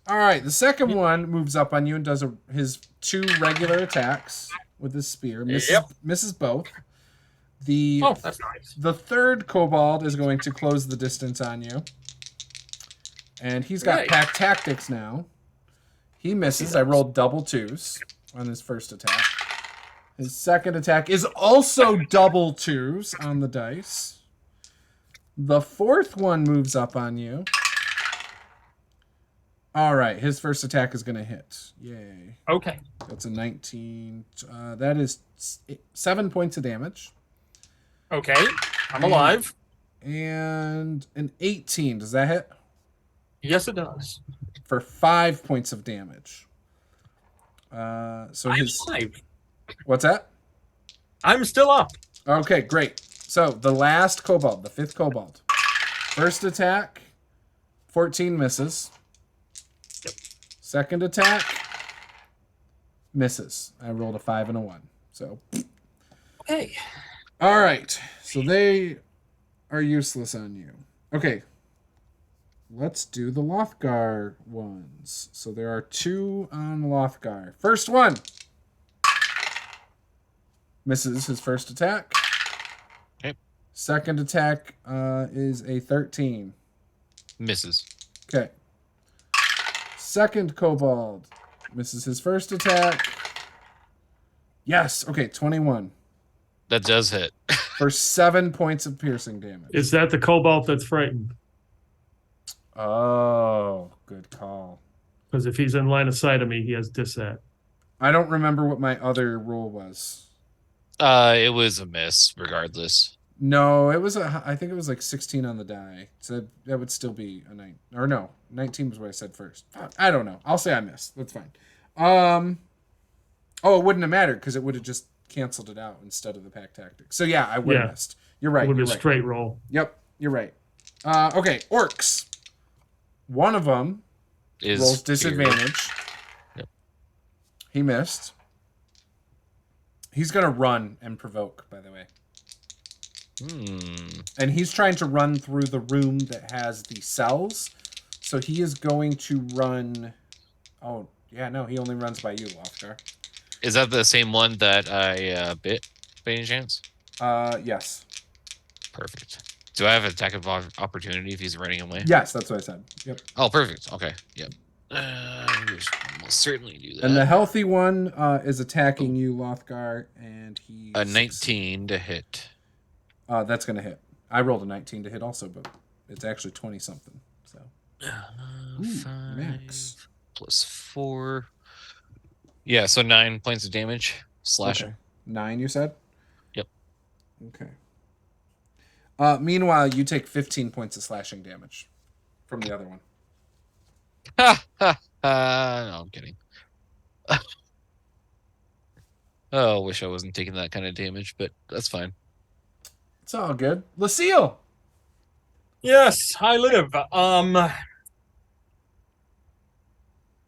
All right, the second one moves up on you and does his 2 regular attacks with his spear. Misses both. Oh, that's nice. The third kobold is going to close the distance on you. And he's got Right. pack tactics now. He misses. I rolled double 2s on his first attack. His second attack is also double 2s on the dice. The fourth one moves up on you. All right, his first attack is going to hit. Yay. Okay. That's a 19. That is 7 points of damage. Okay. I'm alive. And an 18. Does that hit? Yes, it does. For 5 points of damage. So I'm his... alive. What's that? I'm still up. Okay, great. So the last kobold, the 5th kobold. First attack, 14 misses. Yep. Second attack, misses. I rolled a 5 and a 1. So, Okay. all right. So they are useless on you. Okay. Let's do the Lothgar ones. So there are 2 on Lothgar. First one misses his first attack. Okay. Second attack is a 13. Misses. Okay. Second kobold misses his first attack. Yes. Okay, 21 That does hit. for 7 points of piercing damage. Is that the cobalt that's frightened? Oh, good call. Because if he's in line of sight of me, he has dissat. I don't remember what my other roll was. It was a miss, regardless. No, it was I think it was like 16 on the die. So that would still be a 9. Or no, 19 was what I said first. I don't know. I'll say I missed. That's fine. Oh, it wouldn't have mattered because it would have just canceled it out instead of the pack tactic. So yeah, I would have missed. You're right. It would You're be a right. straight roll. Yep, you're right. Okay, orcs. One of them Is rolls feared. disadvantage. Yep. He missed. He's gonna run and provoke, by the way. And he's trying to run through the room that has the cells. So he is going to run. Oh, yeah, no, he only runs by you, Lothgar. Is that the same one that I bit, by any chance? Yes. Perfect. Do I have attack of opportunity if he's running away? Yes, that's what I said. Yep. Oh, perfect. Okay. Yep. We'll certainly do that. And the healthy one is attacking you, Lothgar, and he. A 19 to hit. That's going to hit. I rolled a 19 to hit also, but it's actually 20 something. So. 5 max. plus 4. Yeah, so 9 points of damage. Slashing. Okay. 9, you said? Yep. Okay. Meanwhile, you take 15 points of slashing damage from the other one. No, I'm kidding. Oh, wish I wasn't taking that kind of damage, but that's fine. It's all good. Lucille! Yes, I live.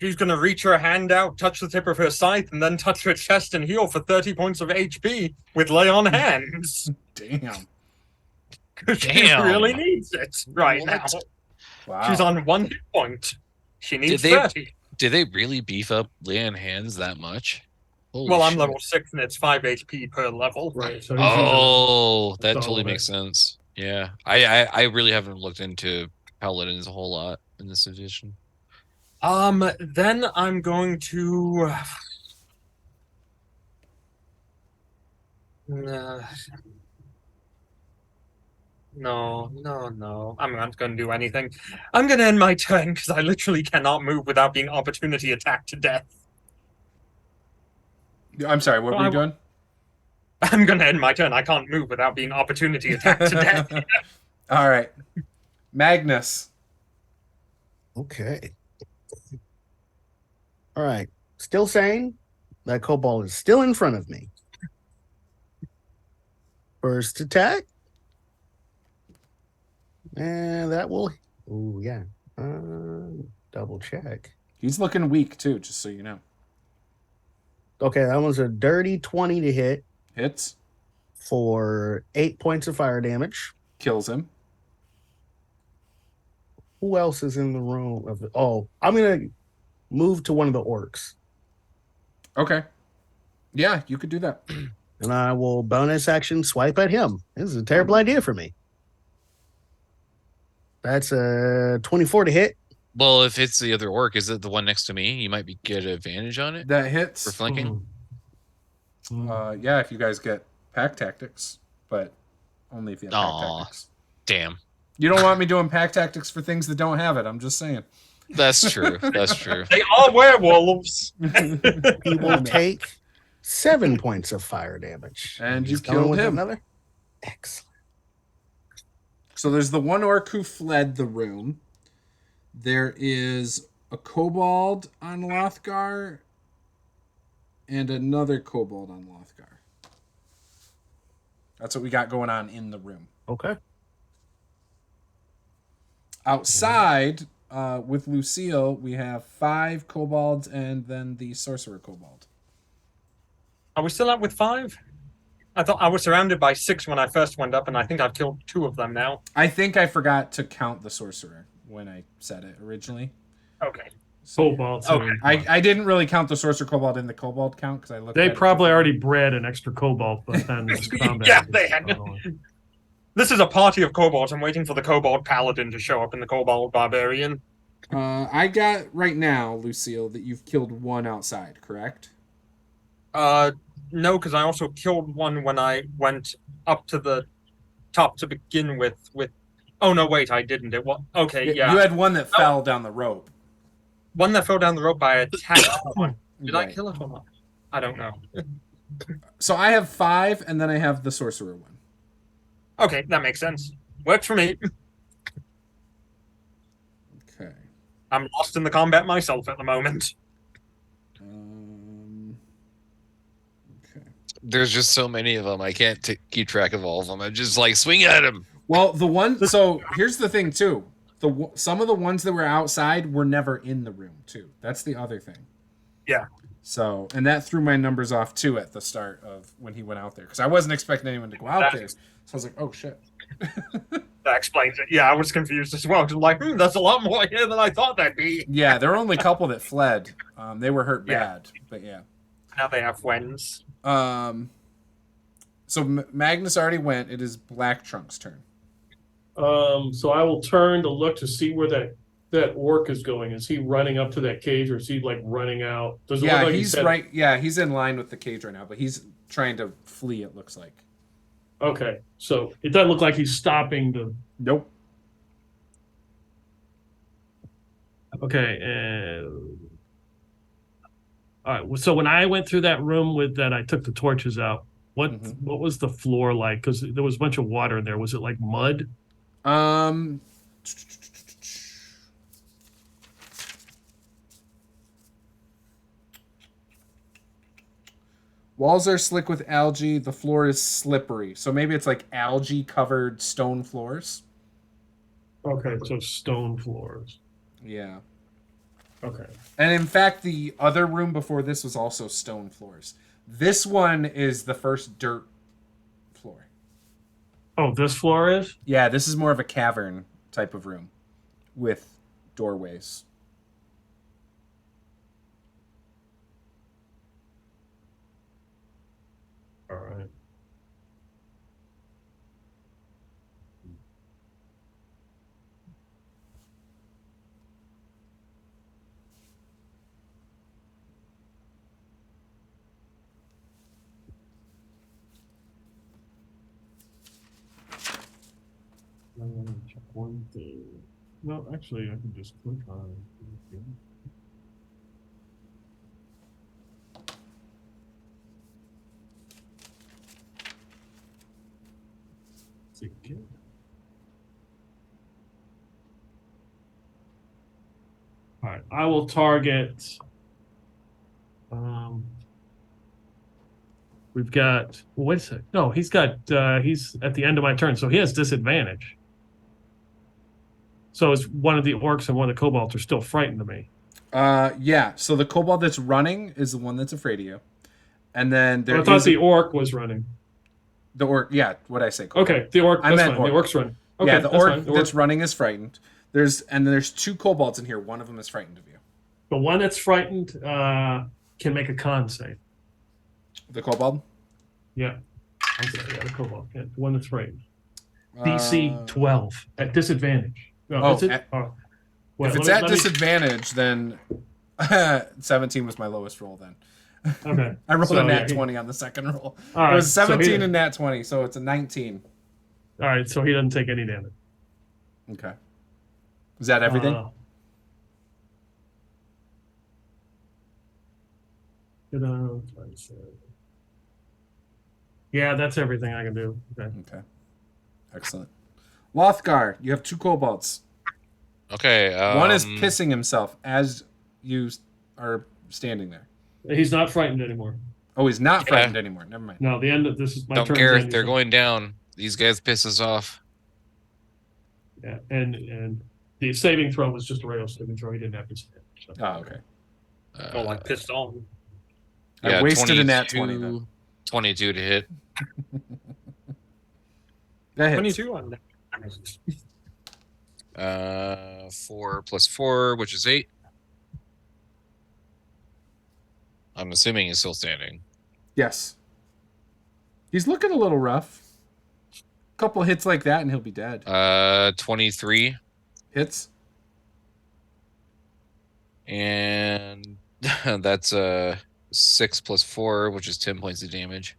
She's gonna reach her hand out, touch the tip of her scythe, and then touch her chest and heal for 30 points of HP with lay on hands. Damn. She Damn. really needs it right What? now. Wow. She's on 1 hit point. She needs Did they- 30. Did they really beef up lay on hands that much? Holy Well, I'm shit. level 6 and it's 5 HP per level. Right. So he's using Oh, that all totally of makes it. sense. Yeah. I really haven't looked into paladins a whole lot in this edition. Then I'm going to. No. I'm not going to do anything. I'm going to end my turn because I literally cannot move without being opportunity attacked to death. I'm sorry, what were you doing? I'm going to end my turn. I can't move without being opportunity attacked to death. All right. Magnus. Okay. All right. Still saying that kobold is still in front of me. First attack. And that will. Oh, yeah. Double check. He's looking weak too, just so you know. Okay, that was a dirty 20 to hit Hits. for 8 points of fire damage. Kills him. Who else is in the room? I'm going to move to one of the orcs. Okay. Yeah, you could do that. And I will bonus action swipe at him. This is a terrible idea for me. That's a 24 to hit. Well, if it's the other orc, is it the one next to me? You might get advantage on it That for hits. flanking. Yeah, if you guys get pack tactics, but only if you have pack tactics. Damn. You don't want me doing pack tactics for things that don't have it. I'm just saying. That's true. That's true. They are werewolves. He will take 7 points of fire damage. And He's you going killed with him. Another. Excellent. So there's the one orc who fled the room. There is a kobold on Lothgar and another kobold on Lothgar. That's what we got going on in the room. Okay. Outside, with Lucille, we have 5 kobolds and then the sorcerer kobold. Are we still up with 5? I thought I was surrounded by 6 when I first went up, and I think I've killed 2 of them now. I think I forgot to count the sorcerer when I said it originally. Okay. Kobold. Okay. I didn't really count the sorcerer kobold in the kobold count because I looked. They at probably it already bred an extra cobalt, but then this combat. Yeah, they had. This is a party of kobolds. I'm waiting for the kobold paladin to show up in the kobold barbarian. I got right now, Lucille, that you've killed 1 outside, correct? No, because I also killed one when I went up to the top to begin with. Oh no, wait, I didn't. It was okay. Yeah, You had 1 that fell down the rope. one that fell down the rope by attack. Did I Right. kill it or not? I don't know. So I have 5, and then I have the sorcerer one. Okay, that makes sense. Works for me. Okay. I'm lost in the combat myself at the moment. Okay. There's just so many of them. I can't keep track of all of them. I'm just like, swing at him. Well, the one. So here's the thing, too. Some of the ones that were outside were never in the room, too. That's the other thing. Yeah. So, and that threw my numbers off, too, at the start of when he went out there. Because I wasn't expecting anyone to go out there. So I was like, oh, shit. That explains it. Yeah, I was confused as well. 'Cause I'm like, there's a lot more here than I thought there'd be. Yeah, there were only a couple that fled. They were hurt bad. But yeah. Now they have friends. So Magnus already went. It is Black Trunk's turn. So I will turn to look to see where that orc is going. Is he running up to that cage, or is he like running out? Does it look like he's right. Yeah, he's in line with the cage right now, but he's trying to flee. It looks like. Okay, so it doesn't look like he's stopping the. Nope. Okay, all right. So when I went through that room with that, I took the torches out. What was the floor like? Because there was a bunch of water in there. Was it like mud? Walls are slick with algae. The floor is slippery. So maybe it's like algae covered stone floors. Okay, so stone floors. Yeah. Okay. And in fact, the other room before this was also stone floors. This one is the first dirt floor. Oh, this floor is? Yeah, this is more of a cavern type of room with doorways. check one thing. No, actually, I can just click on. Again. All right, I will target. We've got. Well, wait a sec. No, he's got. He's at the end of my turn, so he has disadvantage. So it's one of the orcs and one of the kobolds are still frightened of me. Yeah. So the kobold that's running is the one that's afraid of you, and then there. I thought the orc was running. The orc. Yeah. What I say? Kobold. Okay, the orc. I That's meant fine. orc. The orc's running. Okay, yeah, the orc fine. that's running is frightened. There's two kobolds in here. One of them is frightened of you. The one that's frightened can make a con save. The kobold. Yeah. I'm sorry, yeah, the kobold. Yeah, the one that's frightened. DC 12 at disadvantage. No, is it? If it's at disadvantage, then 17 was my lowest roll. Then. Okay. I rolled a nat 20 on the second roll. Right, it was 17 so and nat 20, so it's a 19. All right, so he doesn't take any damage. Okay. Is that everything? Yeah, that's everything I can do. Okay. Excellent. Lothgar, you have two kobolds. Okay. One is pissing himself as you are standing there. He's not frightened anymore. Oh, he's not frightened anymore. Never mind. No, the end of this is my Don't turn. care if they're going down. These guys piss us off. Yeah, and the saving throw was just a regular saving throw. He didn't have to say it. So. Oh, okay. Like pissed off. I wasted a nat 20 then. 22 to hit. That hits. 22 on that. 4 plus 4, which is 8. I'm assuming he's still standing. Yes. He's looking a little rough. Couple hits like that and he'll be dead. 23. Hits. And that's 6 plus 4, which is 10 points of damage.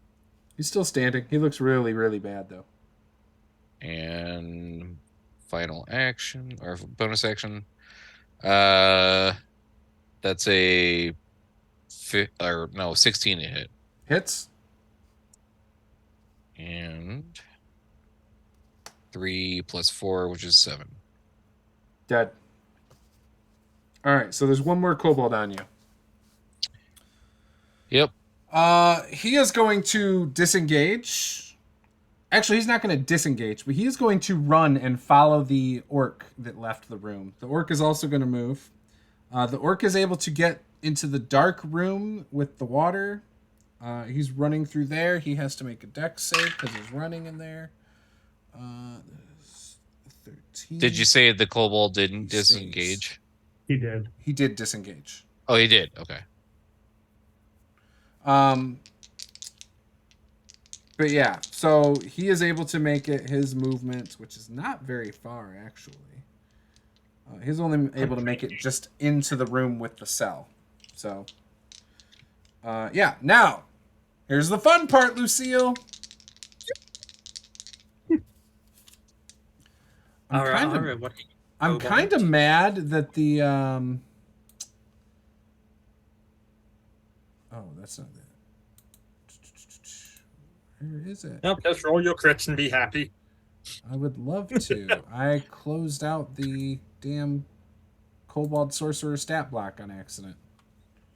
He's still standing. He looks really, really bad though. And final action or bonus action. That's a 16 to hit. Hits. And 3 plus 4, which is 7. Dead. All right, so there's one more kobold on you. Yep. He is going to disengage. Actually, he's not going to disengage, but he is going to run and follow the orc that left the room. The orc is also going to move. The orc is able to get into the dark room with the water. He's running through there. He has to make a dex save because he's running in there. 13. Did you say the kobold didn't disengage? He did. He did disengage. Oh, he did. Okay. But yeah, so he is able to make it his movement, which is not very far actually. He's only able to make it just into the room with the cell. So, yeah. Now, here's the fun part, Lucille. I'm kind of mad that the oh, that's not that. Where is it? Nope, just roll your crits and be happy. I would love to. I closed out the damn Kobold Sorcerer stat block on accident.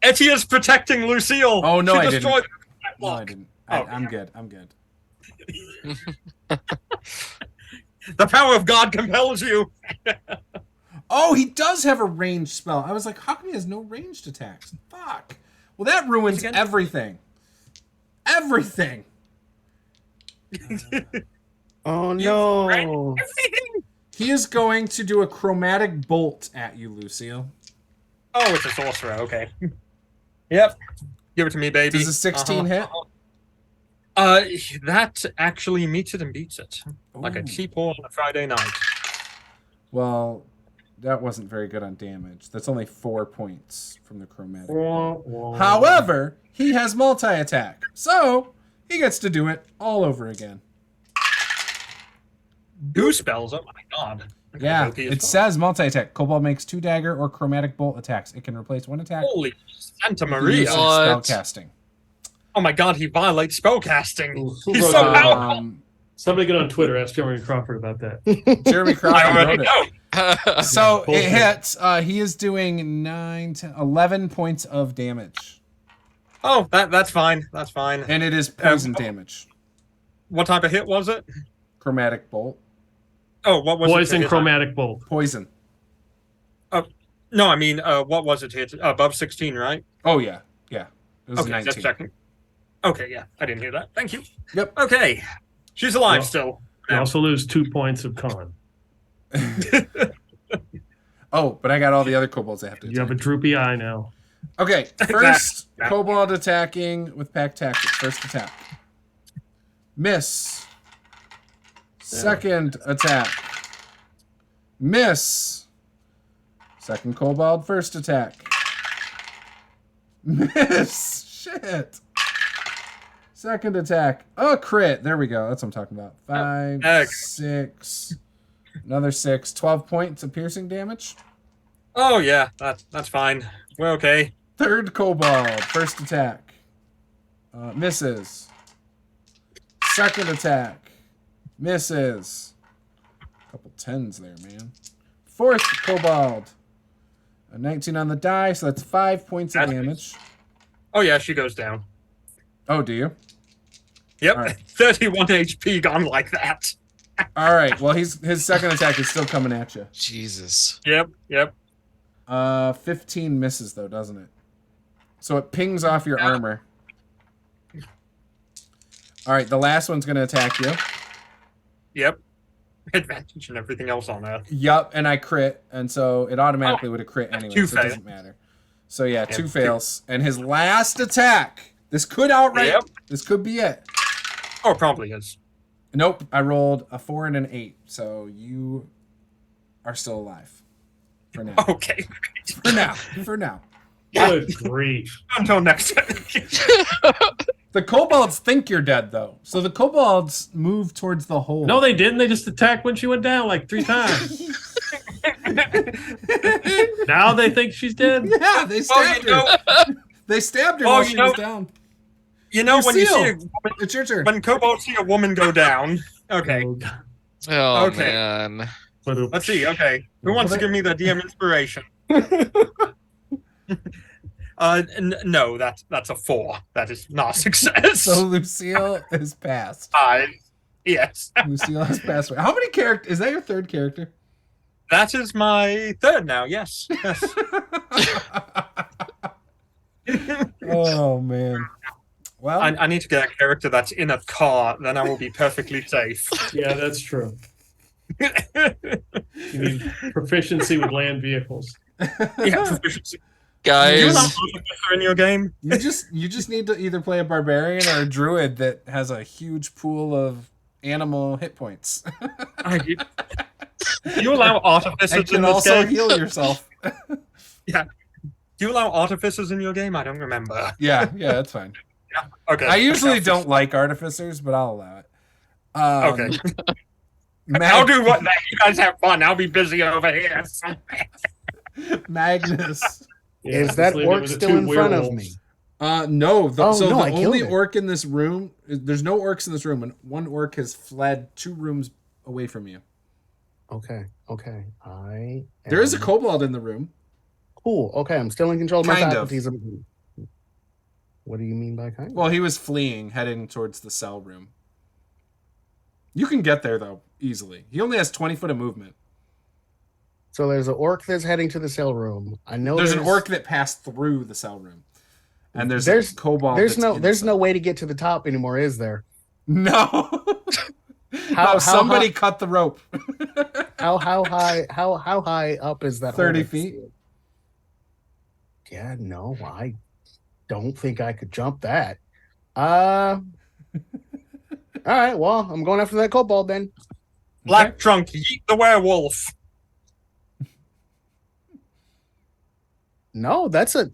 Etty is protecting Lucille. Oh, no, I didn't. destroyed the stat No, I block. didn't. Oh, I'm good. I'm good. The power of God compels you. Oh, he does have a ranged spell. I was like, how come he has no ranged attacks? Fuck. Well, that ruins everything. Everything. Oh no! He is going to do a chromatic bolt at you, Lucille. Oh, it's a sorcerer. Okay. Yep. Give it to me, baby. Does a 16 hit? That actually meets it and beats it. Like a Ooh. cheap on a Friday night. Well, that wasn't very good on damage. That's only 4 points from the chromatic bolt. However, he has multi-attack, so he gets to do it all over again. Two spells. Oh my god. Okay, Yeah, OP as it fuck. says multi-attack. Kobold makes 2 dagger or chromatic bolt attacks. It can replace 1 attack. Holy Santa You can Maria! use some What? spell casting. Oh my god, he violates spellcasting. Ooh, who He's wrote so that? powerful. Somebody get on Twitter. Ask Jeremy Crawford about that. Jeremy I Crawford already wrote know. it. So it Bullshit. hits. He is doing 9, 10, 11 points of damage. Oh, that's fine. That's fine. And it is poison damage. What type of hit was it? Chromatic bolt. Oh, what was it? Poison to hit? chromatic bolt. Poison. No, I mean, what was it to hit? Above 16, right? Oh, yeah. Yeah. It was Okay, 19. just checking. Okay, yeah, I didn't hear that. Thank you. Yep. Okay, she's alive Well, still. You also lose 2 points of con. Oh, but I got all the other kobolds I have to You have a attack. droopy eye now. Okay, first That- kobold attacking with pack tactics. First attack. Miss. Second attack. Miss. Second kobold, first attack. Miss. Shit. Second attack. Oh, crit. There we go. That's what I'm talking about. 5, Okay. 6. Another 6. 12 points of piercing damage. Oh yeah, that's fine. We're okay. Third kobold, first attack. Misses. Second attack. Misses. Couple 10s there, man. Fourth kobold. A 19 on the die, so that's 5 points of That's damage. Oh yeah, she goes down. Oh, do you? Yep, All right. 31 HP gone like that. All right. Well, his second attack is still coming at you. Jesus. Yep. 15 misses though, doesn't it? So it pings off your armor. All right, the last one's going to attack you. Yep. Advantage and everything else on that. Yup, and I crit, and so it automatically would have crit anyway, Two so it fail. doesn't matter. So yeah, 2 two. fails, and his last attack. This could outright. Yep. This could be it. Oh, it probably is. Nope, I rolled a 4 and an 8, so you are still alive for now. Okay. For now. For now. Good grief. Until next time. The kobolds think you're dead though, so the kobolds move towards the hole. No, they didn't. They just attacked when she went down like 3 times. Now they think she's dead. Yeah, they stabbed her. They stabbed her while she was down. You know when you see a Lucille. woman, It's your turn. when kobolds see a woman go down. Okay. Oh, God. Oh Okay. man. Let's see. Okay, who wants to give me the DM inspiration? No, that's a 4. That is not a success. So Lucille is passed. 5. Yes, Lucille has passed away. How many characters? Is that your third character? that is my third now. Yes. Yes. Oh man. Well, I need to get a character that's in a car. Then I will be perfectly safe. Yeah, that's true. You need proficiency with land vehicles. Yeah, proficiency. Do you Guys, allow artificer in your game? you just need to either play a barbarian or a druid that has a huge pool of animal hit points. Do you allow artificers And in can this also game? heal yourself. Do you allow artificers in your game? I don't remember. Yeah, that's fine. Okay. I usually don't like artificers, but I'll allow it. Okay. I'll do what? You guys have fun. I'll be busy over here. Magnus. Yeah, Is that just leave it orc with the still 2 in front of werewolves. me? No. Oh, So no, the I killed only it. orc in this room, there's no orcs in this room, and one orc has fled 2 rooms away from you. Okay. There is a am- kobold in the room. Cool. Okay, I'm still in control of my Kind of. faculties. What do you mean by kind of? Well, he was fleeing, heading towards the cell room. You can get there, though, easily. He only has 20 foot of movement. So there's an orc that's heading to the cell room. I know There's an orc that passed through the cell room. And there's There's- a kobold. There's that's in the no cell. way to get to the top anymore, is there? No. How Somebody high- cut the rope. How high up is that? 30 hole? feet. Yeah, no, I don't think I could jump that. All right, well, I'm going after that kobold then. Black Trunk, yeet the werewolf. No, that's a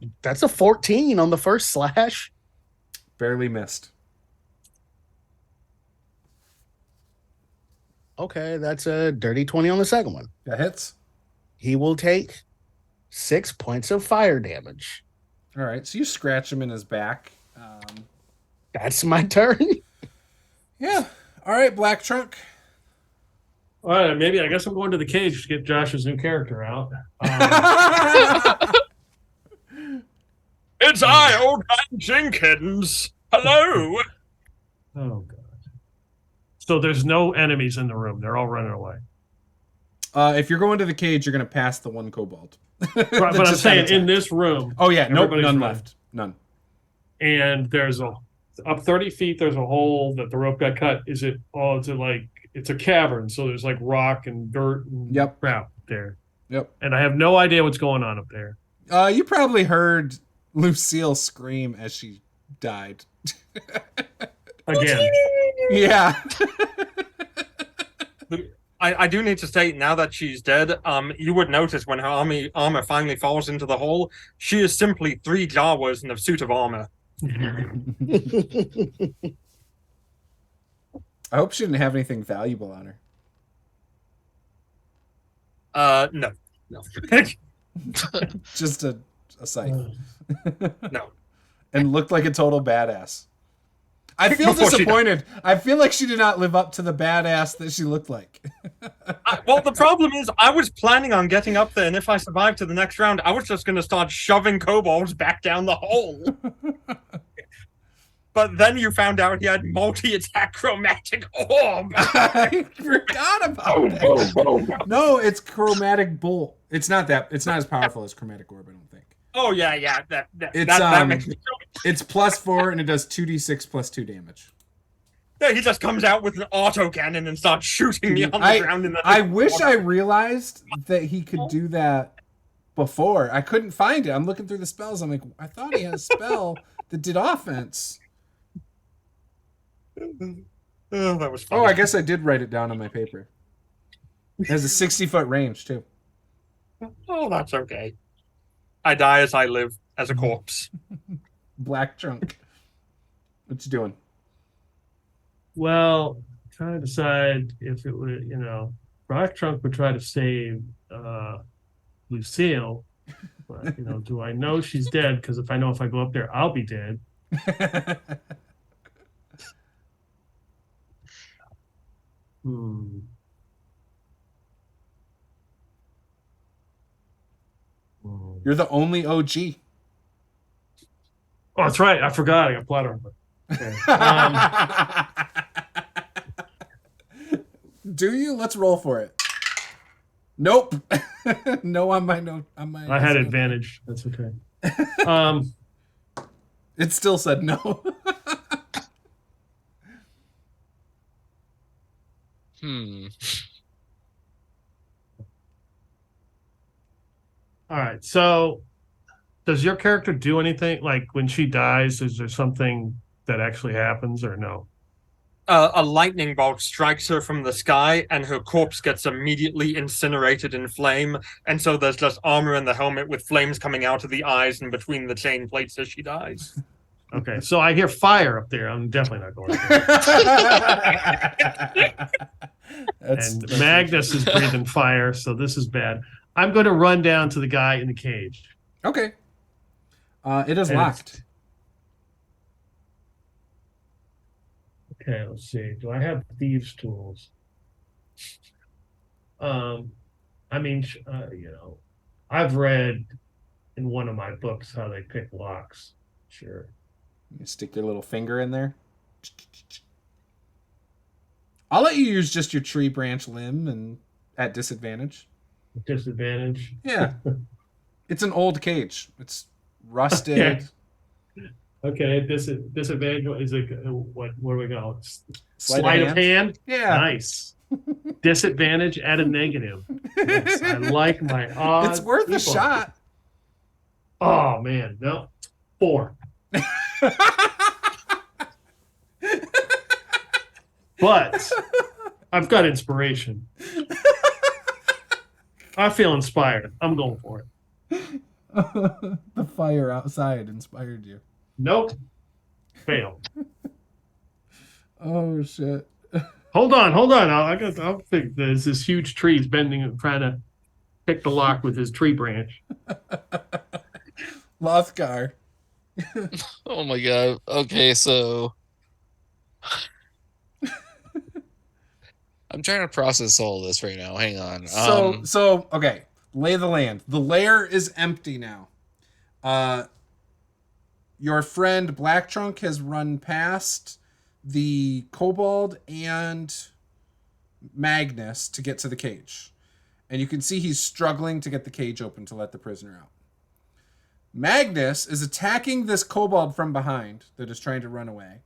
14 on the first slash. Barely missed. Okay, that's a dirty 20 on the second one. That hits. He will take 6 points of fire damage. All right, so you scratch him in his back. That's my turn. Yeah. All right, Black Trunk. All right, maybe I guess I'm going to the cage to get Josh's new character out. It's I, Old Man Jenkins. Hello. Oh god. So there's no enemies in the room. They're all running away. If you're going to the cage, you're going to pass the one kobold. Right, but I'm saying in this room. Oh yeah, nope, everybody's none running. left. None. And there's up 30 feet. There's a hole that the rope got cut. Is it? Oh, is it like it's a cavern? So there's like rock and dirt and crap there. Yep. And I have no idea what's going on up there. You probably heard Lucille scream as she died. Again. Yeah. I do need to state now that she's dead. You would notice when her armor finally falls into the hole, she is simply 3 Jawas in a suit of armor. I hope she didn't have anything valuable on her. No. Just a scythe. No. And looked like a total badass. I feel Before she disappointed. I feel like she did not live up to the badass that she looked like. Well, the problem is, I was planning on getting up there, and if I survived to the next round, I was just going to start shoving kobolds back down the hole. But then you found out he had multi-attack chromatic orb. I forgot about that. No, it's chromatic bolt. It's not as powerful as chromatic orb, I don't think. Oh yeah. That makes me It's +4 and it does 2d6 plus 2 damage. Yeah, he just comes out with an autocannon and starts shooting me on the ground. I wish I realized that he could do that before. I couldn't find it. I'm looking through the spells. I'm like, I thought he had a spell that did offense. Oh, that was funny. Oh, I guess I did write it down on my paper. It has a 60-foot range, too. Oh, that's okay. I die as I live, as a corpse. Black Trunk. What you doing? Well, trying to decide if it would, Black Trunk would try to save Lucille, but do I know she's dead? Because if I go up there, I'll be dead. You're the only OG. Oh, that's right. I forgot. I got plot armor. Okay. Do you? Let's roll for it. Nope. No on my note. I had advantage. That's okay. It still said no. All right. So, does your character do anything? Like when she dies, is there something that actually happens, or no? A lightning bolt strikes her from the sky, and her corpse gets immediately incinerated in flame. And so there's just armor in the helmet with flames coming out of the eyes and between the chain plates as she dies. Okay, so I hear fire up there. I'm definitely not going there. And Magnus is breathing fire, so this is bad. I'm going to run down to the guy in the cage. Okay. It is locked. Okay, let's see. Do I have thieves' tools? I've read in one of my books how they pick locks. Sure. You stick your little finger in there. I'll let you use just your tree branch limb and at disadvantage. Disadvantage? Yeah. It's an old cage. It's rusted. Okay, disadvantage is what? Where do we go? Sleight of hand. Yeah. Nice. Disadvantage at a negative. Yes, I like my odds. It's worth a shot. Oh man, no. 4. But I've got inspiration. I feel inspired. I'm going for it. The fire outside inspired you. Nope. Fail. Oh shit. Hold on. I'll think there's this huge tree. He's bending and trying to pick the lock with his tree branch. Lothgar. Oh my god. Okay, so I'm trying to process all this right now. Hang on. So okay. Lay the land. The lair is empty now. Your friend Black Trunk has run past the kobold and Magnus to get to the cage. And you can see he's struggling to get the cage open to let the prisoner out. Magnus is attacking this kobold from behind that is trying to run away.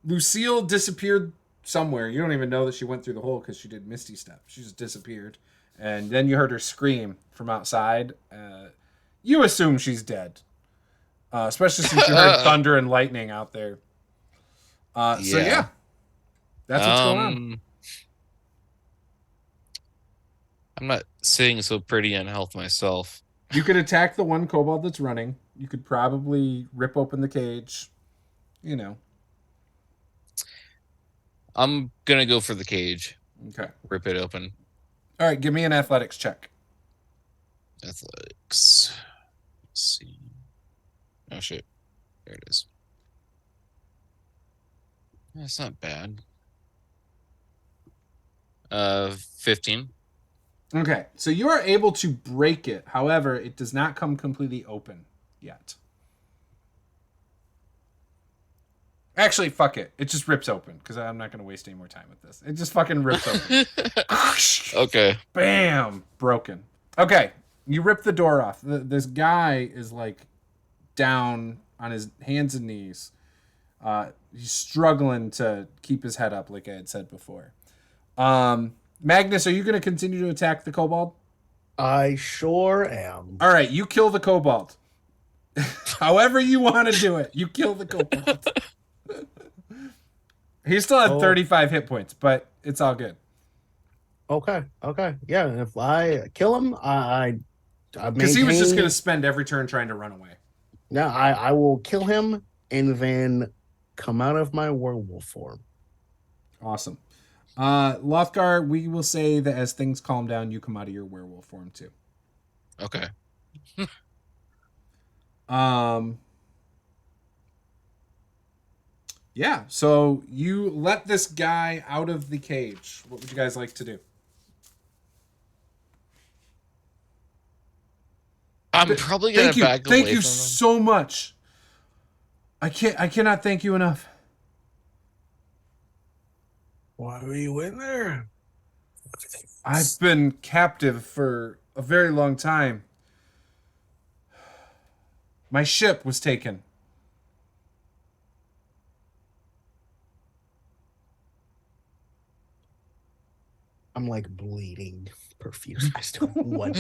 Lucille disappeared somewhere. You don't even know that she went through the hole because she did Misty Step. She just disappeared. And then you heard her scream from outside. You assume she's dead. Especially since you heard thunder and lightning out there. So yeah. That's what's going on. I'm not sitting so pretty in health myself. You could attack the one kobold that's running. You could probably rip open the cage. You know. I'm gonna go for the cage. Okay. Rip it open. All right, give me an athletics check. Athletics. Let's see. Oh shit. There it is. That's not bad. 15. Okay, so you are able to break it. However, it does not come completely open yet. Actually, fuck it. It just rips open because I'm not going to waste any more time with this. It just fucking rips open. Okay. Bam! Broken. Okay, you rip the door off. This guy is like down on his hands and knees. He's struggling to keep his head up, like I had said before. Magnus, are you going to continue to attack the kobold? I sure am. All right, you kill the kobold. However you want to do it, you kill the kobold. He still had 35 hit points, but it's all good. Okay. Yeah, and if I kill him, because he was just going to spend every turn trying to run away. Yeah, I will kill him and then come out of my werewolf form. Awesome. Lothgar, we will say that as things calm down, you come out of your werewolf form too. Okay. Yeah, so you let this guy out of the cage. What would you guys like to do? I'm probably gonna back away from Thank you him. so much. I cannot thank you enough. Why were you in there? I've been captive for a very long time. My ship was taken. I'm like bleeding profuse. I still have one.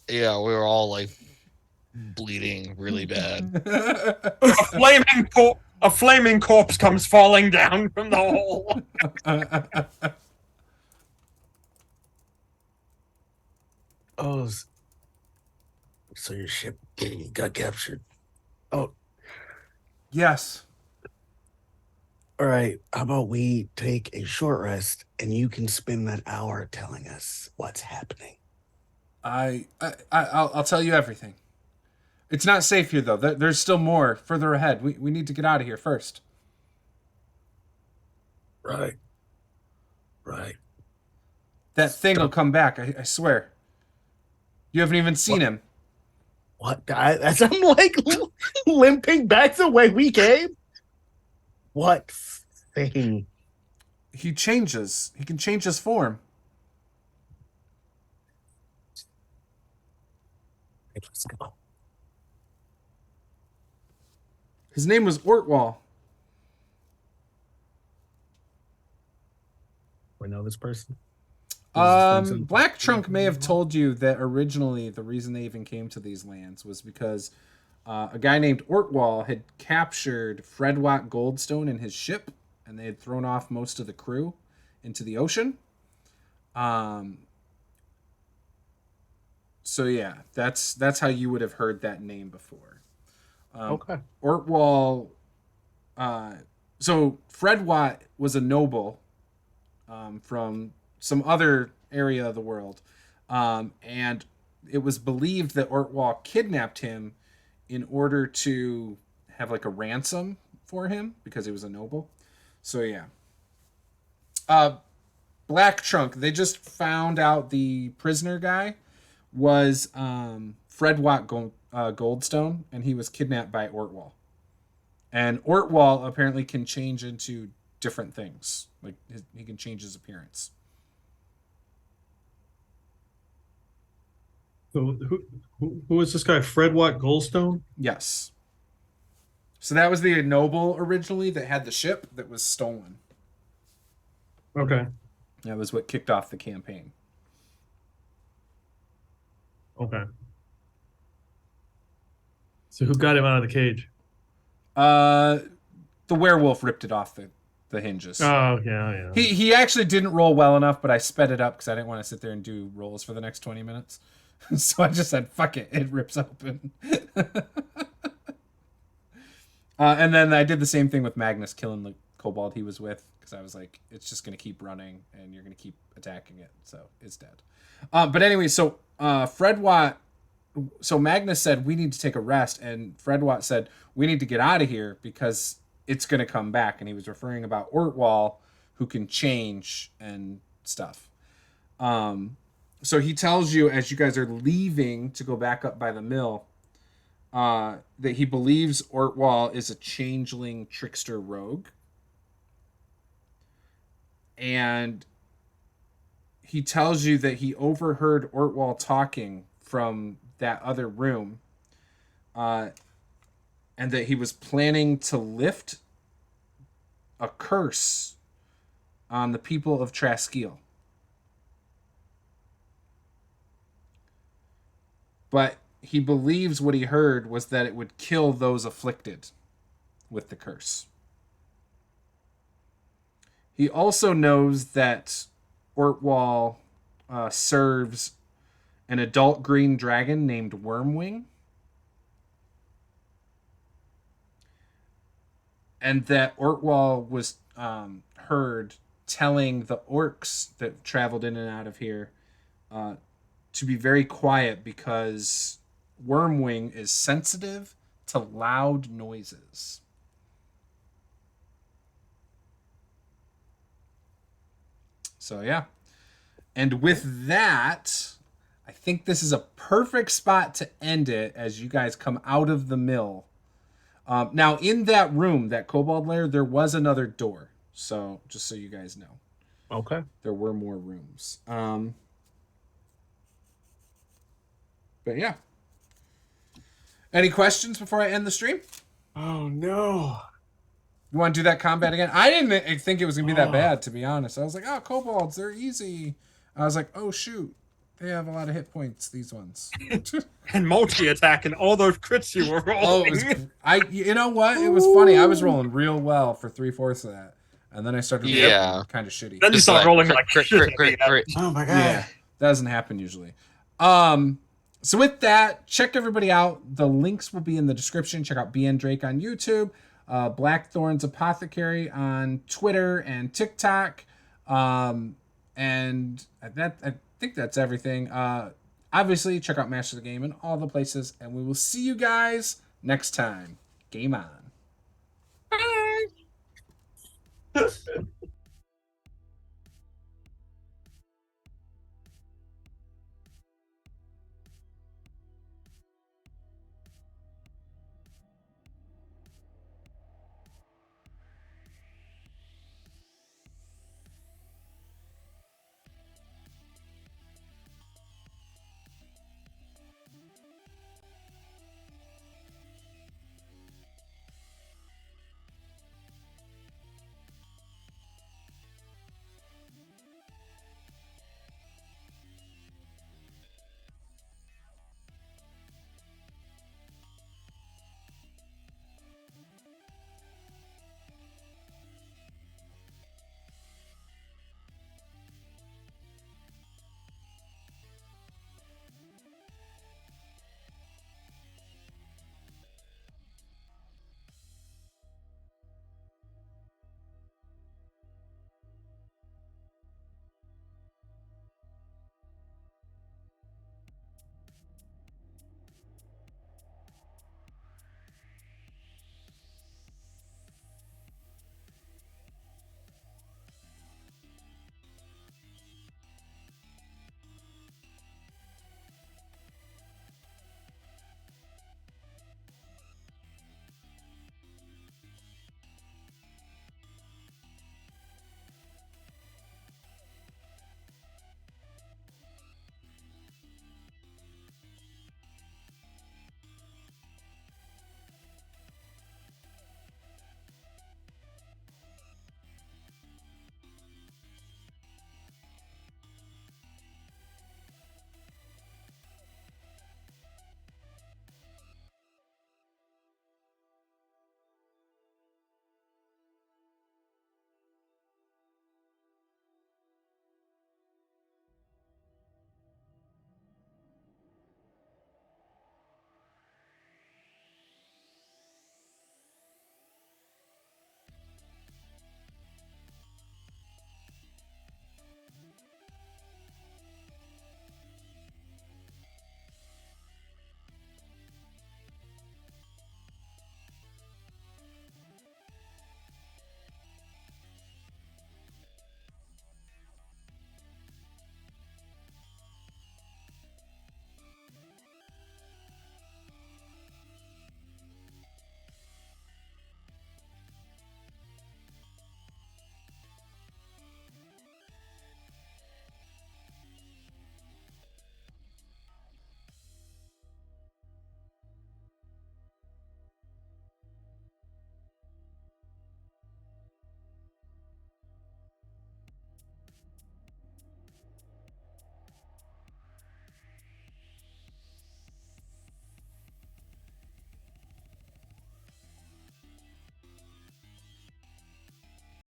Yeah, we were all like bleeding really bad. A flaming corpse comes falling down from the hole. Oh, so your ship got captured. Oh, Yes. all right. How about we take a short rest and you can spend that hour telling us what's happening. I'll tell you everything. It's not safe here, though. There's still more further ahead. We need to get out of here first. Right. That thing will come back, I swear. You haven't even seen him. What? As I'm like limping back the way we came? What thing? He changes. He can change his form. Let's go. His name was Ortwall. We know this person? Black Trunk may have told you that originally the reason they even came to these lands was because a guy named Ortwall had captured Fredwatt Goldstone in his ship, and they had thrown off most of the crew into the ocean. So yeah, that's how you would have heard that name before. Okay. Ortwall So Fred Watt was a noble from some other area of the world, and it was believed that Ortwall kidnapped him in order to have like a ransom for him because he was a noble. So yeah. Black Trunk. They just found out the prisoner guy was Fred Watt Goldstone, and he was kidnapped by Ortwall. And Ortwall apparently can change into different things. Like he can change his appearance. So who is this guy? Fred Watt Goldstone? Yes. So that was the noble originally that had the ship that was stolen. Okay. That was what kicked off the campaign. Okay. So who got him out of the cage? The werewolf ripped it off the hinges. Oh, yeah. He actually didn't roll well enough, but I sped it up because I didn't want to sit there and do rolls for the next 20 minutes. So I just said, fuck it, it rips open. And then I did the same thing with Magnus killing the kobold he was with, because I was like, it's just going to keep running and you're going to keep attacking it. So it's dead. But anyway, so Fred Watt, so Magnus said, we need to take a rest. And Fred Watt said, we need to get out of here because it's going to come back. And he was referring about Ortwall, who can change and stuff. So he tells you as you guys are leaving to go back up by the mill, that he believes Ortwall is a changeling trickster rogue. And he tells you that he overheard Ortwall talking from that other room, and that he was planning to lift a curse on the people of Traskeel. But he believes what he heard was that it would kill those afflicted with the curse. He also knows that Ortwall serves an adult green dragon named Wormwing. And that Ortwall was heard telling the orcs that traveled in and out of here to be very quiet because Wormwing is sensitive to loud noises. So yeah. And with that, I think this is a perfect spot to end it as you guys come out of the mill. Now, in that room, that kobold lair, there was another door. So just so you guys know. Okay. There were more rooms. But yeah. Any questions before I end the stream? Oh no. You want to do that combat again? I didn't think it was going to be that bad, to be honest. I was like, oh, kobolds, they're easy. I was like, oh, shoot. They have a lot of hit points, these ones. And multi-attack and all those crits you were rolling. You know what? It was funny. I was rolling real well for 3/4 of that. And then I started rolling kind of shitty. Then you start rolling like crit. Oh my god. Yeah, that doesn't happen usually. So with that, check everybody out. The links will be in the description. Check out BN Drake on YouTube, Blackthorn's Apothecary on Twitter and TikTok, and I think that's everything. Obviously, check out Master the Game in all the places, and we will see you guys next time. Game on. Bye.